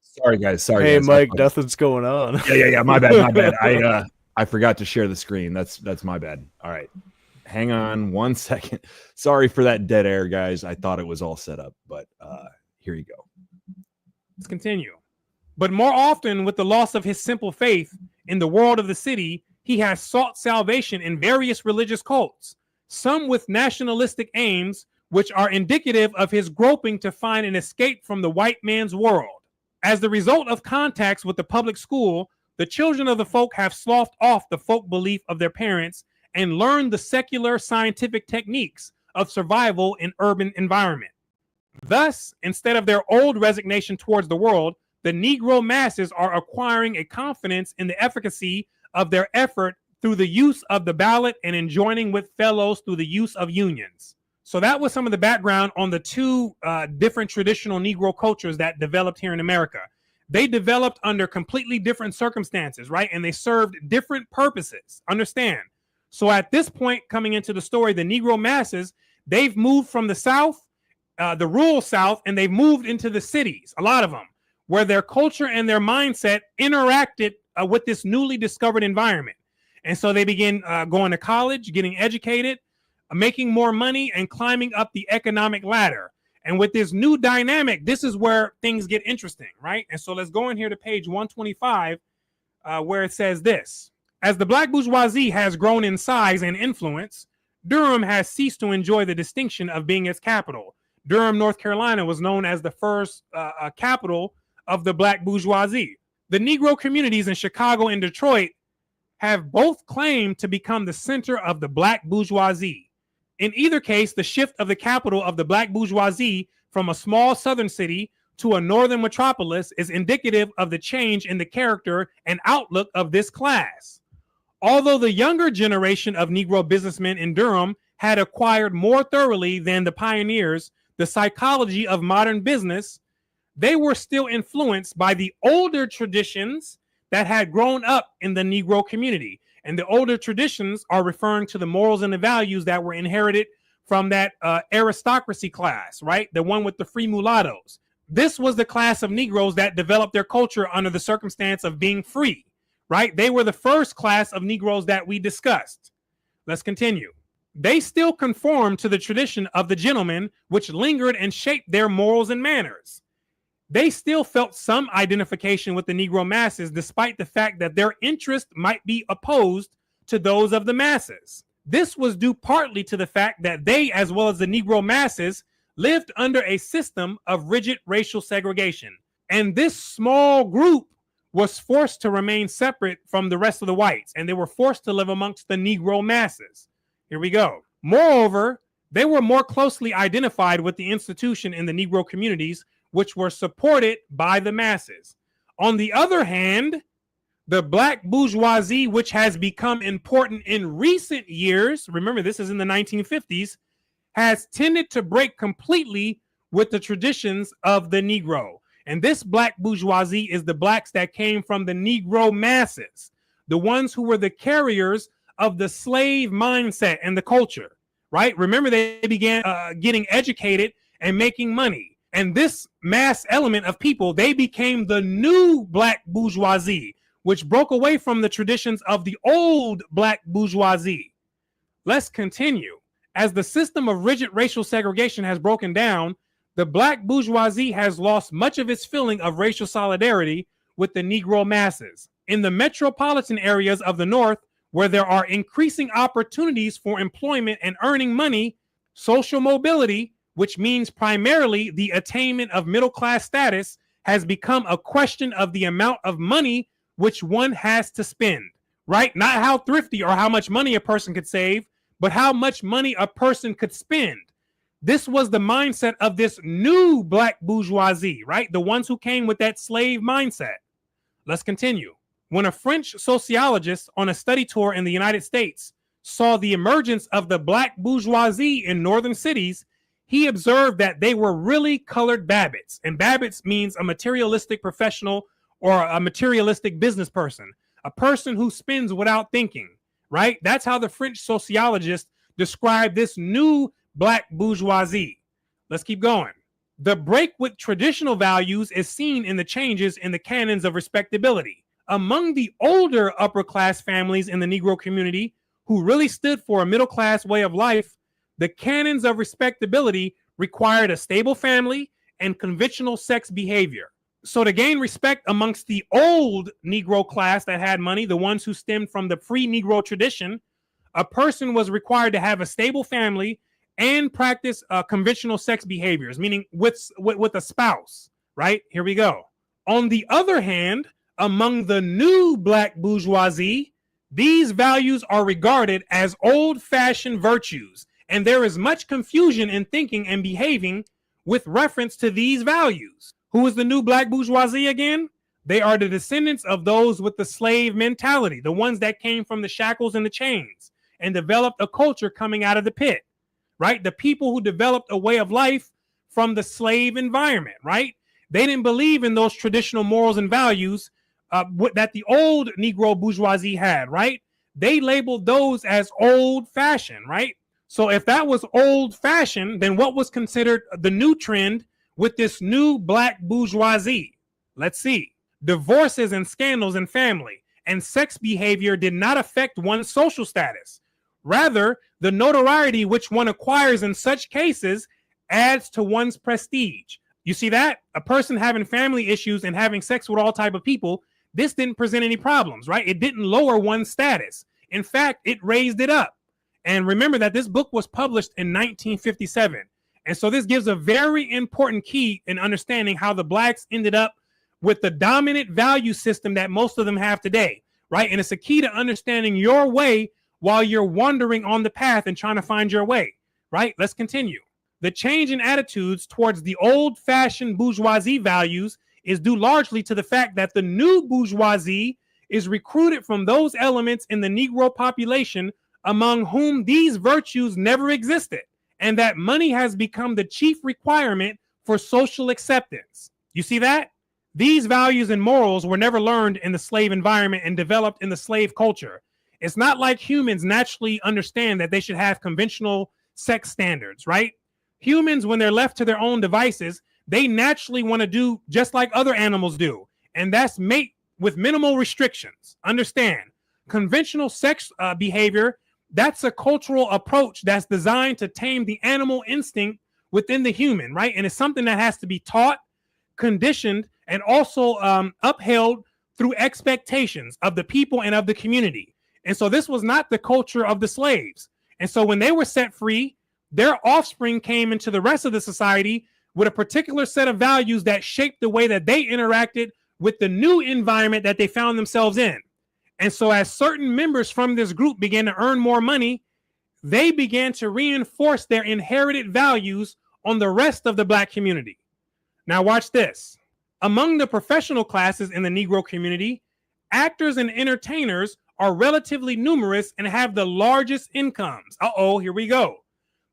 [SPEAKER 14] Sorry, guys. Sorry,
[SPEAKER 4] hey,
[SPEAKER 14] guys.
[SPEAKER 4] Mike, nothing's going on.
[SPEAKER 14] Yeah. My bad. I forgot to share the screen. That's my bad. All right. Hang on 1 second. Sorry for that dead air, guys. I thought it was all set up, but here you go.
[SPEAKER 17] Let's continue. But more often, with the loss of his simple faith in the world of the city, he has sought salvation in various religious cults, some with nationalistic aims, which are indicative of his groping to find an escape from the white man's world. As the result of contacts with the public school, the children of the folk have sloughed off the folk belief of their parents and learned the secular scientific techniques of survival in urban environment. Thus, instead of their old resignation towards the world, the Negro masses are acquiring a confidence in the efficacy of their effort through the use of the ballot and enjoining with fellows through the use of unions. So that was some of the background on the two different traditional Negro cultures that developed here in America. They developed under completely different circumstances, right? And they served different purposes. Understand? So at this point, coming into the story, the Negro masses, they've moved from the South, the rural South, and they've moved into the cities, a lot of them, where their culture and their mindset interacted with this newly discovered environment. And so they begin going to college, getting educated, making more money, and climbing up the economic ladder. And with this new dynamic, this is where things get interesting, right? And so let's go in here to page 125, where it says this. As the black bourgeoisie has grown in size and influence, Durham has ceased to enjoy the distinction of being its capital. Durham, North Carolina was known as the first capital of the black bourgeoisie. The Negro communities in Chicago and Detroit have both claimed to become the center of the black bourgeoisie. In either case, the shift of the capital of the black bourgeoisie from a small southern city to a northern metropolis is indicative of the change in the character and outlook of this class. Although the younger generation of Negro businessmen in Durham had acquired more thoroughly than the pioneers the psychology of modern business, they were still influenced by the older traditions that had grown up in the Negro community. And the older traditions are referring to the morals and the values that were inherited from that aristocracy class, right? The one with the free mulattoes. This was the class of Negroes that developed their culture under the circumstance of being free, right? They were the first class of Negroes that we discussed. Let's continue. They still conformed to the tradition of the gentleman, which lingered and shaped their morals and manners. They still felt some identification with the Negro masses, despite the fact that their interest might be opposed to those of the masses. This was due partly to the fact that they, as well as the Negro masses, lived under a system of rigid racial segregation. And this small group was forced to remain separate from the rest of the whites, and they were forced to live amongst the Negro masses. Here we go. Moreover, they were more closely identified with the institution in the Negro communities, which were supported by the masses. On the other hand, the black bourgeoisie, which has become important in recent years, remember this is in the 1950s, has tended to break completely with the traditions of the Negro. And this black bourgeoisie is the blacks that came from the Negro masses, the ones who were the carriers of the slave mindset and the culture, right? Remember, they began getting educated and making money. And this mass element of people, they became the new black bourgeoisie, which broke away from the traditions of the old black bourgeoisie. Let's continue. As the system of rigid racial segregation has broken down, the black bourgeoisie has lost much of its feeling of racial solidarity with the Negro masses. In the metropolitan areas of the North, where there are increasing opportunities for employment and earning money, social mobility, which means primarily the attainment of middle-class status, has become a question of the amount of money which one has to spend, right? Not how thrifty or how much money a person could save, but how much money a person could spend. This was the mindset of this new black bourgeoisie, right? The ones who came with that slave mindset. Let's continue. When a French sociologist on a study tour in the United States saw the emergence of the black bourgeoisie in northern cities, he observed that they were really colored Babbitts. And Babbitts means a materialistic professional or a materialistic business person, a person who spends without thinking, right? That's how the French sociologist described this new black bourgeoisie. Let's keep going. The break with traditional values is seen in the changes in the canons of respectability. Among the older upper class families in the Negro community who really stood for a middle class way of life, the canons of respectability required a stable family and conventional sex behavior. So to gain respect amongst the old Negro class that had money, the ones who stemmed from the free Negro tradition, a person was required to have a stable family and practice conventional sex behaviors, meaning with a spouse, right? Here we go. On the other hand, among the new black bourgeoisie, these values are regarded as old-fashioned virtues, and there is much confusion in thinking and behaving with reference to these values. Who is the new black bourgeoisie again? They are the descendants of those with the slave mentality, the ones that came from the shackles and the chains and developed a culture coming out of the pit, right? The people who developed a way of life from the slave environment, right? They didn't believe in those traditional morals and values that the old Negro bourgeoisie had, right? They labeled those as old-fashioned, right? So if that was old-fashioned, then what was considered the new trend with this new black bourgeoisie? Let's see. Divorces and scandals in family and sex behavior did not affect one's social status. Rather, the notoriety which one acquires in such cases adds to one's prestige. You see that? A person having family issues and having sex with all type of people, this didn't present any problems, right? It didn't lower one's status. In fact, it raised it up. And remember that this book was published in 1957. And so this gives a very important key in understanding how the blacks ended up with the dominant value system that most of them have today, right? And it's a key to understanding your way while you're wandering on the path and trying to find your way, right? Let's continue. The change in attitudes towards the old-fashioned bourgeoisie values is due largely to the fact that the new bourgeoisie is recruited from those elements in the Negro population among whom these virtues never existed, and that money has become the chief requirement for social acceptance. You see that? These values and morals were never learned in the slave environment and developed in the slave culture. It's not like humans naturally understand that they should have conventional sex standards, right? Humans, when they're left to their own devices, they naturally want to do just like other animals do, and that's mate with minimal restrictions. Understand, conventional sex behavior, that's a cultural approach that's designed to tame the animal instinct within the human, right? And it's something that has to be taught, conditioned, and also upheld through expectations of the people and of the community. And so this was not the culture of the slaves. And so when they were set free, their offspring came into the rest of the society with a particular set of values that shaped the way that they interacted with the new environment that they found themselves in. And so as certain members from this group began to earn more money, they began to reinforce their inherited values on the rest of the Black community. Now watch this. Among the professional classes in the Negro community, actors and entertainers are relatively numerous and have the largest incomes. Here we go.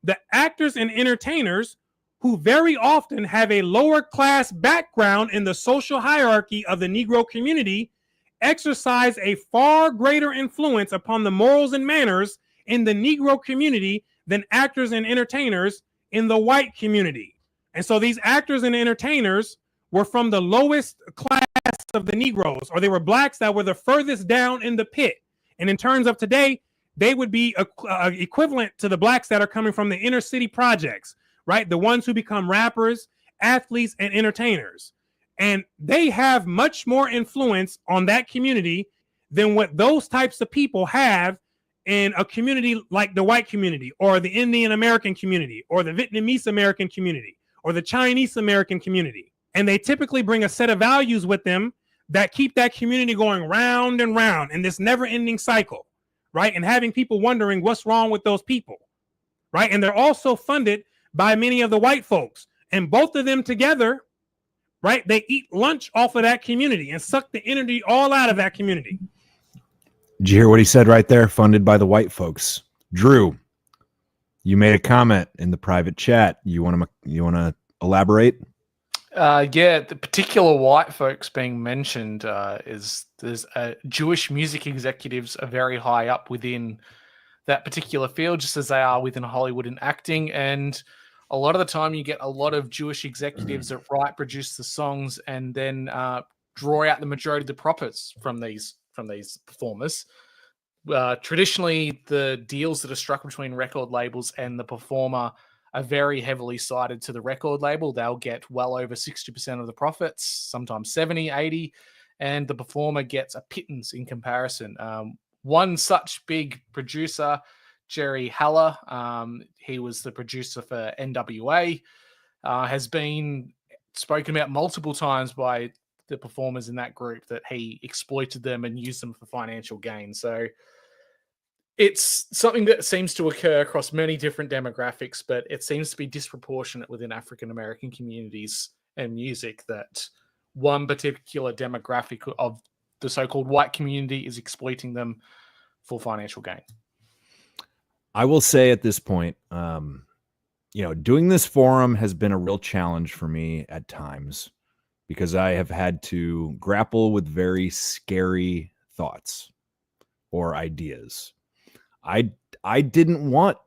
[SPEAKER 17] The actors and entertainers, who very often have a lower class background in the social hierarchy of the Negro community, exercise a far greater influence upon the morals and manners in the Negro community than actors and entertainers in the white community. And so these actors and entertainers were from the lowest class of the Negroes, or they were Blacks that were the furthest down in the pit. And in terms of today, they would be equivalent to the Blacks that are coming from the inner city projects, right? The ones who become rappers, athletes, and entertainers. And they have much more influence on that community than what those types of people have in a community like the white community, or the Indian American community, or the Vietnamese American community, or the Chinese American community. And they typically bring a set of values with them that keep that community going round and round in this never-ending cycle, right? And having people wondering what's wrong with those people, right? And they're also funded by many of the white folks. And both of them together, right, they eat lunch off of that community and suck the energy all out of that community.
[SPEAKER 14] Did you hear what he said right there? Funded by the white folks. Drew, you made a comment in the private chat. You want to elaborate?
[SPEAKER 3] Yeah, the particular white folks being mentioned is there's Jewish music executives are very high up within that particular field, just as they are within Hollywood and acting. And a lot of the time you get a lot of Jewish executives that write, produce the songs, and then draw out the majority of the profits from these performers. Traditionally, the deals that are struck between record labels and the performer are very heavily sided to the record label. They'll get well over 60% of the profits, sometimes 70, 80, and the performer gets a pittance in comparison. One such big producer, Jerry Haller, he was the producer for NWA, has been spoken about multiple times by the performers in that group that he exploited them and used them for financial gain. So it's something that seems to occur across many different demographics, but it seems to be disproportionate within African-American communities and music, that one particular demographic of the so-called white community is exploiting them for financial gain.
[SPEAKER 14] I will say at this point, doing this forum has been a real challenge for me at times, because I have had to grapple with very scary thoughts or ideas. I didn't want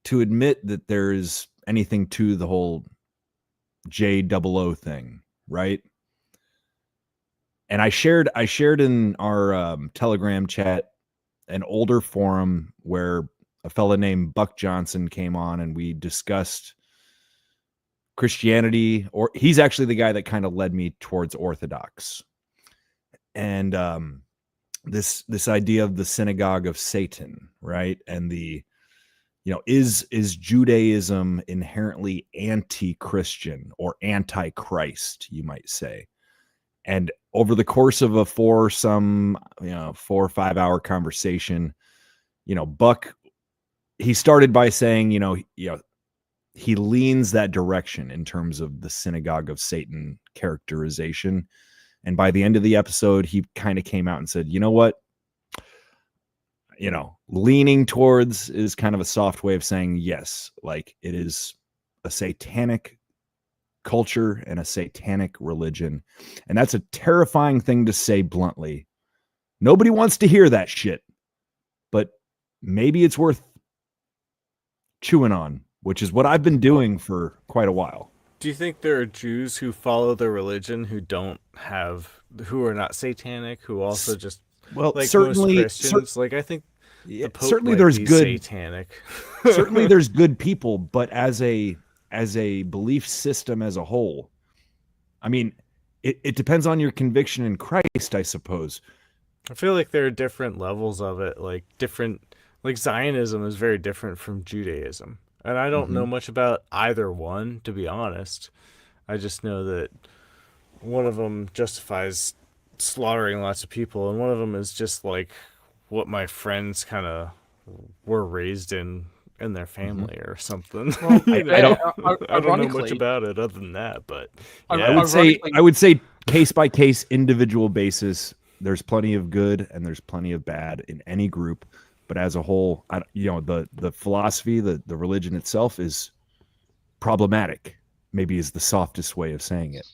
[SPEAKER 14] to admit that there's anything to the whole JOO thing, right? And I shared in our Telegram chat an older forum where a fella named Buck Johnson came on, and we discussed Christianity, or he's actually the guy that kind of led me towards Orthodox. And this idea of the synagogue of Satan, right? And the is Judaism inherently anti-Christian or anti-Christ, you might say? And over the course of a 4 or 5 hour conversation, Buck, he started by saying, he leans that direction in terms of the synagogue of Satan characterization. And by the end of the episode, he kind of came out and said, you know what? Leaning towards is kind of a soft way of saying yes, like it is a satanic culture and a satanic religion. And that's a terrifying thing to say bluntly. Nobody wants to hear that shit, but maybe it's worth chewing on, which is what I've been doing for quite a while.
[SPEAKER 4] Do you think there are Jews who follow the religion who are not satanic, who also just
[SPEAKER 14] certainly
[SPEAKER 4] most Christians? I think the Pope
[SPEAKER 14] certainly
[SPEAKER 4] might
[SPEAKER 14] there's
[SPEAKER 4] be
[SPEAKER 14] good
[SPEAKER 4] satanic.
[SPEAKER 14] Certainly there's good people, but as a belief system as a whole, I mean, it depends on your conviction in Christ, I suppose.
[SPEAKER 4] I feel like there are different levels of it, Zionism is very different from Judaism. And I don't know much about either one, to be honest. I just know that one of them justifies slaughtering lots of people, and one of them is just like what my friends kind of were raised in their family or something.
[SPEAKER 3] Well,
[SPEAKER 4] I don't know much about it other than that, but yeah.
[SPEAKER 14] I would say case by case, individual basis. There's plenty of good and there's plenty of bad in any group, but as a whole, the philosophy, the religion itself is problematic. Maybe is the softest way of saying it.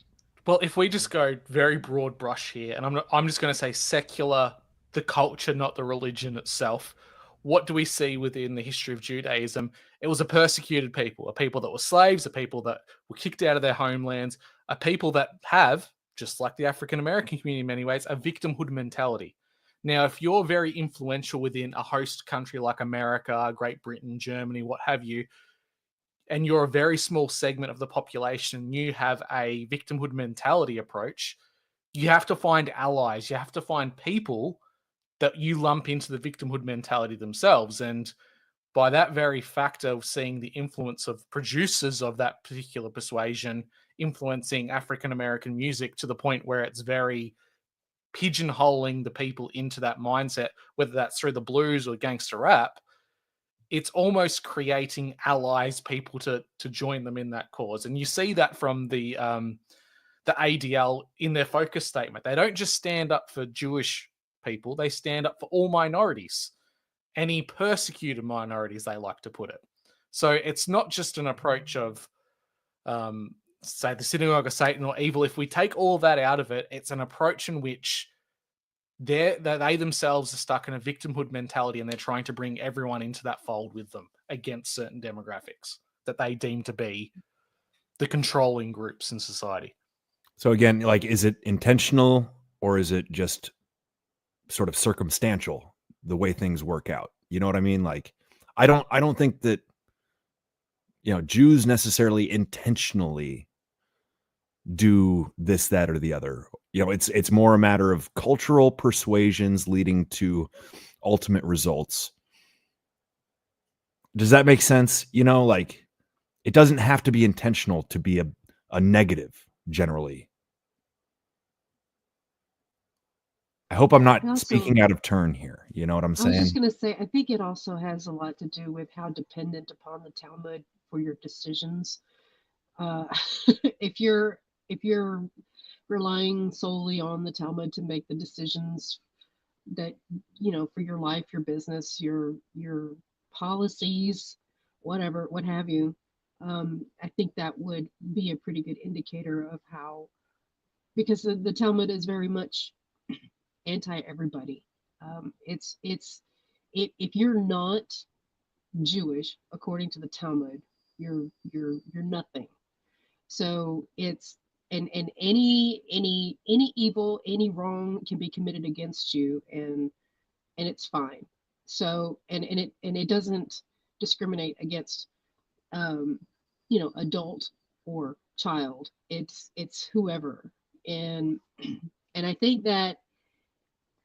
[SPEAKER 3] Well, if we just go very broad brush here, and I'm just going to say secular, the culture, not the religion itself. What do we see within the history of Judaism? It was a persecuted people, a people that were slaves, a people that were kicked out of their homelands, a people that have, just like the African American community in many ways, a victimhood mentality. Now, if you're very influential within a host country like America, Great Britain, Germany, what have you, and you're a very small segment of the population, you have a victimhood mentality approach, you have to find allies, you have to find people that you lump into the victimhood mentality themselves. And by that very factor of seeing the influence of producers of that particular persuasion influencing African-American music to the point where it's very pigeonholing the people into that mindset, whether that's through the blues or gangster rap, it's almost creating allies, people to join them in that cause. And you see that from the ADL in their focus statement. They don't just stand up for Jewish people, they stand up for all minorities, any persecuted minorities, they like to put it. So it's not just an approach of say the synagogue of Satan or evil. If we take all that out of it, it's an approach in which they themselves are stuck in a victimhood mentality, and they're trying to bring everyone into that fold with them against certain demographics that they deem to be the controlling groups in society.
[SPEAKER 14] So again, is it intentional or is it just sort of circumstantial, the way things work out? You know what I mean? I don't think that Jews necessarily intentionally do this, that, or the other. It's more a matter of cultural persuasions leading to ultimate results. Does that make sense? It doesn't have to be intentional to be a negative generally. I hope I'm not speaking out of turn here. You know what I'm saying?
[SPEAKER 13] I was just going to say, I think it also has a lot to do with how dependent upon the Talmud for your decisions. If you're relying solely on the Talmud to make the decisions that, for your life, your business, your policies, whatever, what have you, I think that would be a pretty good indicator of how, because the Talmud is very much anti everybody. If you're not Jewish, according to the Talmud, you're nothing. So it's and any evil, any wrong can be committed against you, and it's fine. So and it doesn't discriminate against adult or child. It's whoever. And I think that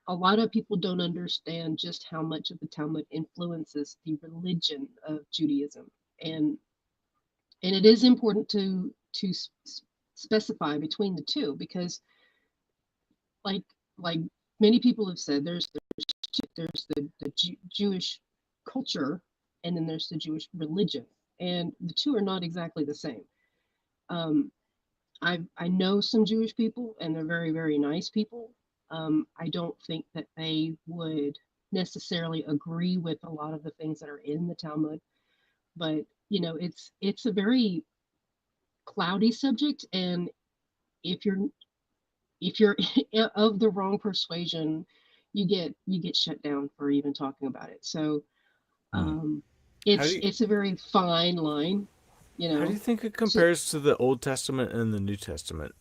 [SPEAKER 13] a lot of people don't understand just how much of the Talmud influences the religion of Judaism, and it is important to specify between the two, because like like many people have said, there's the Jewish culture, and then there's the Jewish religion, and the two are not exactly the same. I know some Jewish people, and they're very, very nice people. I don't think that they would necessarily agree with a lot of the things that are in the Talmud, but it's a very cloudy subject, and if you're of the wrong persuasion, you get shut down for even talking about it. So it's a very fine line.
[SPEAKER 4] How do you think it compares to the Old Testament and the New Testament?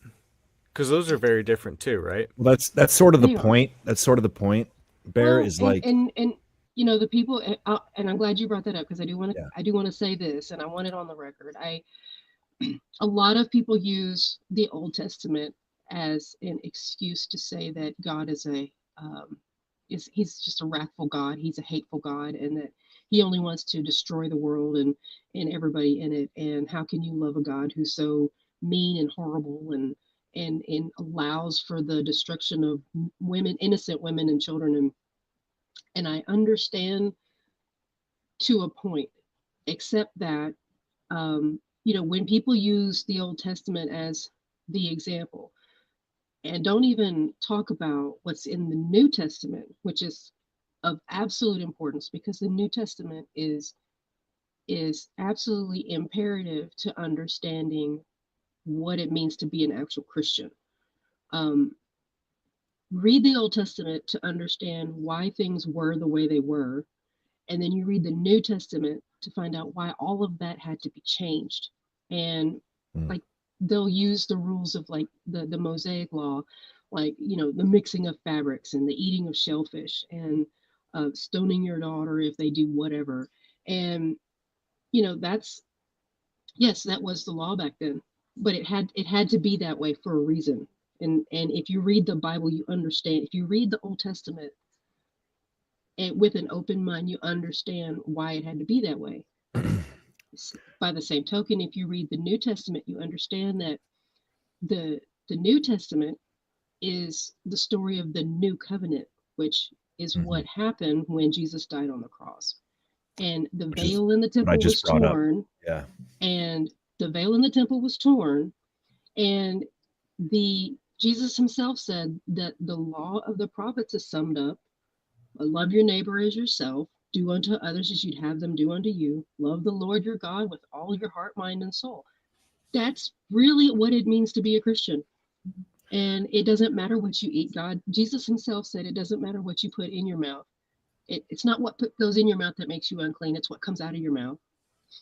[SPEAKER 4] Because those are very different too, right?
[SPEAKER 14] Well, that's sort of the
[SPEAKER 13] They are.
[SPEAKER 14] point. That's sort of the point. Bear
[SPEAKER 13] Well,
[SPEAKER 14] is like,
[SPEAKER 13] and the people, and I'm glad you brought that up, because I do want to say this, and I want it on the record. A lot of people use the Old Testament as an excuse to say that God is he's just a wrathful God. He's a hateful God, and that he only wants to destroy the world and everybody in it. And how can you love a God who's so mean and horrible and allows for the destruction of women, innocent women and children? And I understand to a point, except that when people use the Old Testament as the example and don't even talk about what's in the New Testament, which is of absolute importance, because the New Testament is absolutely imperative to understanding what it means to be an actual Christian. Read the Old Testament to understand why things were the way they were, and then you read the New Testament to find out why all of that had to be changed. And like they'll use the rules of like the Mosaic law, like the mixing of fabrics and the eating of shellfish and stoning your daughter if they do whatever. And that's, yes, that was the law back then, but it had to be that way for a reason. And if you read the Bible, you understand. If you read the Old Testament and with an open mind, you understand why it had to be that way. By the same token, if you read the New Testament, you understand that the New Testament is the story of the new covenant, which is what happened when Jesus died on the cross. And the veil in the temple was torn.
[SPEAKER 14] Yeah.
[SPEAKER 13] And the veil in the temple was torn. And Jesus himself said that the law of the prophets is summed up: love your neighbor as yourself, do unto others as you'd have them do unto you, love the Lord your God with all your heart, mind, and soul. That's really what it means to be a Christian. And it doesn't matter what you eat. Jesus himself said it doesn't matter what you put in your mouth. It's not what goes in your mouth that makes you unclean, it's what comes out of your mouth.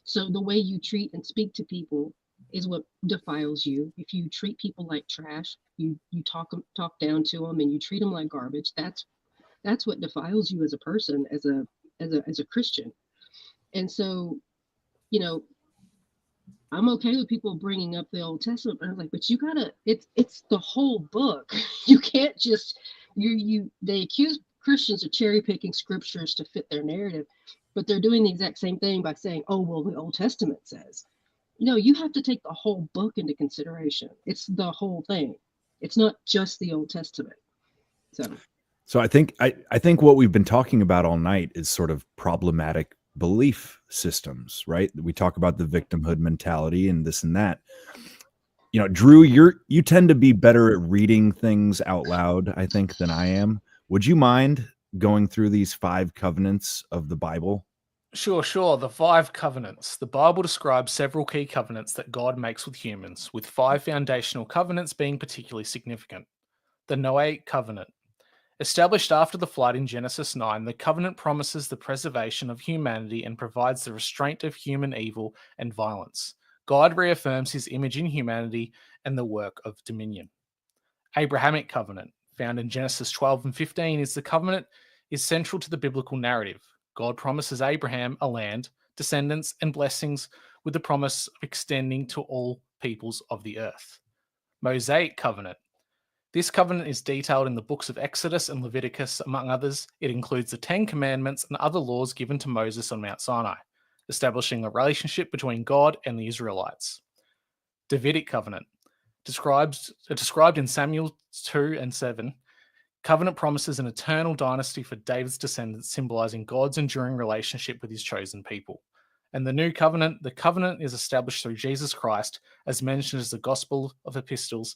[SPEAKER 13] So the way you treat and speak to people is what defiles you. If you treat people like trash, you talk down to them, and you treat them like garbage, that's what defiles you as a person, as a Christian. And so, I'm okay with people bringing up the Old Testament, but I'm like, but you gotta, it's the whole book. You can't just, they accuse Christians of cherry picking scriptures to fit their narrative, but they're doing the exact same thing by saying, oh, well, the Old Testament says. You have to take the whole book into consideration. It's the whole thing. It's not just the Old Testament.
[SPEAKER 14] So I think what we've been talking about all night is sort of problematic belief systems, right? We talk about the victimhood mentality and this and that. Drew, you tend to be better at reading things out loud, I think, than I am. Would you mind going through these 5 covenants of the Bible?
[SPEAKER 3] Sure. The 5 covenants. The Bible describes several key covenants that God makes with humans, with 5 foundational covenants being particularly significant. The Noahic covenant. Established after the flood in Genesis 9, the covenant promises the preservation of humanity and provides the restraint of human evil and violence. God reaffirms his image in humanity and the work of dominion. Abrahamic covenant, found in Genesis 12 and 15, is the covenant is central to the biblical narrative. God promises Abraham a land, descendants, and blessings, with the promise of extending to all peoples of the earth. Mosaic covenant. This covenant is detailed in the books of Exodus and Leviticus, among others. It includes the 10 Commandments and other laws given to Moses on Mount Sinai, establishing a relationship between God and the Israelites. Davidic covenant, described in Samuel 2 and 7. Covenant promises an eternal dynasty for David's descendants, symbolizing God's enduring relationship with his chosen people. And the new covenant, the covenant is established through Jesus Christ, as mentioned as the Gospel of Epistles.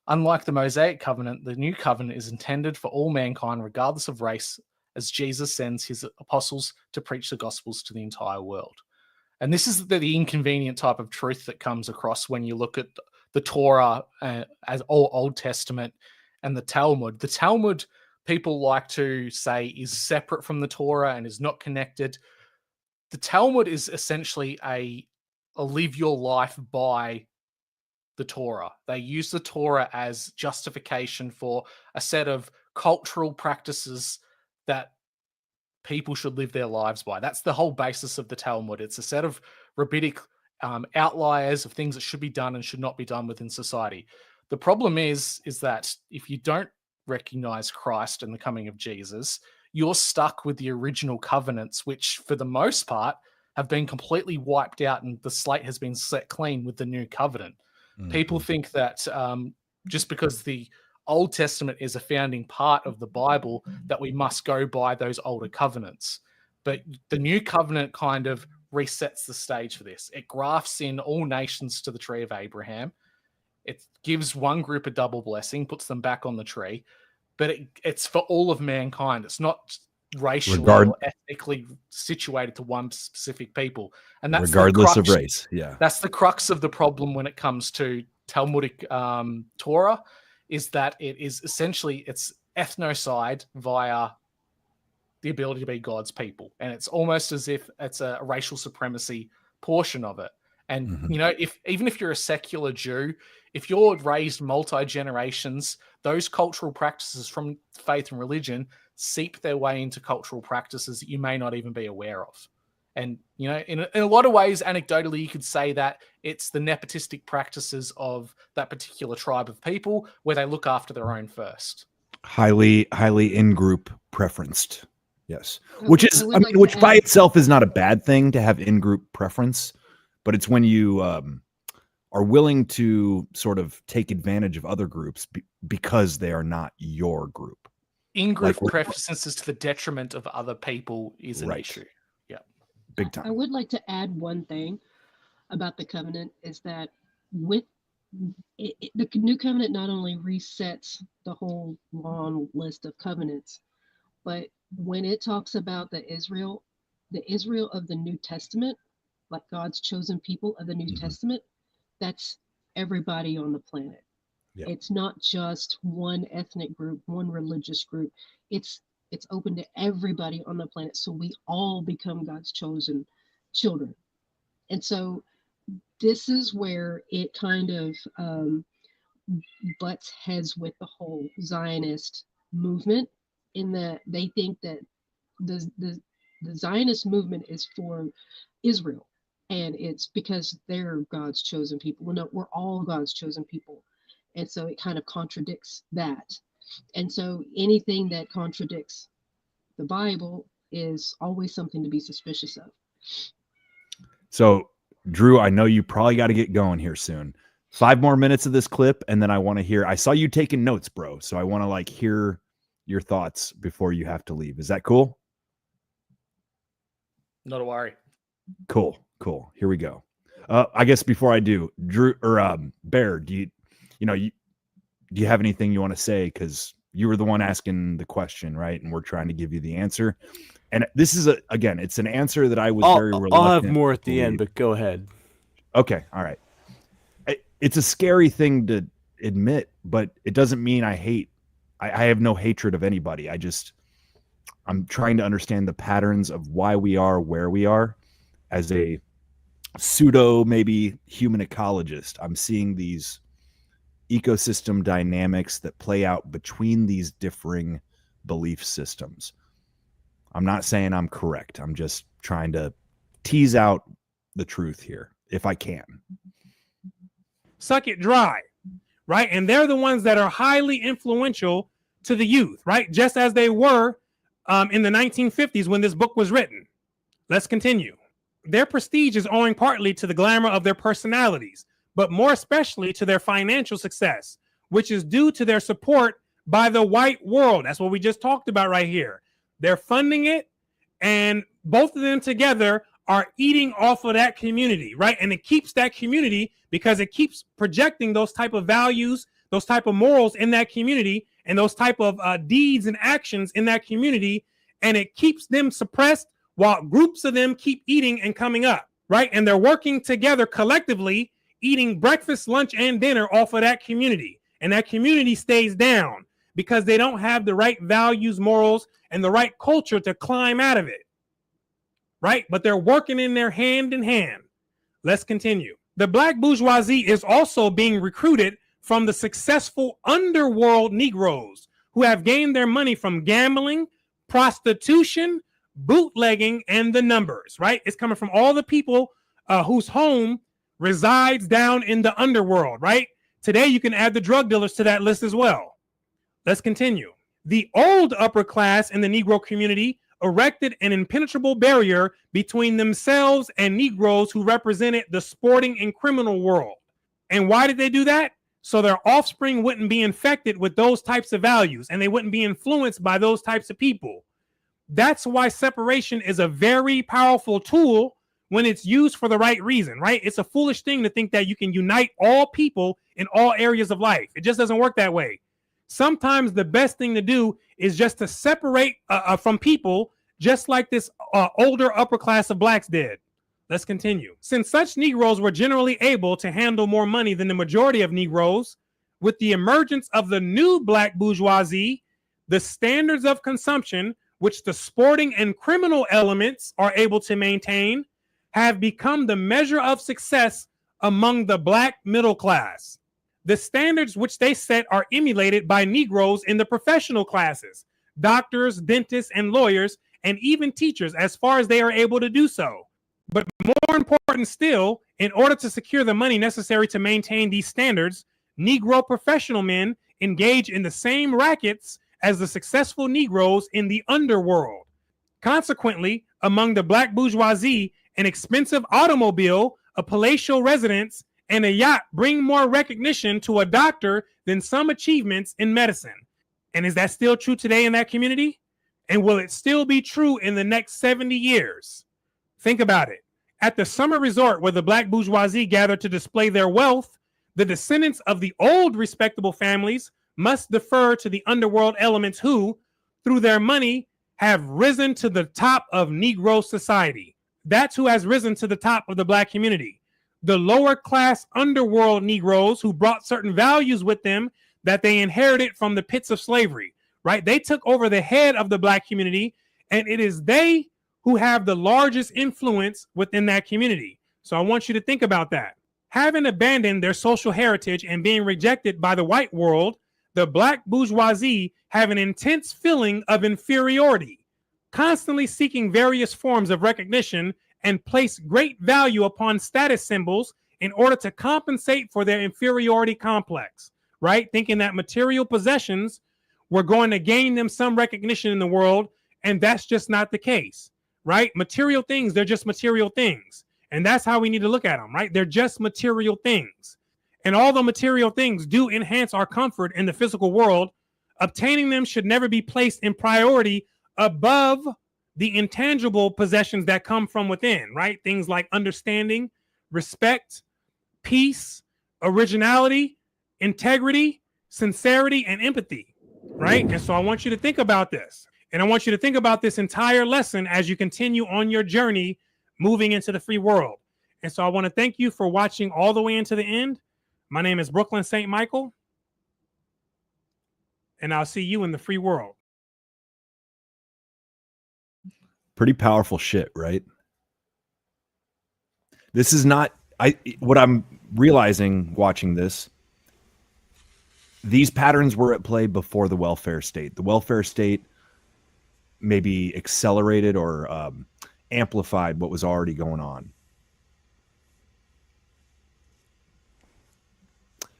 [SPEAKER 3] Unlike the Mosaic covenant, the new covenant is intended for all mankind, regardless of race, as Jesus sends his apostles to preach the Gospels to the entire world. And this is the inconvenient type of truth that comes across when you look at the Torah as Old Testament and the Talmud. The Talmud, people like to say, is separate from the Torah and is not connected. The Talmud is essentially a live your life by the Torah. They use the Torah as justification for a set of cultural practices that people should live their lives by. That's the whole basis of the Talmud. It's a set of rabbinic outliers of things that should be done and should not be done within society. The problem is that if you don't recognize Christ and the coming of Jesus, you're stuck with the original covenants, which for the most part have been completely wiped out and the slate has been set clean with the new covenant. People think that just because the Old Testament is a founding part of the Bible, that we must go by those older covenants. But the new covenant kind of resets the stage for this. It grafts in all nations to the tree of Abraham. It gives one group a double blessing, puts them back on the tree, but it's for all of mankind. It's not racially or ethnically situated to one specific people. And that's
[SPEAKER 14] regardless of race. Yeah.
[SPEAKER 3] That's the crux of the problem when it comes to Talmudic Torah, is that it is essentially, it's ethnocide via the ability to be God's people. And it's almost as if it's a racial supremacy portion of it. And, you know, even if you're a secular Jew, if you're raised multi-generations, those cultural practices from faith and religion seep their way into cultural practices that you may not even be aware of. And, you know, in a lot of ways, anecdotally, you could say that it's the nepotistic practices of that particular tribe of people where they look after their own first.
[SPEAKER 14] Highly in-group preferenced. Yes. Which by itself is not a bad thing to have in-group preference, but it's when you are willing to sort of take advantage of other groups because they are not your group.
[SPEAKER 3] In-group preferences to the detriment of other people is an issue. Yeah.
[SPEAKER 14] Big time.
[SPEAKER 13] I would like to add one thing about the covenant is that with the new covenant not only resets the whole long list of covenants, but when it talks about the Israel of the New Testament, like God's chosen people of the New Testament, that's everybody on the planet. Yep. It's not just one ethnic group, one religious group. It's open to everybody on the planet. So we all become God's chosen children. And so this is where it kind of butts heads with the whole Zionist movement, in that they think that the Zionist movement is for Israel. And it's because they're God's chosen people. Well, no, we're all God's chosen people. And so it kind of contradicts that. And so anything that contradicts the Bible is always something to be suspicious of.
[SPEAKER 14] So, Drew, I know you probably got to get going here soon. 5 more minutes of this clip, and then I want to hear. I saw you taking notes, bro. So I want to hear your thoughts before you have to leave. Is that cool?
[SPEAKER 3] Not a worry.
[SPEAKER 14] Cool. Here we go. I guess before I do, Drew or Bear, do you have anything you want to say? Because you were the one asking the question, right? And we're trying to give you the answer. And this is it's an answer that I was very reluctant.
[SPEAKER 4] I'll have more at the end, but go ahead.
[SPEAKER 14] Okay, all right. It's a scary thing to admit, but it doesn't mean I hate. I have no hatred of anybody. I'm trying to understand the patterns of why we are where we are. As a pseudo maybe human ecologist, I'm seeing these ecosystem dynamics that play out between these differing belief systems. I'm not saying I'm correct. I'm just trying to tease out the truth here if I can.
[SPEAKER 17] Suck it dry. right? And they're the ones that are highly influential to the youth, right? Just as they were in the 1950s when this book was written. Let's continue. Their prestige is owing partly to the glamour of their personalities, but more especially to their financial success, which is due to their support by the white world. That's what we just talked about right here. They're funding it, and both of them together are eating off of that community, right? And it keeps that community because it keeps projecting those type of values, those type of morals in that community, and those type of deeds and actions in that community, and it keeps them suppressed while groups of them keep eating and coming up, right? And they're working together collectively, eating breakfast, lunch, and dinner off of that community. And that community stays down because they don't have the right values, morals, and the right culture to climb out of it, right? But they're working in their hand in hand. Let's continue. The black bourgeoisie is also being recruited from the successful underworld Negroes who have gained their money from gambling, prostitution, bootlegging, and the numbers, right? It's coming from all the people whose home resides down in the underworld, right? Today, you can add the drug dealers to that list as well. Let's continue. The old upper class in the Negro community erected an impenetrable barrier between themselves and Negroes who represented the sporting and criminal world. And why did they do that? So their offspring wouldn't be infected with those types of values and they wouldn't be influenced by those types of people. That's why separation is a very powerful tool when it's used for the right reason, right? It's a foolish thing to think that you can unite all people in all areas of life. It just doesn't work that way. Sometimes the best thing to do is just to separate from people, just like this older upper class of blacks did. Let's continue. Since such Negroes were generally able to handle more money than the majority of Negroes, with the emergence of the new black bourgeoisie, the standards of consumption, which the sporting and criminal elements are able to maintain, have become the measure of success among the black middle class. The standards which they set are emulated by Negroes in the professional classes, doctors, dentists, and lawyers, and even teachers, as far as they are able to do so. But more important still, in order to secure the money necessary to maintain these standards, Negro professional men engage in the same rackets as the successful Negroes in the underworld. Consequently, among the black bourgeoisie, an expensive automobile, a palatial residence, and a yacht bring more recognition to a doctor than some achievements in medicine. And is that still true today in that community? And will it still be true in the next 70 years? Think about it. At the summer resort where the black bourgeoisie gather to display their wealth, the descendants of the old respectable families must defer to the underworld elements who, through their money, have risen to the top of Negro society. That's who has risen to the top of the black community. The lower class underworld Negroes who brought certain values with them that they inherited from the pits of slavery, right? They took over the head of the black community, and it is they who have the largest influence within that community. So I want you to think about that. Having abandoned their social heritage and being rejected by the white world, the black bourgeoisie have an intense feeling of inferiority, constantly seeking various forms of recognition and place great value upon status symbols in order to compensate for their inferiority complex, right? Thinking that material possessions were going to gain them some recognition in the world, and that's just not the case, right? Material things, they're just material things. And that's how we need to look at them, right? They're just material things. And although material things do enhance our comfort in the physical world, obtaining them should never be placed in priority above the intangible possessions that come from within, right? Things like understanding, respect, peace, originality, integrity, sincerity, and empathy, right? And so I want you to think about this. And I want you to think about this entire lesson as you continue on your journey moving into the free world. And so I want to thank you for watching all the way into the end. My name is Brooklyn St. Michael, and I'll see you in the free world.
[SPEAKER 14] Pretty powerful shit, right? This is not what I'm realizing watching this. These patterns were at play before the welfare state. The welfare state maybe accelerated or amplified what was already going on.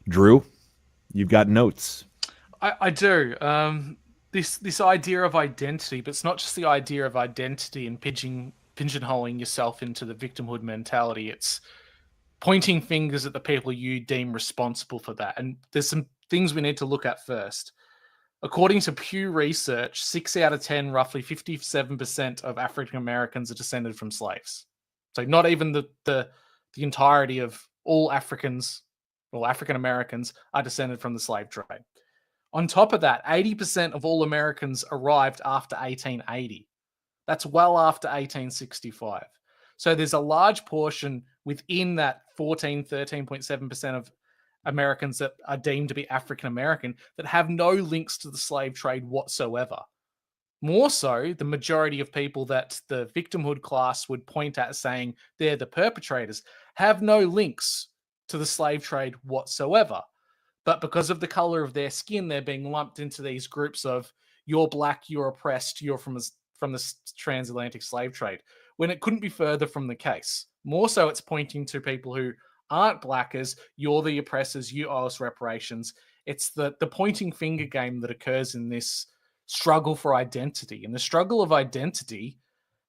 [SPEAKER 14] Drew,
[SPEAKER 1] You've got notes.
[SPEAKER 3] I do. This idea of identity, but it's not just the idea of identity and pigeonholing yourself into the victimhood mentality. It's pointing fingers at the people you deem responsible for that. And there's some things we need to look at first. According to Pew Research, 6 out of 10, roughly 57% of African Americans are descended from slaves. So not even the entirety of all Africans or African Americans are descended from the slave trade. On top of that, 80% of all Americans arrived after 1880. That's well after 1865. So there's a large portion within that 13.7% of Americans that are deemed to be African American that have no links to the slave trade whatsoever. More so, the majority of people that the victimhood class would point at saying they're the perpetrators have no links to the slave trade whatsoever. But because of the color of their skin, they're being lumped into these groups of you're black, you're oppressed, you're from the transatlantic slave trade, when it couldn't be further from the case. More so, it's pointing to people who aren't black as you're the oppressors, you owe us reparations. It's the pointing finger game that occurs in this struggle for identity. And the struggle of identity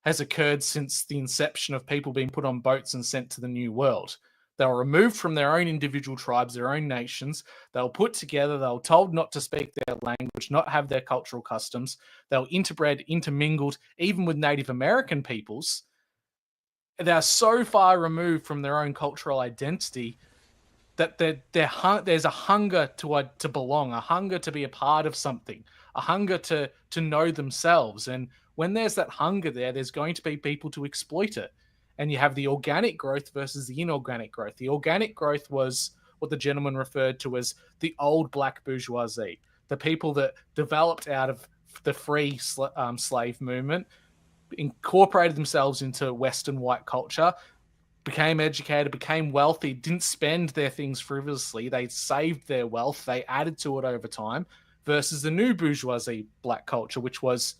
[SPEAKER 3] has occurred since the inception of people being put on boats and sent to the New World. They were removed from their own individual tribes, their own nations. They were put together. They were told not to speak their language, not have their cultural customs. They were interbred, intermingled, even with Native American peoples. They're so far removed from their own cultural identity that there's a hunger to belong, a hunger to be a part of something, a hunger to know themselves. And when there's that hunger there's going to be people to exploit it. And you have the organic growth versus the inorganic growth. The organic growth was what the gentleman referred to as the old black bourgeoisie, the people that developed out of the free slave movement, incorporated themselves into Western white culture, became educated, became wealthy, didn't spend their things frivolously. They saved their wealth. They added to it over time versus the new bourgeoisie black culture, which was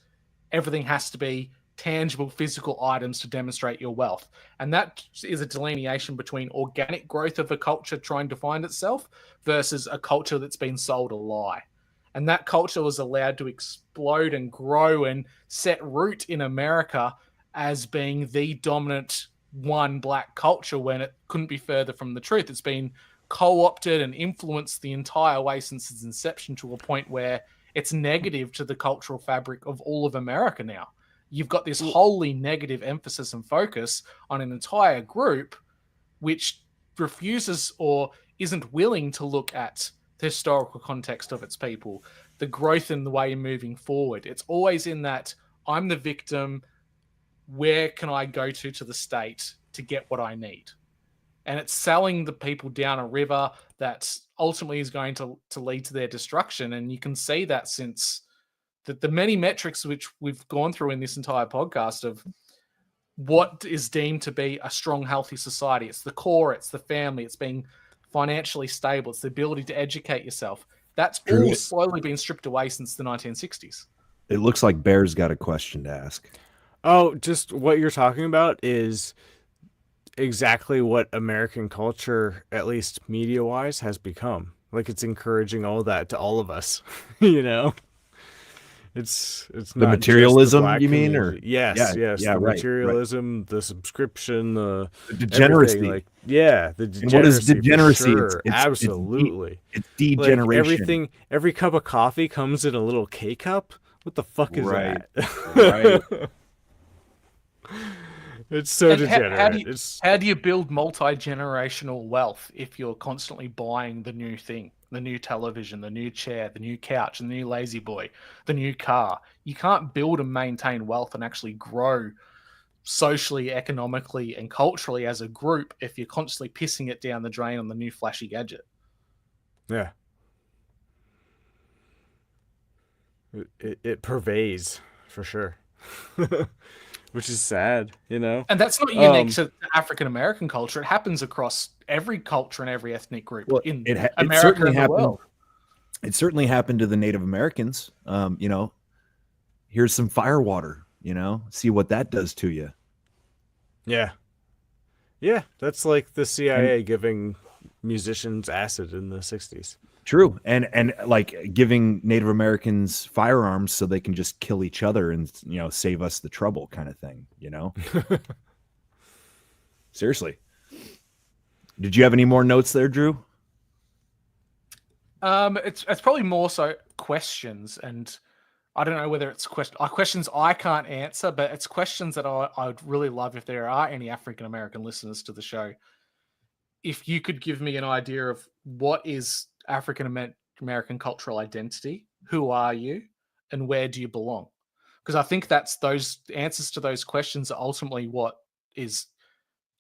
[SPEAKER 3] everything has to be tangible physical items to demonstrate your wealth. And that is a delineation between organic growth of a culture trying to find itself versus a culture that's been sold a lie. And that culture was allowed to explode and grow and set root in America as being the dominant one black culture when it couldn't be further from the truth. It's been co-opted and influenced the entire way since its inception to a point where it's negative to the cultural fabric of all of America now. You've got this wholly negative emphasis and focus on an entire group which refuses or isn't willing to look at the historical context of its people, the growth in the way you're moving forward. It's always in that I'm the victim, where can I go to the state to get what I need? And it's selling the people down a river that ultimately is going to lead to their destruction. And you can see that since the many metrics which we've gone through in this entire podcast of what is deemed to be a strong, healthy society. It's the core, it's the family, it's being financially stable, it's the ability to educate yourself. That's all slowly been stripped away since the 1960s.
[SPEAKER 1] It looks like Bear's got a question to ask.
[SPEAKER 4] Oh, just what you're talking about is exactly what American culture, at least media-wise, has become. Like, it's encouraging all that to all of us, you know? It's
[SPEAKER 1] the
[SPEAKER 4] not
[SPEAKER 1] materialism,
[SPEAKER 4] just the
[SPEAKER 1] you mean,
[SPEAKER 4] community.
[SPEAKER 1] or
[SPEAKER 4] yes, the
[SPEAKER 1] right,
[SPEAKER 4] materialism, the subscription, the
[SPEAKER 1] degeneracy.
[SPEAKER 4] Like, the degeneracy.
[SPEAKER 1] And what is degeneracy?
[SPEAKER 4] For sure. Absolutely,
[SPEAKER 1] it's degeneration.
[SPEAKER 4] Like everything, every cup of coffee comes in a little K cup. What the fuck is that?
[SPEAKER 1] Right.
[SPEAKER 4] It's so degenerate.
[SPEAKER 3] How do you build multi-generational wealth if you're constantly buying the new thing? The new television, the new chair, the new couch, the new lazy boy, the new car. You can't build and maintain wealth and actually grow socially, economically, and culturally as a group if you're constantly pissing it down the drain on the new flashy gadget.
[SPEAKER 4] Yeah. It pervades, for sure. Which is sad, you know?
[SPEAKER 3] And that's not unique to African-American culture. It happens across every culture and every ethnic group in America and the world.
[SPEAKER 1] It certainly happened to the Native Americans. You know, here's some fire water, you know, see what that does to you.
[SPEAKER 4] Yeah. Yeah, that's like the CIA giving musicians acid in the 60s.
[SPEAKER 14] True. And like giving Native Americans firearms so they can just kill each other and, save us the trouble kind of thing, Seriously. Did you have any more notes there, Drew?
[SPEAKER 3] It's probably more so questions, and I don't know whether it's questions I can't answer, but it's questions that I'd really love if there are any African American listeners to the show. If you could give me an idea of what is African American cultural identity, who are you, and where do you belong? Because I think that's those answers to those questions are ultimately what is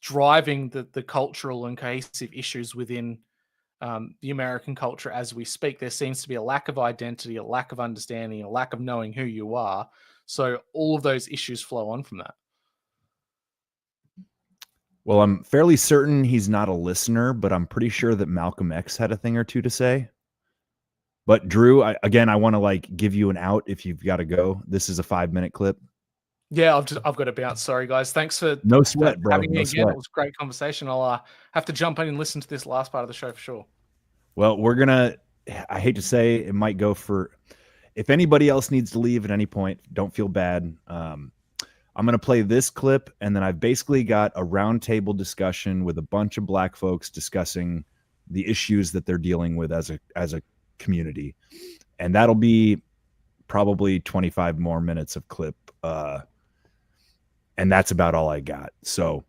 [SPEAKER 3] driving the cultural and cohesive issues within the American culture as we speak. There seems to be a lack of identity, a lack of understanding, a lack of knowing who you are. So all of those issues flow on from that.
[SPEAKER 14] Well, I'm fairly certain he's not a listener, but I'm pretty sure that Malcolm X had a thing or two to say. But Drew, I want to give you an out if you've got to go. This is a 5-minute clip.
[SPEAKER 3] Yeah, I've got to bounce. Sorry, guys. Thanks for
[SPEAKER 14] no sweat, bro.
[SPEAKER 3] Having me
[SPEAKER 14] No
[SPEAKER 3] again.
[SPEAKER 14] sweat.
[SPEAKER 3] It was a great conversation. I'll have to jump in and listen to this last part of the show for sure.
[SPEAKER 14] Well, I hate to say it might go for, if anybody else needs to leave at any point, don't feel bad. I'm going to play this clip, and then I've basically got a roundtable discussion with a bunch of Black folks discussing the issues that they're dealing with as a community. And that'll be probably 25 more minutes of clip. And that's about all I got. So,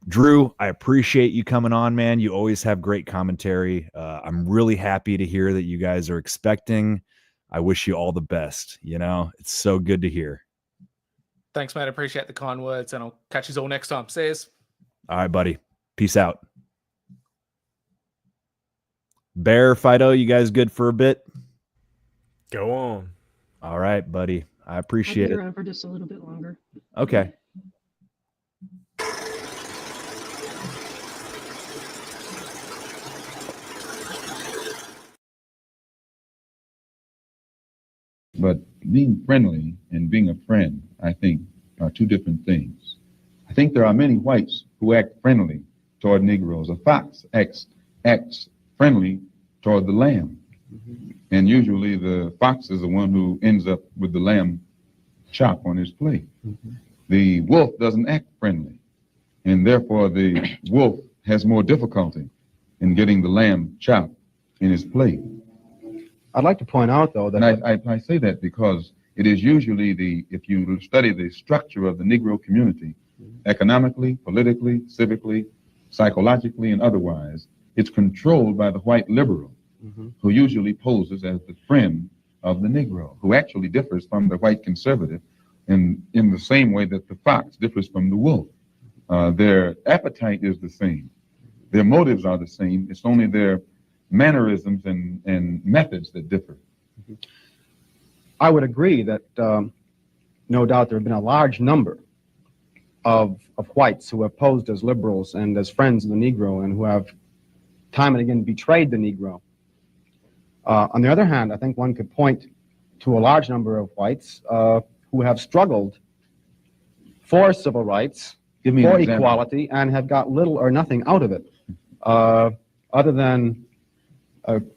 [SPEAKER 14] Drew, I appreciate you coming on, man. You always have great commentary. I'm really happy to hear that you guys are expecting. I wish you all the best. It's so good to hear.
[SPEAKER 3] Thanks, mate. I appreciate the kind words, and I'll catch you all next time. See yous.
[SPEAKER 14] All right, buddy. Peace out. Bear, Fido, you guys good for a bit?
[SPEAKER 4] Go on.
[SPEAKER 14] All right, buddy. I appreciate
[SPEAKER 13] I'll be
[SPEAKER 14] it.
[SPEAKER 13] around for just a little bit longer.
[SPEAKER 14] Okay.
[SPEAKER 5] But being friendly and being a friend, I think, are two different things. I think there are many whites who act friendly toward Negroes. A fox acts friendly toward the lamb. And usually the fox is the one who ends up with the lamb chop on his plate. The wolf doesn't act friendly, and therefore the wolf has more difficulty in getting the lamb chop in his plate.
[SPEAKER 22] I'd like to point out, though, that...
[SPEAKER 5] And I say that because it is usually if you study the structure of the Negro community, economically, politically, civically, psychologically, and otherwise, it's controlled by the white liberal, who usually poses as the friend of the Negro, who actually differs from the white conservative in the same way that the fox differs from the wolf. Their appetite is the same. Their motives are the same. It's only their mannerisms and methods that differ.
[SPEAKER 22] I would agree that no doubt there have been a large number of whites who have posed as liberals and as friends of the Negro and who have time and again betrayed the Negro. On the other hand, I think one could point to a large number of whites who have struggled for civil rights, for equality, and have got little or nothing out of it, other than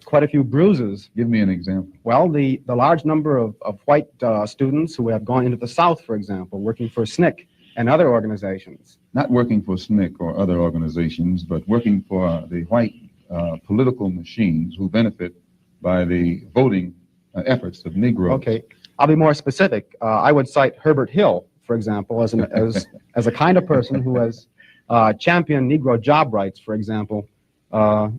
[SPEAKER 22] quite a few bruises.
[SPEAKER 5] Give me an example.
[SPEAKER 22] Well, the large number of white students who have gone into the South, for example, working for SNCC and other organizations.
[SPEAKER 5] Not working for SNCC or other organizations, but working for the white political machines who benefit by the voting efforts of Negroes.
[SPEAKER 22] Okay, I'll be more specific. I would cite Herbert Hill, for example, as a kind of person who has championed Negro job rights, for example,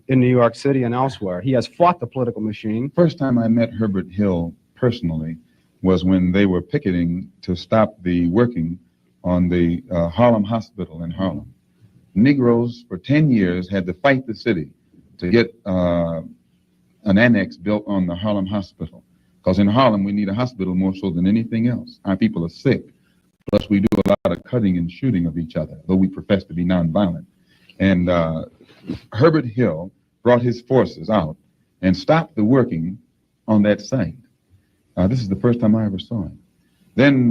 [SPEAKER 22] in New York City and elsewhere. He has fought the political machine.
[SPEAKER 5] First time I met Herbert Hill personally was when they were picketing to stop the working on the Harlem Hospital in Harlem. Negroes for 10 years had to fight the city to get an annex built on the Harlem Hospital. Because in Harlem, we need a hospital more so than anything else. Our people are sick. Plus, we do a lot of cutting and shooting of each other, though we profess to be nonviolent. And Herbert Hill brought his forces out and stopped the working on that site. This is the first time I ever saw him. Then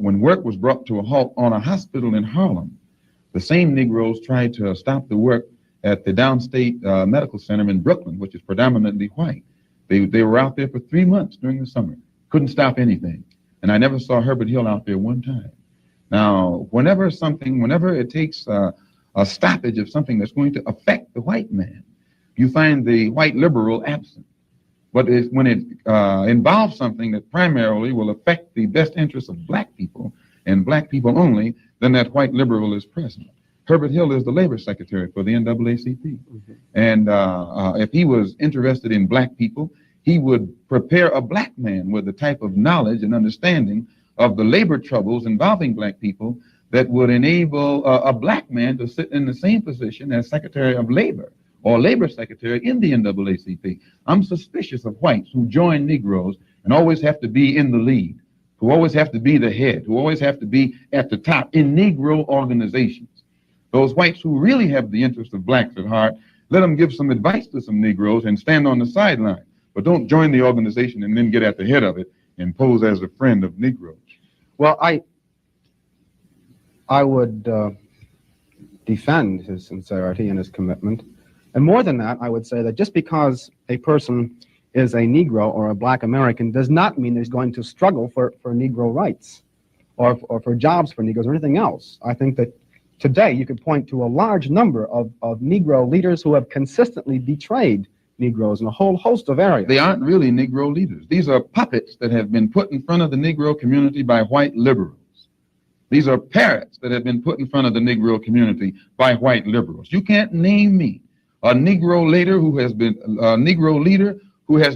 [SPEAKER 5] when work was brought to a halt on a hospital in Harlem, the same Negroes tried to stop the work at the Downstate Medical Center in Brooklyn, which is predominantly white. They were out there for 3 months during the summer. Couldn't stop anything. And I never saw Herbert Hill out there one time. Now, whenever it takes a stoppage of something that's going to affect the white man, you find the white liberal absent. But when it involves something that primarily will affect the best interests of black people and black people only, then that white liberal is present. Herbert Hill is the labor secretary for the NAACP. And if he was interested in black people, he would prepare a black man with the type of knowledge and understanding of the labor troubles involving black people that would enable a black man to sit in the same position as Secretary of Labor or Labor Secretary in the NAACP. I'm suspicious of whites who join Negroes and always have to be in the lead, who always have to be the head, who always have to be at the top in Negro organizations. Those whites who really have the interest of blacks at heart, let them give some advice to some Negroes and stand on the sideline. But don't join the organization and then get at the head of it and pose as a friend of Negroes.
[SPEAKER 22] Well, I would defend his sincerity and his commitment. And more than that, I would say that just because a person is a Negro or a black American does not mean he's going to struggle for Negro rights or for jobs for Negroes or anything else. I think that today you could point to a large number of Negro leaders who have consistently betrayed Negroes in a whole host of areas.
[SPEAKER 5] They aren't really Negro leaders. These are puppets that have been put in front of the Negro community by white liberals. These are parrots that have been put in front of the Negro community by white liberals. You can't name me a Negro leader who has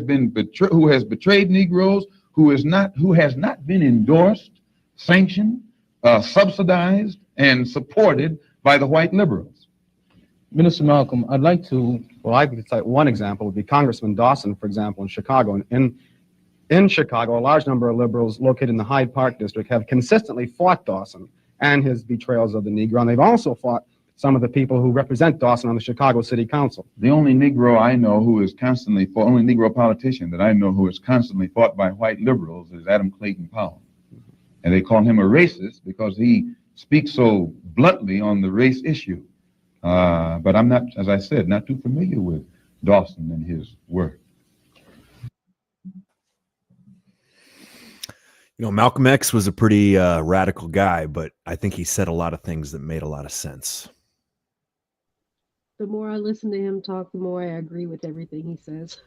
[SPEAKER 5] been betrayed Negroes, who has not been endorsed, sanctioned, subsidized, and supported by the white liberals.
[SPEAKER 22] Minister Malcolm, I'd like to, well, I could cite one example would be Congressman Dawson, for example, in Chicago. In Chicago, a large number of liberals located in the Hyde Park district have consistently fought Dawson and his betrayals of the Negro, and they've also fought some of the people who represent Dawson on the Chicago City Council.
[SPEAKER 5] The only Negro I know who is constantly fought, only Negro politician that I know who is constantly fought by white liberals is Adam Clayton Powell. And they call him a racist because he speaks so bluntly on the race issue. But I'm not, as I said, not too familiar with Dawson and his work.
[SPEAKER 14] You know, Malcolm X was a pretty radical guy, but I think he said a lot of things that made a lot of sense.
[SPEAKER 13] The more I listen to him talk, the more I agree with everything he says.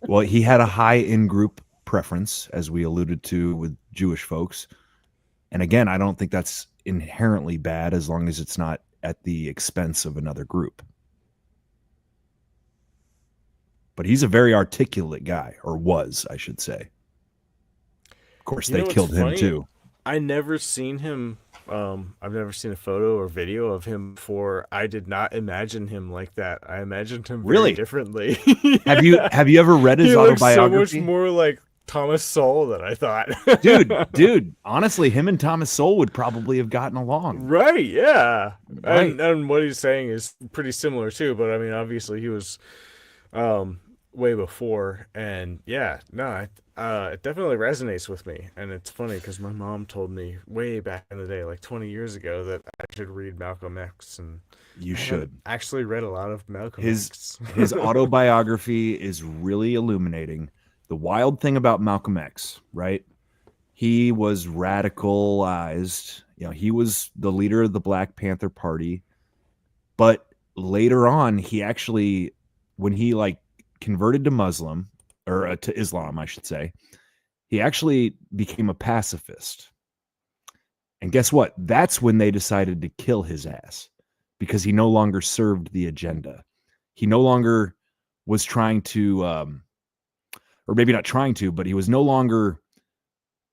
[SPEAKER 14] Well, he had a high in-group preference, as we alluded to with Jewish folks. And again, I don't think that's inherently bad as long as it's not at the expense of another group. But he's a very articulate guy, or was, I should say. Of course, they killed him too.
[SPEAKER 4] I never seen him. I've never seen a photo or video of him before. I did not imagine him like that. I imagined him very differently.
[SPEAKER 14] Have you ever read his autobiography?
[SPEAKER 4] So much more like Thomas Sowell than I thought.
[SPEAKER 14] dude, honestly, him and Thomas Sowell would probably have gotten along.
[SPEAKER 4] Right, yeah.
[SPEAKER 14] Right.
[SPEAKER 4] And what he's saying is pretty similar too, but I mean, obviously he was way before, and yeah, no, it definitely resonates with me. And it's funny because my mom told me way back in the day, like 20 years ago, that I should read Malcolm X, and
[SPEAKER 14] You should.
[SPEAKER 4] actually read a lot of Malcolm
[SPEAKER 14] His
[SPEAKER 4] X.
[SPEAKER 14] his autobiography is really illuminating. The wild thing about Malcolm X, right? He was radicalized. You know, he was the leader of the Black Panther Party, but later on, he actually, when he converted to Muslim or to Islam, I should say, he actually became a pacifist. And guess what? That's when they decided to kill his ass, because he no longer served the agenda. He no longer was trying to, or maybe not trying to, but he was no longer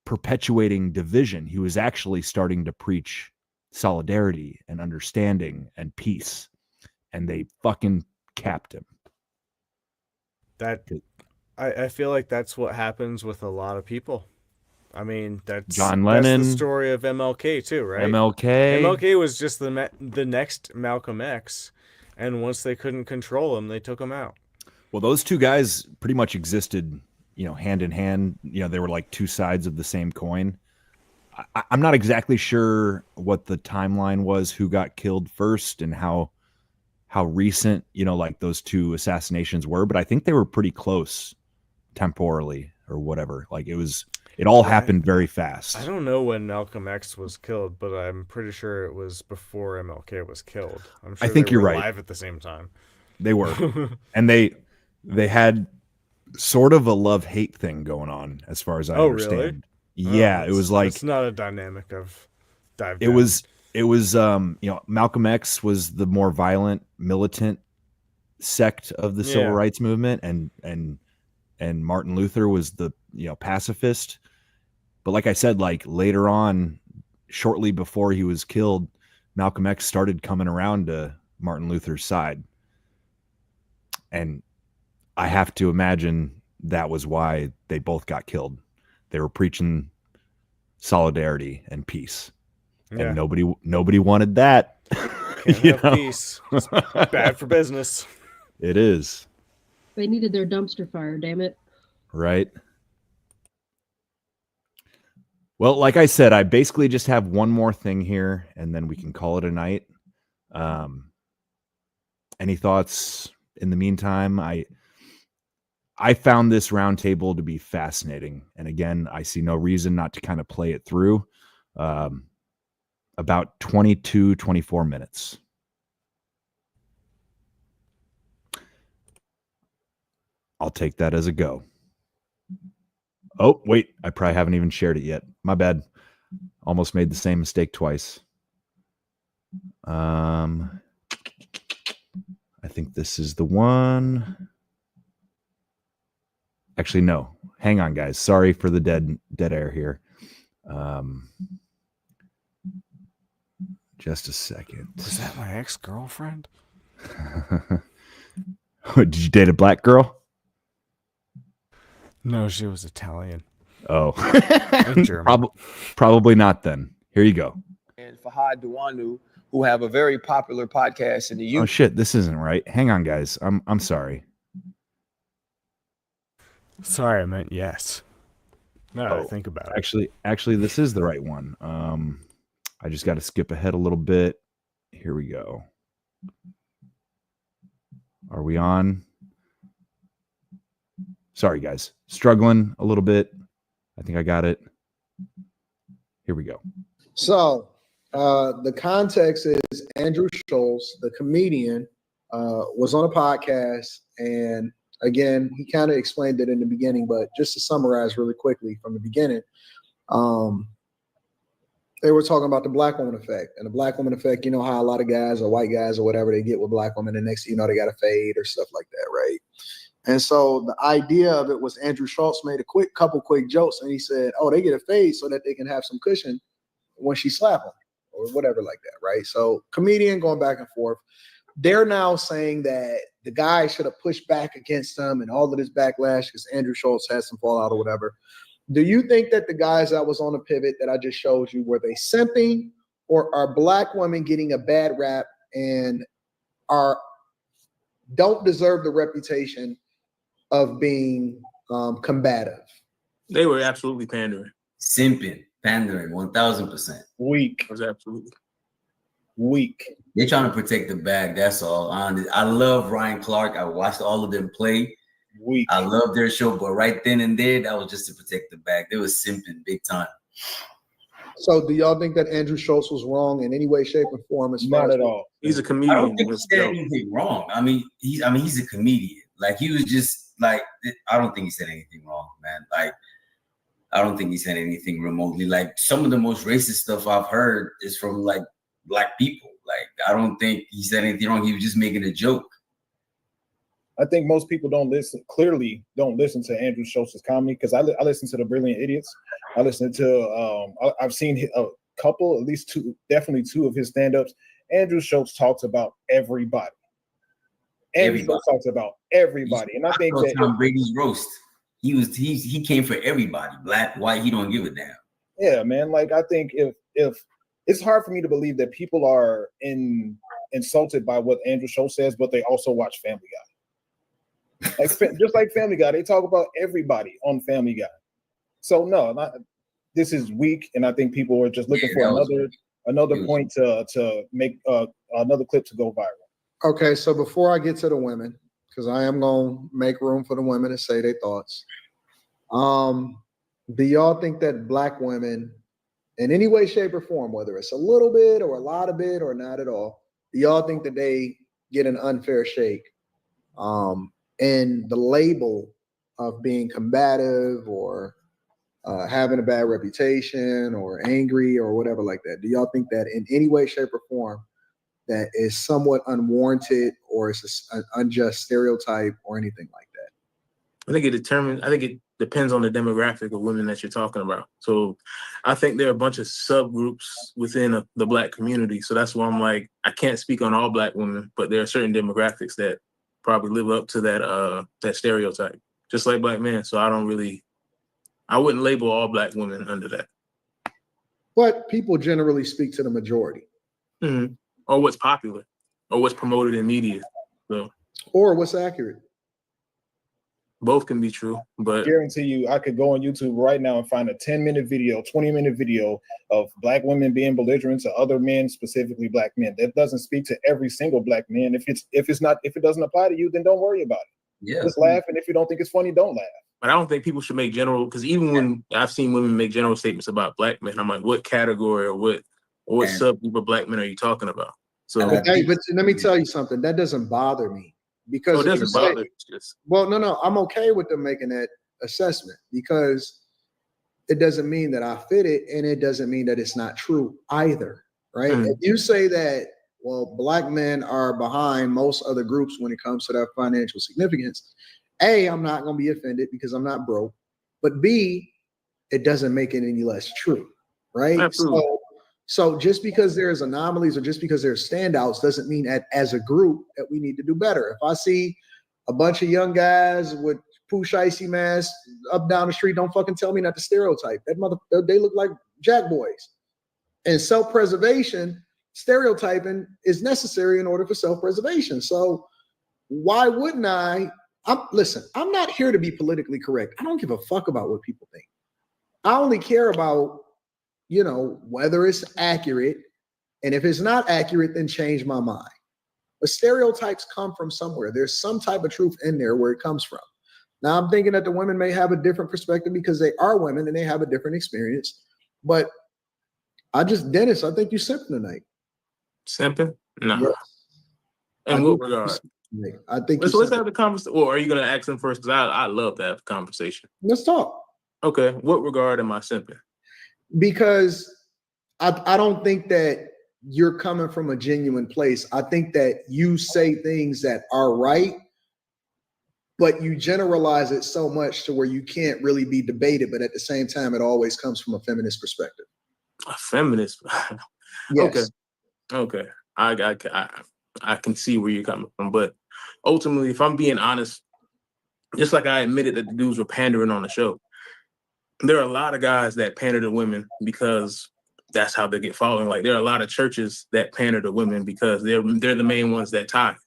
[SPEAKER 14] perpetuating division. He was actually starting to preach solidarity and understanding and peace. And they fucking capped him.
[SPEAKER 4] I feel like that's what happens with a lot of people. I mean, that's
[SPEAKER 14] John Lennon.
[SPEAKER 4] That's the story of MLK too, right?
[SPEAKER 14] MLK
[SPEAKER 4] was just the next Malcolm X, and once they couldn't control him, they took him out.
[SPEAKER 14] Well, those two guys pretty much existed, hand in hand. They were like two sides of the same coin. I'm not exactly sure what the timeline was, who got killed first, and how how recent, like those two assassinations were, but I think they were pretty close temporally or whatever. Like it all happened very fast.
[SPEAKER 4] I don't know when Malcolm X was killed, but I'm pretty sure it was before MLK was killed. I'm sure
[SPEAKER 14] I think
[SPEAKER 4] they
[SPEAKER 14] you're
[SPEAKER 4] were
[SPEAKER 14] right.
[SPEAKER 4] alive at the same time.
[SPEAKER 14] They were. And they had sort of a love-hate thing going on as far as I understand.
[SPEAKER 4] Really?
[SPEAKER 14] Yeah, it was like
[SPEAKER 4] it's not a dynamic I've dived
[SPEAKER 14] it
[SPEAKER 4] down.
[SPEAKER 14] was Malcolm X was the more violent militant sect of the civil rights movement, and Martin Luther was the pacifist. But like I said, like later on, shortly before he was killed, Malcolm X started coming around to Martin Luther's side, and I have to imagine that was why they both got killed. They were preaching solidarity and peace, and nobody wanted that.
[SPEAKER 4] Can't have peace. It's bad for business.
[SPEAKER 14] It is.
[SPEAKER 13] They needed their dumpster fire, damn it.
[SPEAKER 14] Right. Well, like I said, I basically just have one more thing here, and then we can call it a night. Any thoughts in the meantime? I found this roundtable to be fascinating, and again, I see no reason not to kind of play it through. About 24 minutes. I'll take that as a go. Oh, wait, I probably haven't even shared it yet. My bad. Almost made the same mistake twice. I think this is the one. Actually, no. Hang on, guys. Sorry for the dead air here. Just a second.
[SPEAKER 4] Was that my ex-girlfriend?
[SPEAKER 14] Did you date a black girl?
[SPEAKER 4] No, she was Italian.
[SPEAKER 14] Oh,
[SPEAKER 4] German.
[SPEAKER 14] Probably not then. Here you go.
[SPEAKER 8] And Fahad Duwanu, who have a very popular podcast in the UK.
[SPEAKER 14] Oh shit, this isn't right. Hang on, guys. I'm sorry.
[SPEAKER 4] Sorry, I meant yes. Now that I think about it.
[SPEAKER 14] Actually, this is the right one. I just got to skip ahead a little bit. Here we go. Are we on? Sorry, guys. Struggling a little bit. I think I got it. Here we go.
[SPEAKER 16] So the context is Andrew Schultz, the comedian, was on a podcast. And again, he kind of explained it in the beginning, but just to summarize really quickly from the beginning, they were talking about the black woman effect. And the black woman effect, you know how a lot of guys or white guys or whatever, they get with black women, and next thing you know, they got a fade or stuff like that, right? And so the idea of it was Andrew Schultz made a couple quick jokes, and he said, oh, they get a fade so that they can have some cushion when she slap them or whatever like that, right? So comedian going back and forth. They're now saying that the guy should have pushed back against them and all of this backlash because Andrew Schultz had some fallout or whatever. Do you think that the guys that was on the pivot that I just showed you, were they simping, or are black women getting a bad rap and don't deserve the reputation of being combative?
[SPEAKER 8] They were absolutely pandering.
[SPEAKER 9] Simping, pandering, 1000%.
[SPEAKER 8] Weak. Was absolutely
[SPEAKER 16] weak.
[SPEAKER 9] They're trying to protect the bag. That's all. I love Ryan Clark. I watched all of them play.
[SPEAKER 8] Weak.
[SPEAKER 9] I love their show, but right then and there, that was just to protect the bag. They was simping big time.
[SPEAKER 16] So do y'all think that Andrew Schultz was wrong in any way, shape, or form?
[SPEAKER 8] Not at all. He's a comedian.
[SPEAKER 9] I don't think he said anything wrong. I mean, he's a comedian. Like, he was just like, I don't think he said anything wrong, man. Like, I don't think he said anything remotely. Like, some of the most racist stuff I've heard is from like black people. Like, I don't think he said anything wrong. He was just making a joke.
[SPEAKER 8] I think most people clearly don't listen to Andrew Schultz's comedy, because I listen to the Brilliant Idiots. I listen to, I've seen a couple, at least two, definitely two of his stand-ups. Andrew Schultz talks about everybody. Andrew Schultz talks about everybody. And I think that
[SPEAKER 9] Tom Brady's roast. He came for everybody, black, white, he don't give a damn.
[SPEAKER 8] Yeah, man. Like, I think if it's hard for me to believe that people are insulted by what Andrew Schultz says, but they also watch Family Guy. Like, just like Family Guy, they talk about everybody on Family Guy. So no, this is weak, and I think people are just looking for another point to make another clip to go viral.
[SPEAKER 16] Okay, so before I get to the women, because I am gonna make room for the women to say their thoughts. Do y'all think that Black women, in any way, shape, or form, whether it's a little bit or a lot of it or not at all, do y'all think that they get an unfair shake in the label of being combative or having a bad reputation or angry or whatever like that? Do y'all think that in any way, shape, or form that is somewhat unwarranted or is an unjust stereotype or anything like that?
[SPEAKER 7] I think it depends on the demographic of women that you're talking about. So I think there are a bunch of subgroups within the Black community. So that's why I'm like, I can't speak on all Black women, but there are certain demographics that probably live up to that stereotype, just like Black men. So I wouldn't label all Black women under that.
[SPEAKER 16] But people generally speak to the majority.
[SPEAKER 7] Mm-hmm. Or what's popular, or what's promoted in media. So,
[SPEAKER 16] or what's accurate.
[SPEAKER 7] Both can be true, but
[SPEAKER 8] I guarantee you, I could go on YouTube right now and find a 10-minute video, 20-minute video of Black women being belligerent to other men, specifically Black men. That doesn't speak to every single Black man. If it doesn't apply to you, then don't worry about it.
[SPEAKER 9] Yeah.
[SPEAKER 8] Just laugh, and if you don't think it's funny, don't laugh.
[SPEAKER 7] But I don't think people should make general, because even when I've seen women make general statements about Black men, I'm like, what category or what subgroup of Black men are you talking about? So,
[SPEAKER 16] but let me tell you something. That doesn't bother me because
[SPEAKER 7] it doesn't bother you.
[SPEAKER 16] Well, no, I'm okay with them making that assessment because it doesn't mean that I fit it, and it doesn't mean that it's not true either, right? If you say that, well, Black men are behind most other groups when it comes to their financial significance, A, I'm not going to be offended because I'm not broke, but B, it doesn't make it any less true, right?
[SPEAKER 7] Absolutely.
[SPEAKER 16] So just because there's anomalies or just because there's standouts doesn't mean that as a group that we need to do better. If I see a bunch of young guys with poosh icy masks up down the street, don't fucking tell me not to stereotype. They look like jack boys. And self-preservation, stereotyping is necessary in order for self-preservation. So why wouldn't listen, I'm not here to be politically correct. I don't give a fuck about what people think. I only care about, whether it's accurate. And if it's not accurate, then change my mind. But stereotypes come from somewhere. There's some type of truth in there where it comes from. Now, I'm thinking that the women may have a different perspective because they are women and they have a different experience. But Dennis, I think you simping tonight.
[SPEAKER 7] Simping? No.
[SPEAKER 16] Yes.
[SPEAKER 7] In what regard?
[SPEAKER 16] I think
[SPEAKER 7] let's have the conversation. Or are you going to ask them first? Because I love to have a conversation.
[SPEAKER 16] Let's talk.
[SPEAKER 7] Okay. What regard am I simping?
[SPEAKER 16] Because I don't think that you're coming from a genuine place. I think that you say things that are right, but you generalize it so much to where you can't really be debated. But at the same time, it always comes from a feminist perspective.
[SPEAKER 7] A feminist?
[SPEAKER 16] Yes.
[SPEAKER 7] Okay. I can see where you're coming from. But ultimately, if I'm being honest, just like I admitted that the dudes were pandering on the show, there are a lot of guys that pander to women because that's how they get following. Like there are a lot of churches that pander to women because they're the main ones that tie.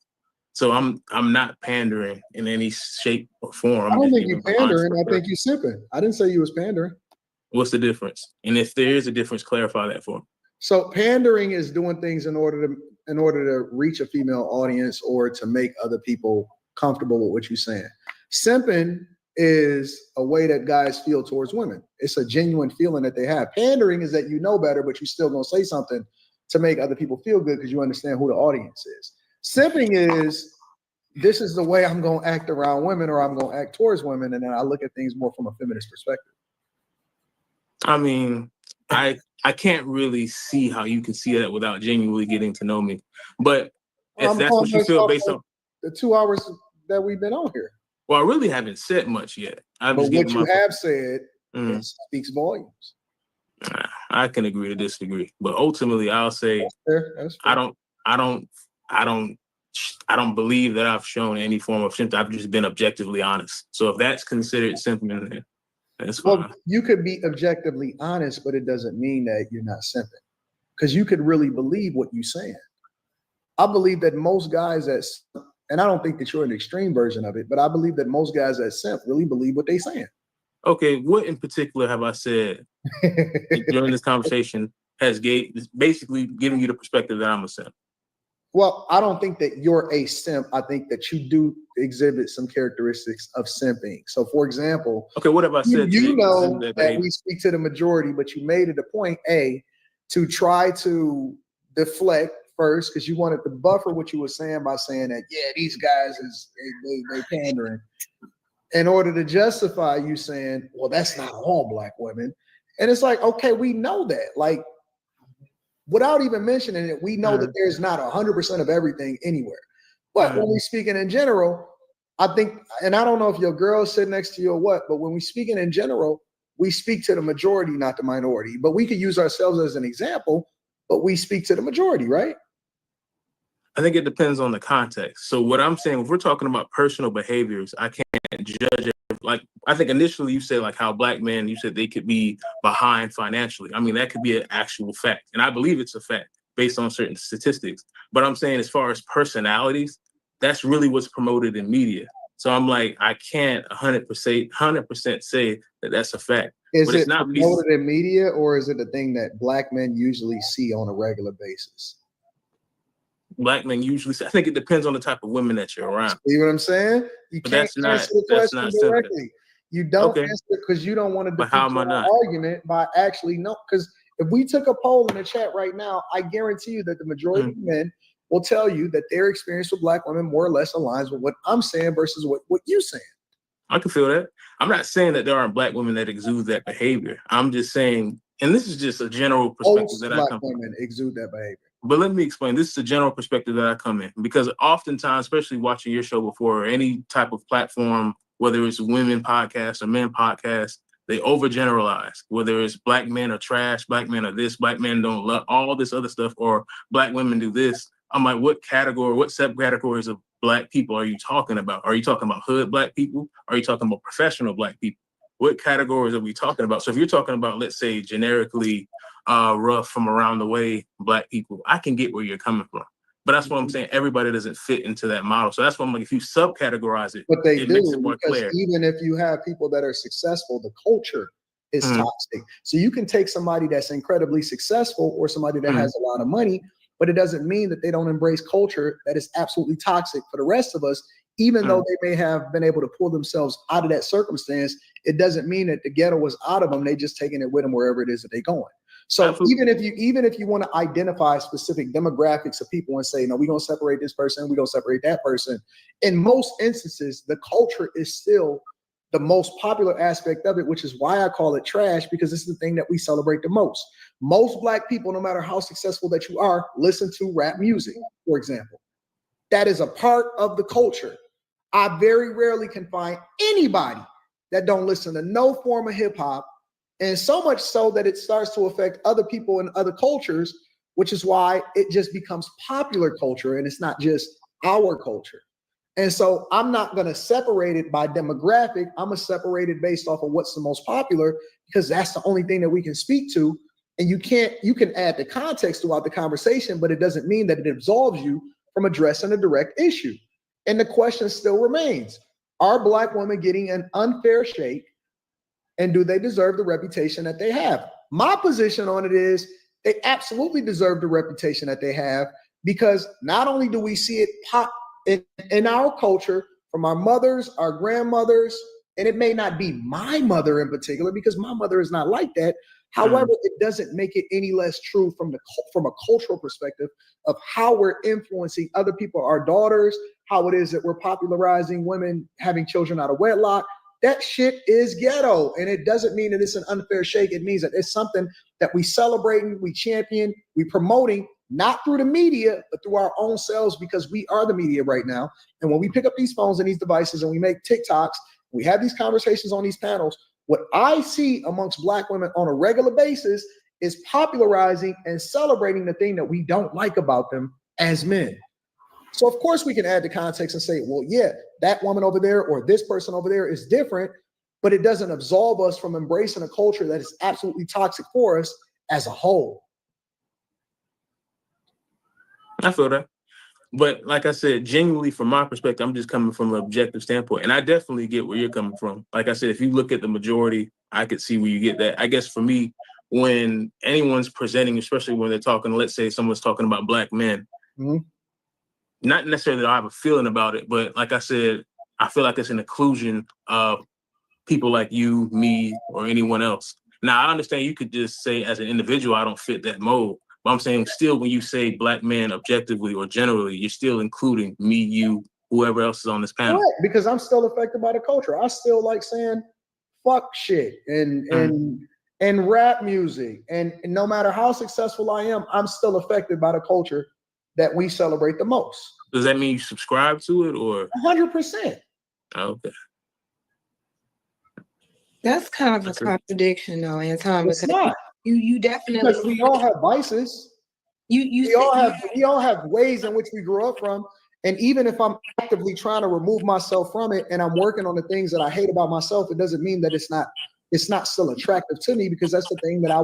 [SPEAKER 7] So I'm not pandering in any shape or form.
[SPEAKER 16] I don't think you're pandering. I think you're sipping. I didn't say you was pandering.
[SPEAKER 7] What's the difference? And if there is a difference, clarify that for me.
[SPEAKER 16] So pandering is doing things in order to reach a female audience or to make other people comfortable with what you're saying. Simping is a way that guys feel towards women. It's a genuine feeling that they have. Pandering is that you know better, but you're still gonna say something to make other people feel good because you understand who the audience is. Simping is, this is the way I'm gonna act around women or I'm gonna act towards women, and then I look at things more from a feminist perspective.
[SPEAKER 7] I mean, I can't really see how you can see that without genuinely getting to know me. But if that's what you feel based on
[SPEAKER 16] the 2 hours that we've been on here.
[SPEAKER 7] Well, I really haven't said much yet.
[SPEAKER 16] But what you have said it speaks volumes.
[SPEAKER 7] I can agree to disagree, but ultimately, I'll say
[SPEAKER 16] that's fair.
[SPEAKER 7] I don't believe that I've shown any form of symptom. I've just been objectively honest. So if that's considered symptom, then that's fine.
[SPEAKER 16] Well, you could be objectively honest, but it doesn't mean that you're not simping, because you could really believe what you're saying. I believe that most guys and I don't think that you're an extreme version of it, but I believe that most guys that simp really believe what they're saying.
[SPEAKER 7] Okay, what in particular have I said during this conversation has basically given you the perspective that I'm a simp?
[SPEAKER 16] Well, I don't think that you're a simp. I think that you do exhibit some characteristics of simping. So, for example,
[SPEAKER 7] Okay, what have I said?
[SPEAKER 16] you know
[SPEAKER 7] exhibit
[SPEAKER 16] that
[SPEAKER 7] behavior?
[SPEAKER 16] we speak to the majority, but you made it a point, A, to try to deflect first because you wanted to buffer what you were saying by saying that, yeah, these guys they pandering, in order to justify you saying, well, that's not all black women. And it's like, okay, we know that. Like, without even mentioning it, we know that there's not 100% of everything anywhere. But when we speaking in general, I think, and I don't know if your girl's sitting next to you or what, but when we speaking in general, we speak to the majority, not the minority. But we could use ourselves as an example, but we speak to the majority, right?
[SPEAKER 7] I think it depends on the context. So what I'm saying, if we're talking about personal behaviors, I can't judge it. Like, I think initially you said like how black men, you said they could be behind financially. I mean, that could be an actual fact. And I believe it's a fact based on certain statistics. But I'm saying as far as personalities, that's really what's promoted in media. So I'm like, I can't 100% say that that's a fact.
[SPEAKER 16] Is
[SPEAKER 7] but it's
[SPEAKER 16] it
[SPEAKER 7] not
[SPEAKER 16] promoted in media, or is it a thing that black men usually see on a regular basis?
[SPEAKER 7] Black men usually say, I think it depends on the type of women that you're around.
[SPEAKER 16] See what I'm saying? You
[SPEAKER 7] But
[SPEAKER 16] can't
[SPEAKER 7] that's not-
[SPEAKER 16] answer the
[SPEAKER 7] that's
[SPEAKER 16] question
[SPEAKER 7] not simple.
[SPEAKER 16] directly. You don't
[SPEAKER 7] Okay.
[SPEAKER 16] answer it because you don't want to
[SPEAKER 7] But
[SPEAKER 16] defeat
[SPEAKER 7] how am I
[SPEAKER 16] your
[SPEAKER 7] not?
[SPEAKER 16] argument by actually no. Because if we took a poll in the chat right now, I guarantee you that the majority of men will tell you that their experience with black women more or less aligns with what I'm saying versus what you're saying.
[SPEAKER 7] I can feel that. I'm not saying that there aren't black women that exude that behavior. I'm just saying, and this is just a general perspective
[SPEAKER 16] Most
[SPEAKER 7] that I
[SPEAKER 16] black
[SPEAKER 7] come from.
[SPEAKER 16] women exude that behavior.
[SPEAKER 7] But let me explain. This is a general perspective that I come in because oftentimes, especially watching your show before or any type of platform, whether it's women podcasts or men podcasts, they overgeneralize. Whether it's black men are trash, black men are this, black men don't love all this other stuff, or black women do this. I'm like, what category, what subcategories of black people are you talking about? Are you talking about hood black people? Are you talking about professional black people? What categories are we talking about? So if you're talking about, let's say, generically rough from around the way black people, I can get where you're coming from. But that's what I'm saying. Everybody doesn't fit into that model. So that's why I'm like, if you subcategorize it,
[SPEAKER 16] But they
[SPEAKER 7] it
[SPEAKER 16] do,
[SPEAKER 7] makes it more
[SPEAKER 16] because
[SPEAKER 7] clear.
[SPEAKER 16] even if you have people that are successful, the culture is toxic. So you can take somebody that's incredibly successful or somebody that has a lot of money, but it doesn't mean that they don't embrace culture that is absolutely toxic for the rest of us. Even though they may have been able to pull themselves out of that circumstance, it doesn't mean that the ghetto was out of them. They just taking it with them wherever it is that they're going. So even if you want to identify specific demographics of people and say, no, we're going to separate this person, we're going to separate that person. In most instances, the culture is still the most popular aspect of it, which is why I call it trash, because this is the thing that we celebrate the most. Most black people, no matter how successful that you are, listen to rap music, for example. That is a part of the culture. I very rarely can find anybody that don't listen to no form of hip hop, and so much so that it starts to affect other people in other cultures, which is why it just becomes popular culture and it's not just our culture. And so I'm not going to separate it by demographic. I'm going to separate it based off of what's the most popular, because that's the only thing that we can speak to. And you can add the context throughout the conversation, but it doesn't mean that it absolves you from addressing a direct issue. And the question still remains, are black women getting an unfair shake, and do they deserve the reputation that they have? My position on it is they absolutely deserve the reputation that they have, because not only do we see it pop in our culture from our mothers, our grandmothers, and it may not be my mother in particular, because my mother is not like that. However, it doesn't make it any less true from a cultural perspective of how we're influencing other people, our daughters, how it is that we're popularizing women having children out of wedlock. That shit is ghetto. And it doesn't mean that it's an unfair shake. It means that it's something that we celebrating, we champion, we promoting, not through the media, but through our own selves, because we are the media right now. And when we pick up these phones and these devices and we make TikToks, we have these conversations on these panels, what I see amongst black women on a regular basis is popularizing and celebrating the thing that we don't like about them as men. So of course we can add the context and say, well, yeah, that woman over there or this person over there is different, but it doesn't absolve us from embracing a culture that is absolutely toxic for us as a whole.
[SPEAKER 7] I feel that. But like I said, genuinely from my perspective, I'm just coming from an objective standpoint. And I definitely get where you're coming from. Like I said, if you look at the majority, I could see where you get that. I guess for me, when anyone's presenting, especially when they're talking, let's say someone's talking about black men, not necessarily that I have a feeling about it, but like I said, I feel like it's an inclusion of people like you, me, or anyone else. Now, I understand you could just say as an individual, I don't fit that mold. But I'm saying still, when you say black men objectively or generally, you're still including me, you, whoever else is on this panel.
[SPEAKER 16] Correct, because I'm still affected by the culture. I still like saying fuck shit and rap music. And no matter how successful I am, I'm still affected by the culture that we celebrate the most.
[SPEAKER 7] Does that mean you subscribe to it or?
[SPEAKER 16] 100%.
[SPEAKER 7] Okay.
[SPEAKER 10] That's kind of a contradiction, though, Anton.
[SPEAKER 16] It's not.
[SPEAKER 10] You definitely,
[SPEAKER 16] because we all have vices. We all have ways in which we grew up from. And even if I'm actively trying to remove myself from it and I'm working on the things that I hate about myself, it doesn't mean that it's not still attractive to me, because that's the thing that I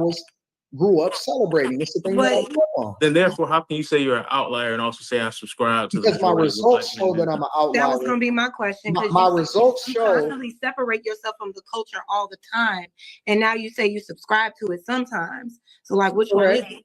[SPEAKER 16] grew up celebrating. It's the thing that I grew up on.
[SPEAKER 7] Then therefore, how can you say you're an outlier and also say I subscribe to
[SPEAKER 16] because my results show that I'm an outlier.
[SPEAKER 10] That was going to be my question.
[SPEAKER 16] My results
[SPEAKER 10] you
[SPEAKER 16] show
[SPEAKER 10] constantly separate yourself from the culture all the time, and now you say you subscribe to it sometimes. So like, which one is it?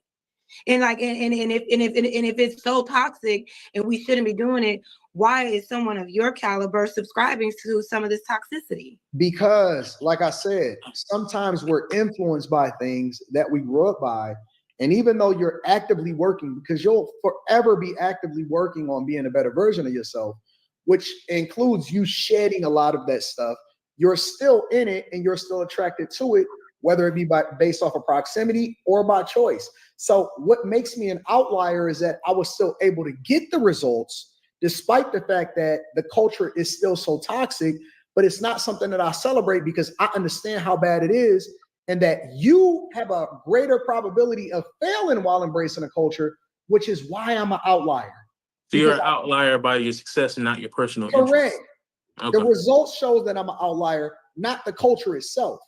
[SPEAKER 10] And like, and if it's so toxic and we shouldn't be doing it, why is someone of your caliber subscribing to some of this toxicity?
[SPEAKER 16] Because, like I said, sometimes we're influenced by things that we grew up by. And even though you're actively working, because you'll forever be actively working on being a better version of yourself, which includes you shedding a lot of that stuff, you're still in it and you're still attracted to it, whether it be based off of proximity or by choice. So what makes me an outlier is that I was still able to get the results despite the fact that the culture is still so toxic, but it's not something that I celebrate because I understand how bad it is and that you have a greater probability of failing while embracing a culture, which is why I'm an outlier.
[SPEAKER 7] So you're an outlier by your success and not your personal
[SPEAKER 16] Correct.
[SPEAKER 7] interest. Okay.
[SPEAKER 16] The results show that I'm an outlier, not the culture itself.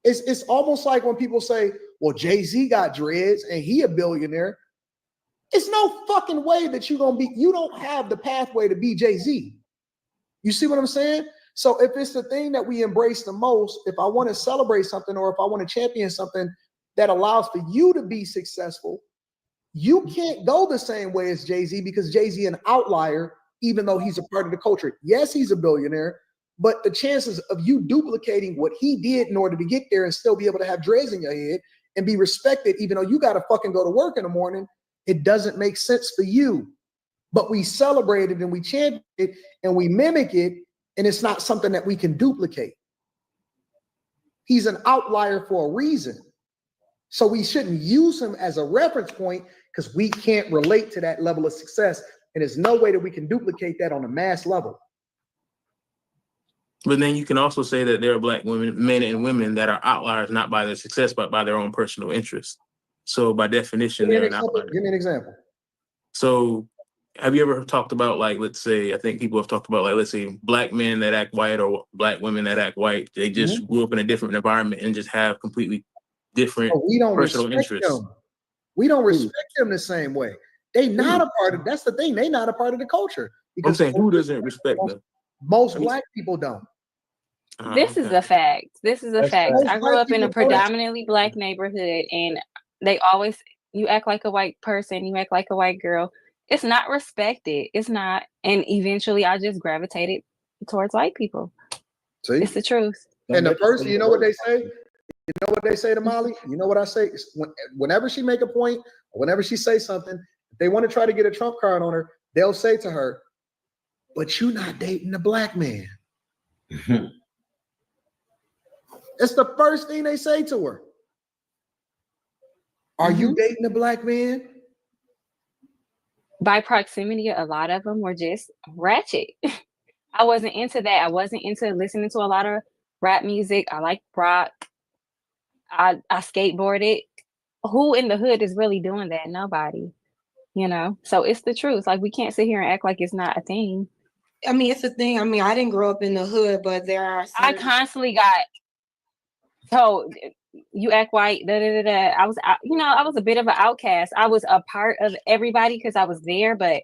[SPEAKER 16] It's almost like when people say, well, Jay-Z got dreads and he a billionaire. It's no fucking way that you don't have the pathway to be Jay-Z. You see what I'm saying? So if it's the thing that we embrace the most, if I want to celebrate something or if I want to champion something that allows for you to be successful, you can't go the same way as Jay-Z because Jay-Z an outlier, even though he's a part of the culture. Yes, he's a billionaire, but the chances of you duplicating what he did in order to get there and still be able to have dreads in your head and be respected, even though you got to fucking go to work in the morning, it doesn't make sense for you. But we celebrate it and we champion it and we mimic it, and it's not something that we can duplicate. He's an outlier for a reason. So we shouldn't use him as a reference point because we can't relate to that level of success. And there's no way that we can duplicate that on a mass level.
[SPEAKER 7] But then you can also say that there are black women, men and women that are outliers, not by their success, but by their own personal interest. So by definition, they're an outlier.
[SPEAKER 16] Give me an example.
[SPEAKER 7] So have you ever talked about, like, let's say, I think people have talked about, like, let's say black men that act white or black women that act white. They just grew up in a different environment and just have completely different personal interests.
[SPEAKER 16] Them. We don't respect them the same way. They not a part of, that's the thing. They not a part of the culture.
[SPEAKER 7] I'm saying who doesn't respect them?
[SPEAKER 16] Most black people don't.
[SPEAKER 12] This is a fact. This is a fact. I grew up in a predominantly black neighborhood, and they always, you act like a white person, you act like a white girl. It's not respected. It's not. And eventually I just gravitated towards white people.
[SPEAKER 16] See?
[SPEAKER 12] It's the truth.
[SPEAKER 16] And the person, you know what they say? You know what they say to Molly? You know what I say? Whenever she make a point, or whenever she say something, if they want to try to get a trump card on her, they'll say to her, but you're not dating a black man. It's the first thing they say to her. Are you dating a black man?
[SPEAKER 12] By proximity, a lot of them were just ratchet. I wasn't into that. I wasn't into listening to a lot of rap music. I like rock. I skateboarded. Who in the hood is really doing that? Nobody. You know? So it's the truth. Like, we can't sit here and act like it's not a thing.
[SPEAKER 10] I mean, it's a thing. I mean, I didn't grow up in the hood, but there are
[SPEAKER 12] I constantly got told, you act white, da da da da. I was a bit of an outcast. I was a part of everybody because I was there, but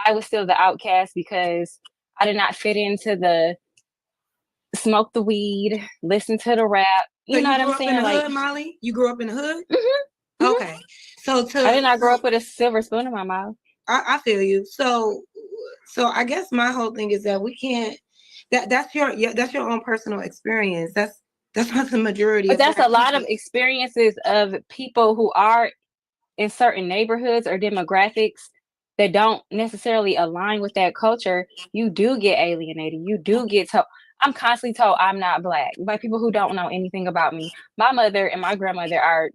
[SPEAKER 12] I was still the outcast because I did not fit into the smoke the weed, listen to the rap. You know what I'm saying?
[SPEAKER 10] Like, hood, Molly, you grew up in the hood. Mm-hmm. Okay, so
[SPEAKER 12] I did not grow up with a silver spoon in my mouth.
[SPEAKER 10] I feel you. So I guess my whole thing is that we can't. That's your own personal experience. That's not the majority.
[SPEAKER 12] But
[SPEAKER 10] Of
[SPEAKER 12] that's a
[SPEAKER 10] Black
[SPEAKER 12] lot of
[SPEAKER 10] people.
[SPEAKER 12] experiences of people who are in certain neighborhoods or demographics that don't necessarily align with that culture. You do get alienated. You do get told. I'm constantly told I'm not Black by people who don't know anything about me. My mother and my grandmother are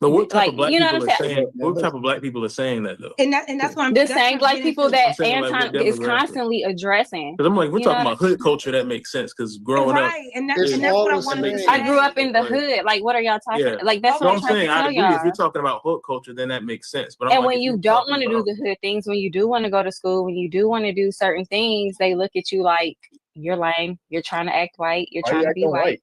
[SPEAKER 7] But what type
[SPEAKER 12] like,
[SPEAKER 7] of black
[SPEAKER 12] you know what
[SPEAKER 7] people
[SPEAKER 12] I'm
[SPEAKER 7] are
[SPEAKER 12] saying?
[SPEAKER 7] saying? What type of black people are saying that though?
[SPEAKER 10] And that's what I'm.
[SPEAKER 12] The
[SPEAKER 10] That's
[SPEAKER 12] same
[SPEAKER 10] what I'm
[SPEAKER 12] Black
[SPEAKER 10] getting
[SPEAKER 12] people
[SPEAKER 10] to.
[SPEAKER 7] I'm
[SPEAKER 12] that
[SPEAKER 7] saying like what
[SPEAKER 12] Anton is
[SPEAKER 7] demographic?
[SPEAKER 12] constantly addressing.
[SPEAKER 7] Because I'm like, we're
[SPEAKER 12] You know
[SPEAKER 7] talking
[SPEAKER 12] what I'm
[SPEAKER 7] about hood culture. That makes sense. Because growing up,
[SPEAKER 10] Right, and
[SPEAKER 16] It's
[SPEAKER 10] that's
[SPEAKER 16] all
[SPEAKER 10] what I
[SPEAKER 16] the
[SPEAKER 10] wanted to
[SPEAKER 16] same.
[SPEAKER 12] I grew up
[SPEAKER 10] say.
[SPEAKER 12] in the
[SPEAKER 7] like,
[SPEAKER 12] hood. Like, what are y'all talking?
[SPEAKER 7] yeah.
[SPEAKER 12] Like, that's
[SPEAKER 7] So
[SPEAKER 12] what I'm
[SPEAKER 7] I'm
[SPEAKER 12] trying
[SPEAKER 7] saying
[SPEAKER 12] to
[SPEAKER 7] I
[SPEAKER 12] tell
[SPEAKER 7] agree. If you're
[SPEAKER 12] y'all.
[SPEAKER 7] talking about hood culture, then that makes sense. But I'm
[SPEAKER 12] And
[SPEAKER 7] like,
[SPEAKER 12] when
[SPEAKER 7] if
[SPEAKER 12] you
[SPEAKER 7] you're
[SPEAKER 12] don't
[SPEAKER 7] talking
[SPEAKER 12] want to do
[SPEAKER 7] about
[SPEAKER 12] the hood things, when you do want to go to school, when you do want to do certain things, they look at you like you're lame. You're trying to act white. You're
[SPEAKER 8] Why
[SPEAKER 12] trying
[SPEAKER 8] you
[SPEAKER 12] to be
[SPEAKER 8] acting
[SPEAKER 12] white.
[SPEAKER 8] white?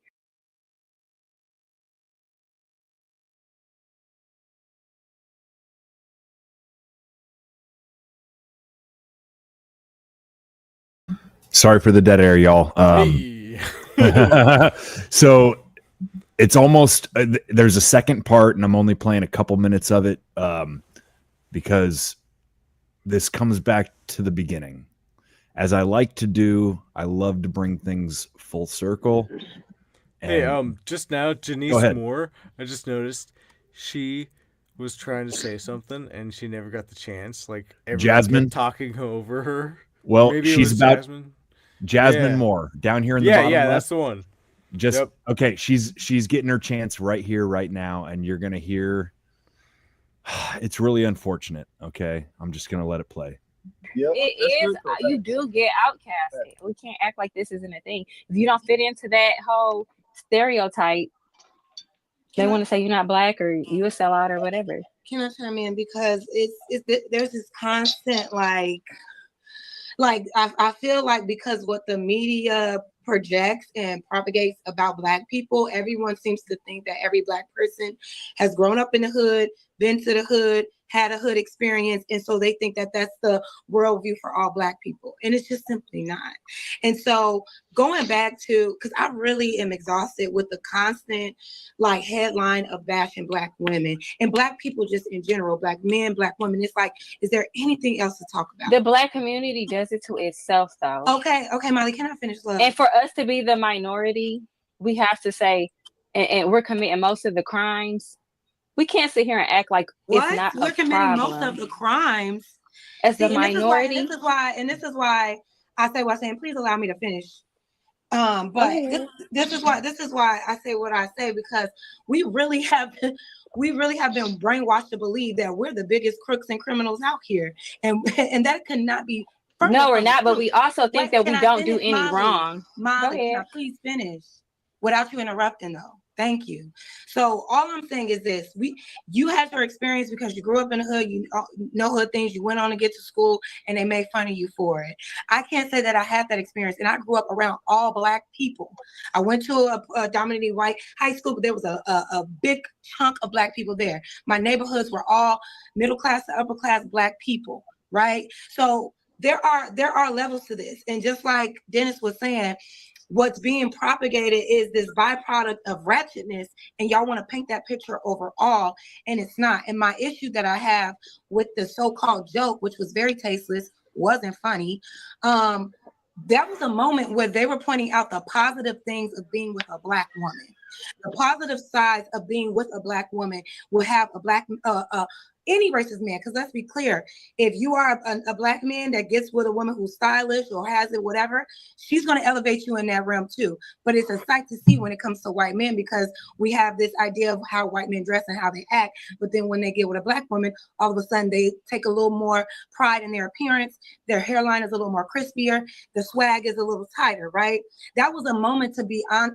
[SPEAKER 1] Sorry for the dead air, y'all.
[SPEAKER 4] Hey.
[SPEAKER 1] So it's almost there's a second part, and I'm only playing a couple minutes of it because this comes back to the beginning. As I like to do, I love to bring things full circle.
[SPEAKER 4] Hey,
[SPEAKER 1] And
[SPEAKER 4] just now,
[SPEAKER 1] go
[SPEAKER 4] Janice
[SPEAKER 1] ahead.
[SPEAKER 4] Moore, I just noticed she was trying to say something and she never got the chance. Like everyone
[SPEAKER 1] Jasmine?
[SPEAKER 4] kept talking over her.
[SPEAKER 1] Well,
[SPEAKER 4] Maybe it
[SPEAKER 1] she's
[SPEAKER 4] was
[SPEAKER 1] about
[SPEAKER 4] Jasmine.
[SPEAKER 1] Jasmine
[SPEAKER 4] Yeah.
[SPEAKER 1] Moore down here in the
[SPEAKER 4] Yeah,
[SPEAKER 1] bottom
[SPEAKER 4] yeah,
[SPEAKER 1] left.
[SPEAKER 4] that's the one.
[SPEAKER 1] Just
[SPEAKER 4] Yep.
[SPEAKER 1] okay. She's getting her chance right here, right now, and you're gonna hear. It's really unfortunate. Okay, I'm just gonna let it play.
[SPEAKER 8] Yep.
[SPEAKER 12] It is. You do get outcasted. We can't act like this isn't a thing. If you don't fit into that whole stereotype, they want to say you're not Black or you a sellout or whatever.
[SPEAKER 10] Can I chime in? Because there's this constant like I feel like because what the media projects and propagates about Black people, everyone seems to think that every Black person has grown up in the hood, been to the hood, had a hood experience, and so they think that that's the worldview for all Black people, and it's just simply not. And so going back to, because I really am exhausted with the constant like headline of bashing Black women and Black people just in general, Black men, Black women. It's like, is there anything else to talk about?
[SPEAKER 12] The Black community does it to itself, though.
[SPEAKER 10] Okay, Molly, can I finish, love?
[SPEAKER 12] And for us to be the minority, we have to say, and we're committing most of the crimes. We can't sit here and act like
[SPEAKER 10] What?
[SPEAKER 12] it's not
[SPEAKER 10] We're
[SPEAKER 12] a
[SPEAKER 10] committing
[SPEAKER 12] problem.
[SPEAKER 10] most of the crimes
[SPEAKER 12] As the
[SPEAKER 10] See,
[SPEAKER 12] minority.
[SPEAKER 10] and this is why I say what I'm saying. Please allow me to finish. But this is why I say what I say, because we really have been brainwashed to believe that we're the biggest crooks and criminals out here, and that could not be.
[SPEAKER 12] No, we're not. But we also think that we don't do any wrong.
[SPEAKER 10] Molly,
[SPEAKER 12] Go
[SPEAKER 10] can I
[SPEAKER 12] ahead.
[SPEAKER 10] please finish without you interrupting, though? Thank you. So all I'm saying is this: you had your experience because you grew up in the hood. You know hood things. You went on to get to school, and they made fun of you for it. I can't say that I had that experience, and I grew up around all Black people. I went to a dominantly white high school, but there was a big chunk of Black people there. My neighborhoods were all middle class to upper class Black people, right? So there are levels to this, and just like Dennis was saying, what's being propagated is this byproduct of ratchetness, and y'all want to paint that picture overall, and it's not. And my issue that I have with the so-called joke, which was very tasteless, wasn't funny, that was a moment where they were pointing out the positive things of being with a Black woman. The positive sides of being with a Black woman will have a Black any racist man, because let's be clear, if you are a Black man that gets with a woman who's stylish or has it, whatever, she's going to elevate you in that realm too. But it's a sight to see when it comes to white men, because we have this idea of how white men dress and how they act, but then when they get with a Black woman, all of a sudden they take a little more pride in their appearance, their hairline is a little more crispier, the swag is a little tighter, right? That was a moment to be on,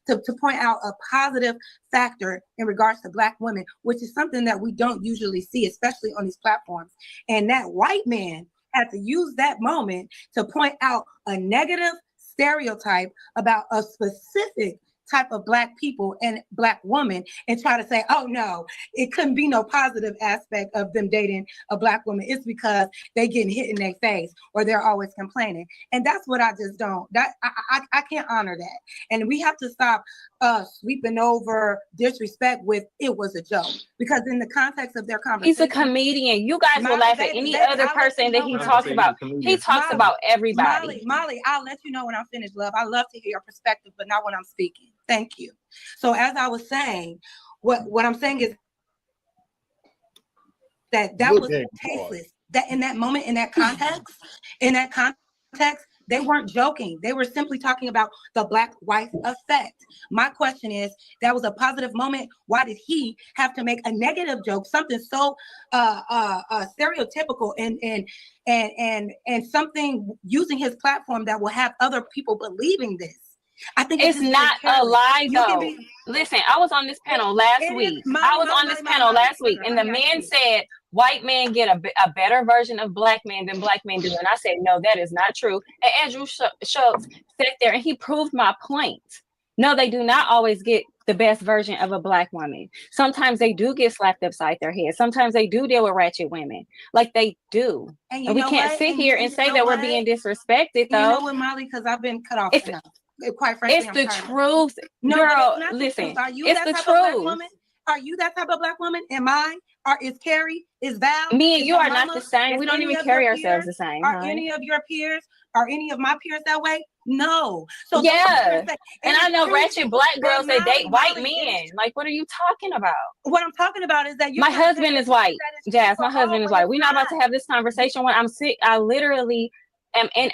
[SPEAKER 10] to point out a positive factor in regards to Black women, which is something that we don't usually see, especially on these platforms. And that white man had to use that moment to point out a negative stereotype about a specific type of Black people and Black woman, and try to say, oh no, it couldn't be no positive aspect of them dating a Black woman. It's because they getting hit in their face or they're always complaining. And that's what I just don't, I can't honor that. And we have to stop sweeping over disrespect with it was a joke, because in the context of their conversation,
[SPEAKER 12] He's a comedian. You guys will laugh at any other person that he talks about. He talks about everybody.
[SPEAKER 10] Molly, I'll let you know when I'm finished, love. I love to hear your perspective, but not when I'm speaking. Thank you. So as I was saying, what I'm saying is that was tasteless. That in that moment, in that context, they weren't joking. They were simply talking about the black wife effect. My question is, that was a positive moment. Why did he have to make a negative joke, something so stereotypical and something using his platform that will have other people believing this? I think
[SPEAKER 12] it's not a lie, though. Listen, I was on this panel last week. And the man said white men get a better version of black men than black men do. And I said, no, that is not true. And Andrew Schultz sat there and he proved my point. No, they do not always get the best version of a black woman. Sometimes they do get slapped upside their head. Sometimes they do deal with ratchet women. Like they do. And we can't sit here and say that we're being disrespected, though.
[SPEAKER 10] You know what, Molly? Because I've been cut off enough. Quite frankly,
[SPEAKER 12] it's the truth. No, girl, listen, it's the truth.
[SPEAKER 10] Are you that type of black woman? Am I? Or is Carrie? Is Val?
[SPEAKER 12] Me and you are not the same. We don't even carry ourselves the same.
[SPEAKER 10] Are any of your peers? Are any of my peers that way? No.
[SPEAKER 12] So yeah, and I know ratchet black girls that date white men. Like, what are you talking about?
[SPEAKER 10] What I'm talking about is that
[SPEAKER 12] my husband is white. Jazz, my husband is white. We're not about to have this conversation when I'm sick. I literally am in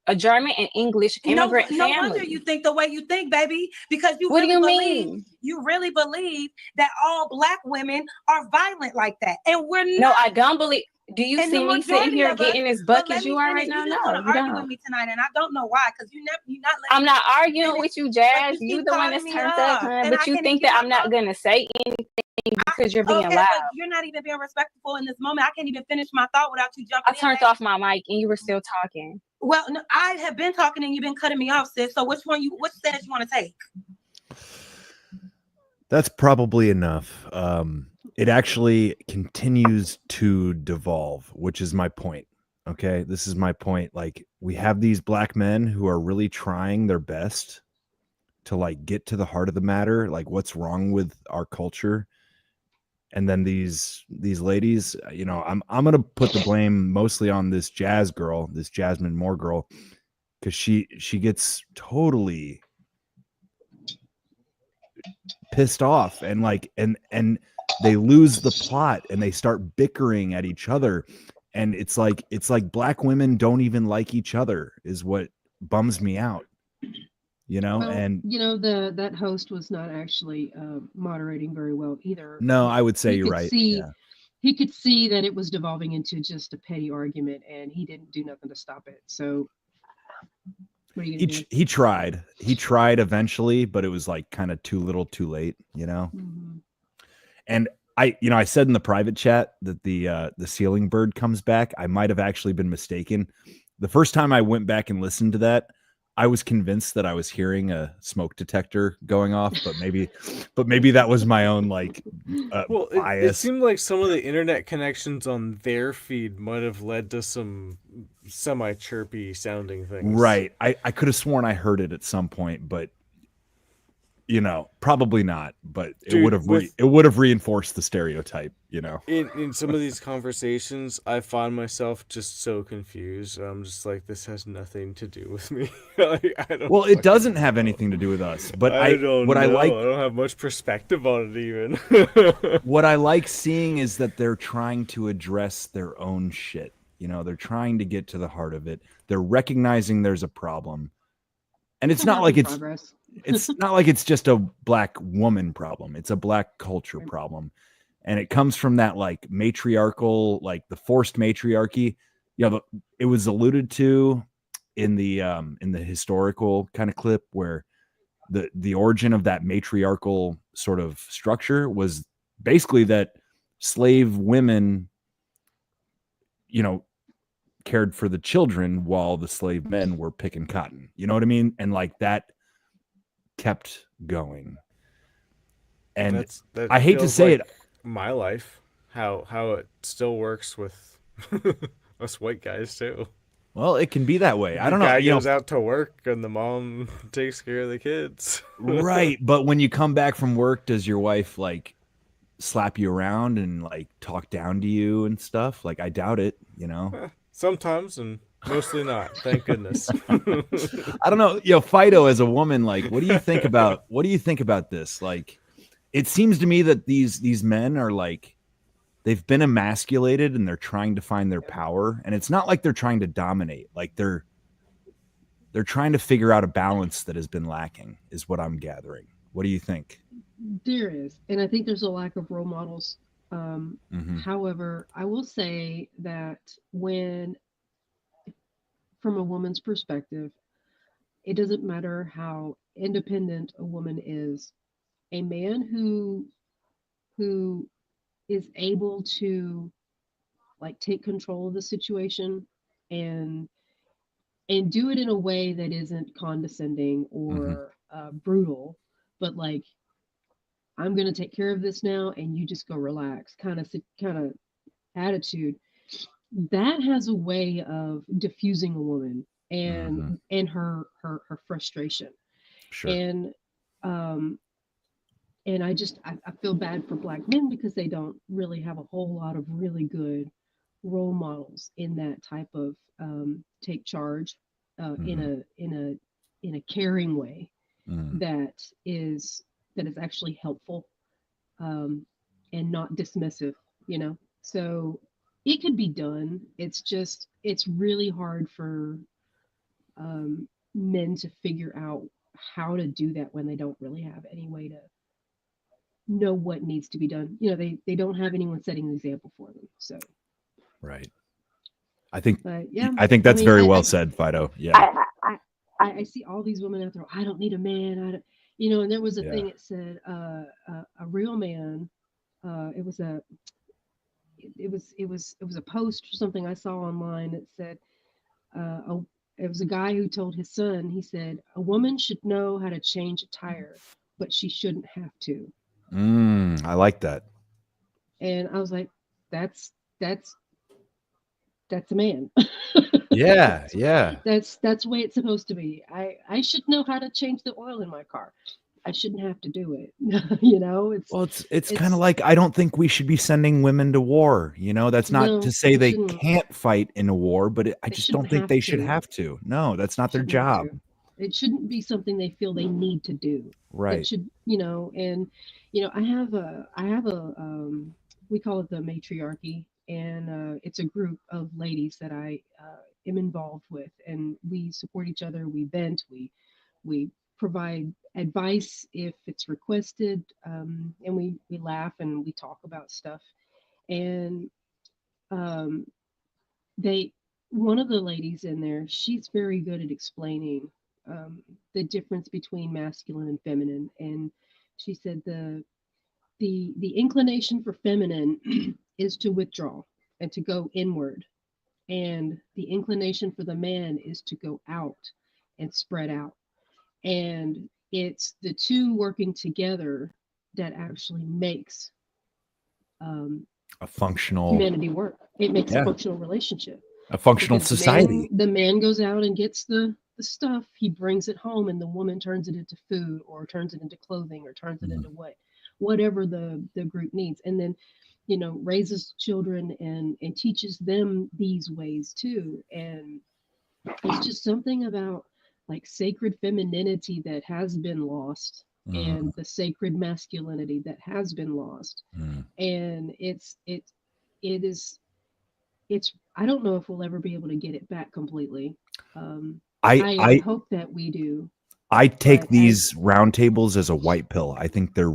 [SPEAKER 12] a German and English immigrant family.
[SPEAKER 10] No wonder you think the way you think, baby, because you
[SPEAKER 12] what
[SPEAKER 10] really
[SPEAKER 12] do you mean?
[SPEAKER 10] You really believe that all black women are violent like that, and we're not.
[SPEAKER 12] No, I don't believe. Do you see me sitting here getting as buck as you are right now? No, you
[SPEAKER 10] argue with me tonight, and I don't know why, because you're not.
[SPEAKER 12] I'm not arguing with you, Jazz. You the one that's turned up, but you think that I'm not gonna say anything because you're being loud.
[SPEAKER 10] But you're not even being respectful in this moment. I can't even finish my thought without you jumping.
[SPEAKER 12] I turned off my mic, and you were still talking.
[SPEAKER 10] Well, no, I have been talking, and you've been cutting me off, sis. So which stance you want to take?
[SPEAKER 14] That's probably enough. It actually continues to devolve, which is my point. Okay, this is my point. Like, we have these black men who are really trying their best to like get to the heart of the matter, like what's wrong with our culture. And then these ladies, you know, I'm gonna put the blame mostly on this Jazz girl, this Jasmine Moore girl, because she gets totally pissed off and like and they lose the plot and they start bickering at each other, and it's like black women don't even like each other is what bums me out. You know,
[SPEAKER 13] well,
[SPEAKER 14] and
[SPEAKER 13] you know that host was not actually moderating very well either.
[SPEAKER 14] No, I would say you're right.
[SPEAKER 13] He could see that it was devolving into just a petty argument, and he didn't do nothing to stop it. So, what are you gonna do?
[SPEAKER 14] He tried eventually, but it was like kind of too little, too late. You know, and I said in the private chat that the ceiling bird comes back. I might have actually been mistaken. The first time I went back and listened to that, I was convinced that I was hearing a smoke detector going off, but maybe that was my own like bias.
[SPEAKER 4] It seemed like some of the internet connections on their feed might have led to some semi-chirpy sounding things.
[SPEAKER 14] Right. I could have sworn I heard it at some point, but you know, probably not. But it would have reinforced the stereotype. You know,
[SPEAKER 4] in some of these conversations, I find myself just so confused. I'm just like, this has nothing to do with me.
[SPEAKER 14] Well, it doesn't have anything to do with us. But
[SPEAKER 4] I don't have much perspective on it even.
[SPEAKER 14] What I like seeing is that they're trying to address their own shit. You know, they're trying to get to the heart of it. They're recognizing there's a problem, and it's not like it's not like it's just a black woman problem. It's a black culture problem. And it comes from that like matriarchal, like the forced matriarchy. You know, it was alluded to in the historical kind of clip where the origin of that matriarchal sort of structure was basically that slave women, you know, cared for the children while the slave men were picking cotton. You know what I mean? And like that kept going. And
[SPEAKER 4] that
[SPEAKER 14] I hate to say
[SPEAKER 4] like my life, how it still works with us white guys too.
[SPEAKER 14] Well, it can be that way. I
[SPEAKER 4] The
[SPEAKER 14] don't know.
[SPEAKER 4] guy goes out to work and the mom takes care of the kids.
[SPEAKER 14] Right. But when you come back from work, does your wife like slap you around and like talk down to you and stuff? Like, I doubt it, you know?
[SPEAKER 4] Sometimes and mostly not. Thank goodness.
[SPEAKER 14] I don't know. Fido, as a woman, like, what do you think about this? Like, it seems to me that these men are like, they've been emasculated and they're trying to find their power. And it's not like they're trying to dominate. Like they're trying to figure out a balance that has been lacking, is what I'm gathering. What do you think?
[SPEAKER 13] There is, and I think there's a lack of role models.
[SPEAKER 14] Mm-hmm.
[SPEAKER 13] However, I will say that from a woman's perspective, it doesn't matter how independent a woman is. A man who is able to like take control of the situation and do it in a way that isn't condescending or brutal, but like, I'm going to take care of this now and you just go relax kind of attitude, that has a way of diffusing a woman and her frustration.
[SPEAKER 14] Sure.
[SPEAKER 13] And I feel bad for Black men because they don't really have a whole lot of really good role models in that type of take charge in a caring way that is actually helpful and not dismissive, so it could be done. It's really hard for men to figure out how to do that when they don't really have any way to know what needs to be done. They don't have anyone setting an example for them. So
[SPEAKER 14] right. I think that's
[SPEAKER 13] I mean,
[SPEAKER 14] very well said, Fido. Yeah.
[SPEAKER 13] I see all these women out there. I don't need a man. And there was a thing that said a real man. It was a post or something I saw online that said it was a guy who told his son. He said a woman should know how to change a tire, but she shouldn't have to.
[SPEAKER 14] I like that.
[SPEAKER 13] And I was like, that's a man.
[SPEAKER 14] Yeah, yeah.
[SPEAKER 13] That's the way it's supposed to be. I should know how to change the oil in my car. I shouldn't have to do it.
[SPEAKER 14] It's kind of like, I don't think we should be sending women to war. That's not to say they can't fight in a war, but I just don't think they should have to. No, that's not their job.
[SPEAKER 13] It shouldn't be something they feel they need to do.
[SPEAKER 14] Right.
[SPEAKER 13] It should, and I have a we call it the matriarchy, and it's a group of ladies that I am involved with, and we support each other. We vent. We provide advice if it's requested, and we laugh and we talk about stuff. And one of the ladies in there, she's very good at explaining the difference between masculine and feminine. And she said the inclination for feminine is to withdraw and to go inward, and the inclination for the man is to go out and spread out. And it's the two working together that actually makes
[SPEAKER 14] a functional
[SPEAKER 13] humanity work. It makes a functional relationship,
[SPEAKER 14] a functional
[SPEAKER 13] because
[SPEAKER 14] society.
[SPEAKER 13] the man goes out and gets the stuff, he brings it home, and the woman turns it into food or turns it into clothing or turns it into whatever the group needs, and then raises children and teaches them these ways too. And it's just something about like sacred femininity that has been lost, and the sacred masculinity that has been lost. And it's I don't know if we'll ever be able to get it back completely. I hope that we do.
[SPEAKER 14] I take these roundtables as a white pill. I think they're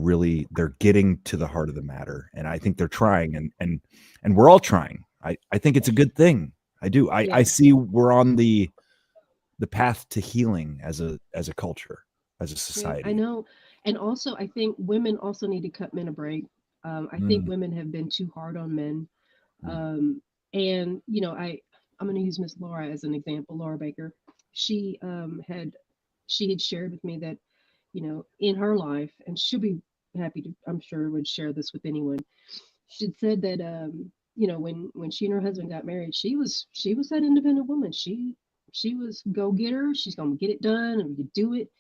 [SPEAKER 14] getting to the heart of the matter, and I think they're trying, and we're all trying. I think it's a good thing. I do. I see we're on the path to healing as a culture, as a society.
[SPEAKER 13] I know. And also, I think women also need to cut men a break. I think women have been too hard on men. And I'm going to use Miss Laura as an example. Laura Baker, she had shared with me that in her life, and she'll be happy to, I'm sure, would share this with anyone. She'd said that you know, when she and her husband got married, she was that independent woman. She was go getter. She's gonna get it done and you do it.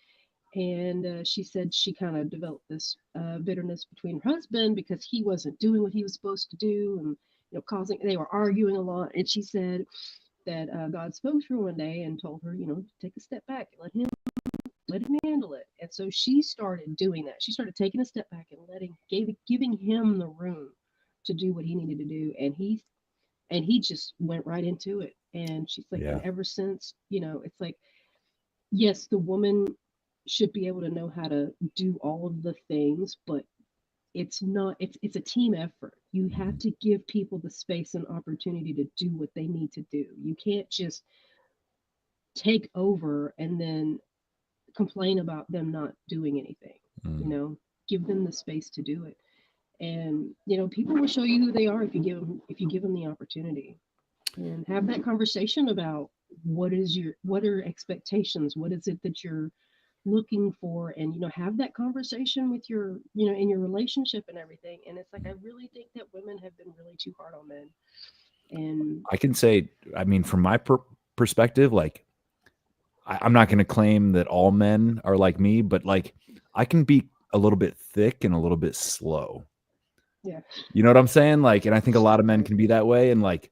[SPEAKER 13] And she said she kind of developed this bitterness between her husband because he wasn't doing what he was supposed to do, and you know, causing they were arguing a lot. And she said that God spoke to her one day and told her, you know, take a step back, let him handle it. And so she started doing that. She started taking a step back and giving him the room to do what he needed to do. And he just went right into it. And she's like, and ever since, you know, it's like, yes, the woman should be able to know how to do all of the things, but it's a team effort. You have to give people the space and opportunity to do what they need to do. You can't just take over and then complain about them not doing anything. You know, give them the space to do it. And you know, people will show you who they are if you give them the opportunity. And have that conversation about what are expectations, what is it that you're looking for, and you know, have that conversation with your, you know, in your relationship and everything. And it's like, I really think that women have been really too hard on men. And
[SPEAKER 1] I can say, I mean, from my perspective, like, I'm not going to claim that all men are like me, but like, I can be a little bit thick and a little bit slow.
[SPEAKER 13] Yeah.
[SPEAKER 1] You know what I'm saying? Like, and I think a lot of men can be that way. And like,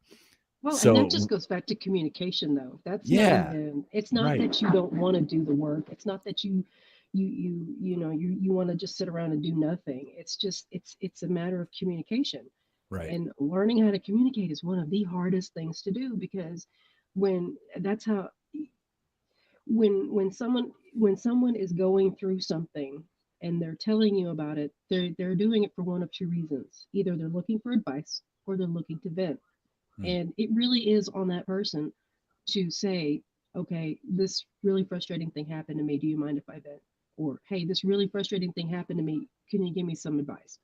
[SPEAKER 13] well,
[SPEAKER 1] so
[SPEAKER 13] and that just goes back to communication, though. That's
[SPEAKER 1] yeah,
[SPEAKER 13] not even, it's not
[SPEAKER 1] right.
[SPEAKER 13] that you don't want to do the work. It's not that you know, you want to just sit around and do nothing. It's just, it's a matter of communication.
[SPEAKER 1] Right.
[SPEAKER 13] And learning how to communicate is one of the hardest things to do, because that's how, when someone is going through something and they're telling you about it, they're doing it for one of two reasons. Either they're looking for advice or they're looking to vent. And it really is on that person to say, okay, this really frustrating thing happened to me. Do you mind if I vent? Or, hey, this really frustrating thing happened to me. Can you give me some advice?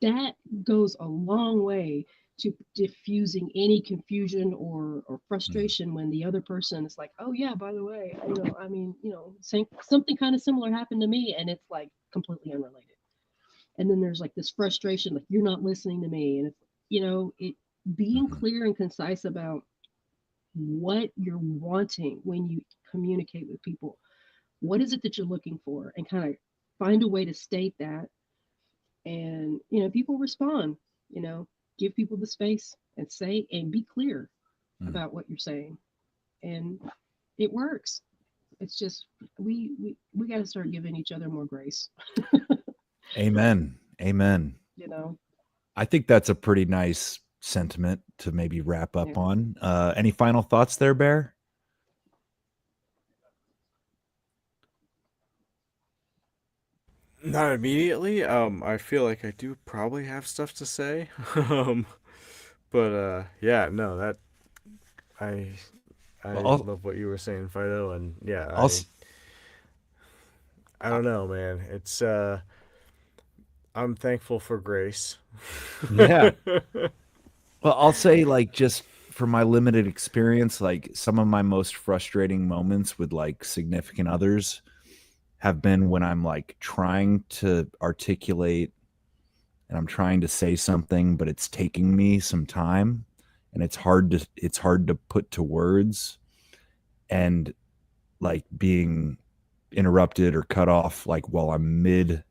[SPEAKER 13] That goes a long way to diffusing any confusion or frustration when the other person is like, oh yeah, by the way, you know, I mean, you know, something kind of similar happened to me, and it's like completely unrelated. And then there's like this frustration, like, you're not listening to me. And it's, you know, it being clear and concise about what you're wanting when you communicate with people. What is it that you're looking for? And kind of find a way to state that. And, you know, people respond, you know, give people the space and say and be clear about what you're saying. And it works. It's just, we got to start giving each other more grace.
[SPEAKER 1] Amen. Amen.
[SPEAKER 13] You know,
[SPEAKER 1] I think that's a pretty nice sentiment to maybe wrap up on. Any final thoughts there, Bear?
[SPEAKER 4] Not immediately. I feel like I do probably have stuff to say. But yeah, no, that I love what you were saying, Fido, and yeah, I don't know, man. It's I'm thankful for grace.
[SPEAKER 1] Yeah. Well, I'll say, like, just from my limited experience, like, some of my most frustrating moments with like significant others have been when I'm like trying to articulate and I'm trying to say something, but it's taking me some time and it's hard to put to words, and like being interrupted or cut off like while I'm mid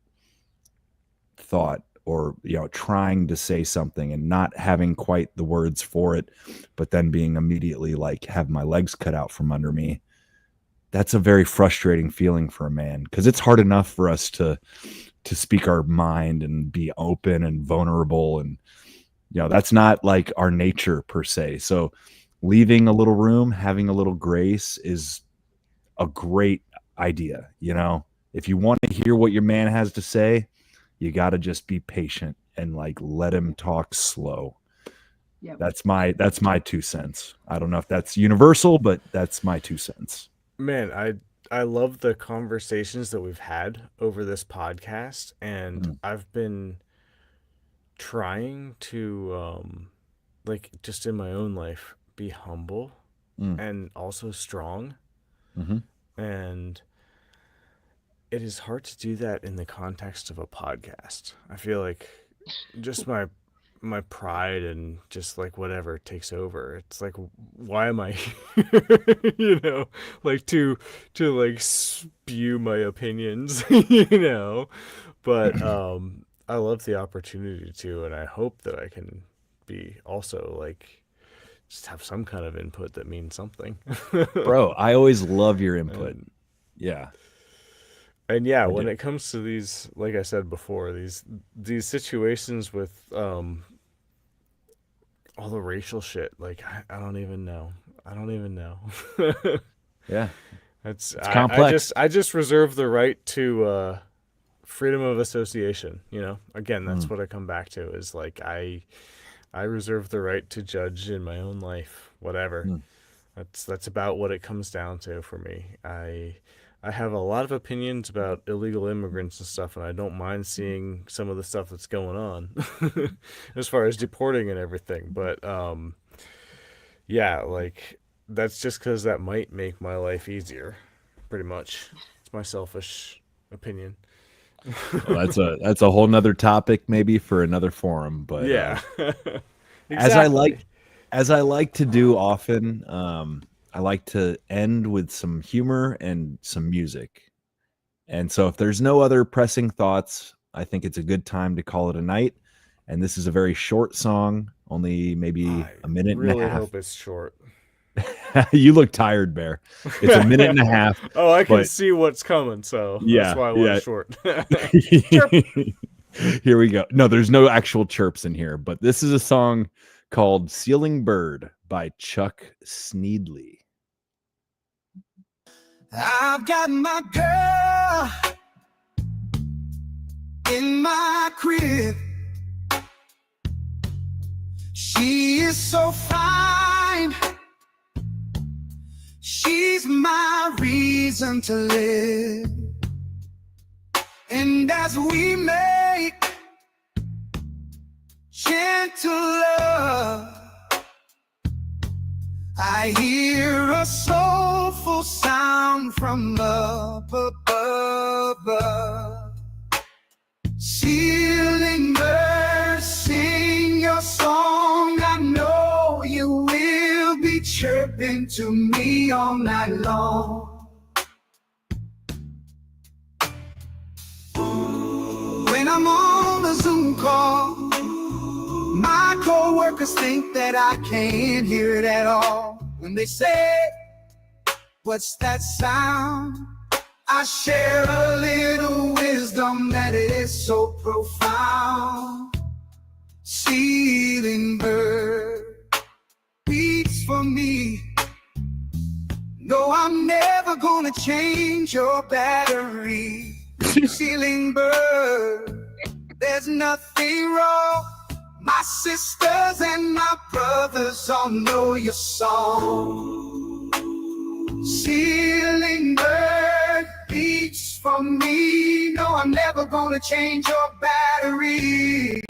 [SPEAKER 1] thought, or you know, trying to say something and not having quite the words for it, but then being immediately like have my legs cut out from under me. That's a very frustrating feeling for a man, because it's hard enough for us to speak our mind and be open and vulnerable, and you know, that's not like our nature per se. So leaving a little room, having a little grace is a great idea. You know, if you want to hear what your man has to say, you got to just be patient and like let him talk slow.
[SPEAKER 13] Yep.
[SPEAKER 1] That's my 2 cents. I don't know if that's universal, but that's my 2 cents.
[SPEAKER 4] Man, I love the conversations that we've had over this podcast, and I've been trying to like just in my own life be humble and also strong. And it is hard to do that in the context of a podcast. I feel like just my my pride and just like whatever takes over. It's like, why am I here? You know, like to like spew my opinions, you know. But I love the opportunity to, and I hope that I can be also like just have some kind of input that means something.
[SPEAKER 1] Bro, I always love your input. Yeah.
[SPEAKER 4] And yeah, when it comes to these, like I said before, these situations with all the racial shit, like I don't even know.
[SPEAKER 1] Yeah.
[SPEAKER 4] It's
[SPEAKER 1] complex.
[SPEAKER 4] I just reserve the right to freedom of association, you know. Again, that's what I come back to, is like I reserve the right to judge in my own life, whatever. That's about what it comes down to for me. I have a lot of opinions about illegal immigrants and stuff, and I don't mind seeing some of the stuff that's going on as far as deporting and everything. But yeah, like that's just because that might make my life easier, pretty much. It's my selfish opinion.
[SPEAKER 1] Well, that's a whole nother topic, maybe for another forum. But
[SPEAKER 4] yeah,
[SPEAKER 1] exactly. as I like to do often, I like to end with some humor and some music. And so if there's no other pressing thoughts, I think it's a good time to call it a night. And this is a very short song, only maybe a minute and a half.
[SPEAKER 4] I really hope it's short.
[SPEAKER 1] You look tired, Bear. It's a minute and a half.
[SPEAKER 4] Oh, I can see what's coming, so that's why I want it short.
[SPEAKER 1] Here we go. No, there's no actual chirps in here, but this is a song called Ceiling Bird by Chuck Sneedley.
[SPEAKER 6] I've got my girl in my crib. She is so fine. She's my reason to live. And as we make gentle love, I hear a soulful sound from up above. Ceiling bird, sing your song. I know you will be chirping to me all night long. When I'm on a Zoom call, my co-workers think that I can't hear it at all. When they say, what's that sound? I share a little wisdom that is so profound. Ceiling bird beats for me. No, I'm never gonna change your battery. Ceiling bird, there's nothing wrong. My sisters and my brothers all know your song. Ceiling bird beats for me. No, I'm never gonna change your battery.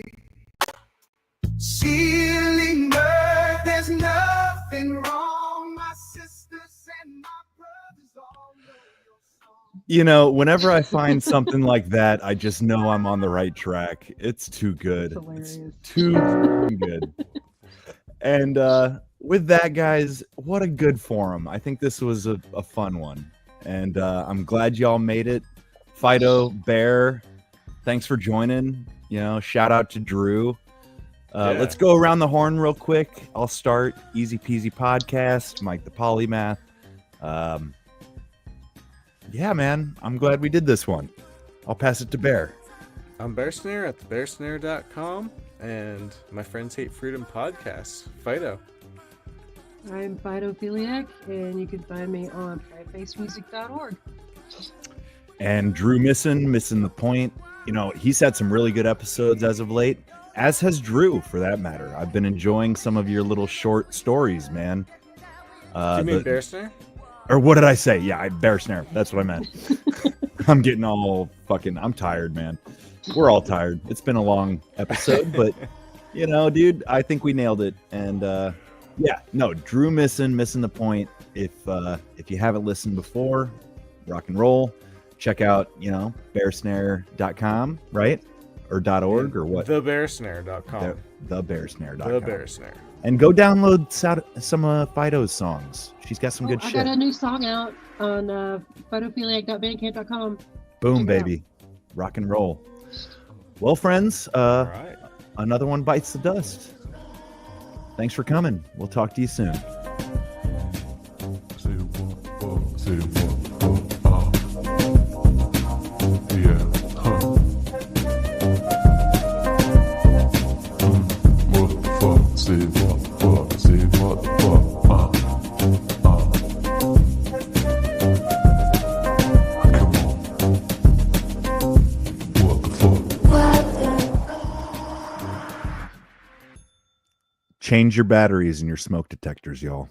[SPEAKER 6] Ceiling bird, there's nothing wrong. My sisters and my brothers all know your song.
[SPEAKER 1] You know, whenever I find something like that, I just know I'm on the right track. It's too good. It's too good. And with that, guys, what a good forum. I think this was a fun one. And I'm glad y'all made it. Fido, Bear, thanks for joining. You know, shout out to Drew. Let's go around the horn real quick. I'll start. Easy Peasy Podcast, Mike the Polymath. Yeah, man, I'm glad we did this one. I'll pass it to Bear.
[SPEAKER 4] I'm Bear Snare at thebearsnare.com, and my Friends Hate Freedom podcast, Fido.
[SPEAKER 13] I'm Fidophiliac, and you can find me on firefacemusic.org.
[SPEAKER 1] And Drew missing the point. You know, he's had some really good episodes as of late, as has Drew, for that matter. I've been enjoying some of your little short stories, man.
[SPEAKER 4] Do you mean Bear Snare?
[SPEAKER 1] Or what did I say? Yeah, Bear Snare. That's what I meant. I'm getting all fucking... I'm tired, man. We're all tired. It's been a long episode, but, you know, dude, I think we nailed it. And, yeah, no, Drew missing the point. If you haven't listened before, rock and roll. Check out, you know, bearsnare.com, right? or .org or what?
[SPEAKER 4] TheBearSnare.com.
[SPEAKER 1] TheBearSnare.com.
[SPEAKER 4] The Bear Snare.
[SPEAKER 1] And go download some Fido's songs. She's got some good
[SPEAKER 13] I
[SPEAKER 1] shit.
[SPEAKER 13] got a new song out on photophiliac.bandcamp.com.
[SPEAKER 1] Boom, baby. Rock and roll. Well, friends, another one bites the dust. Thanks for coming. We'll talk to you soon. Change your batteries in your smoke detectors, y'all.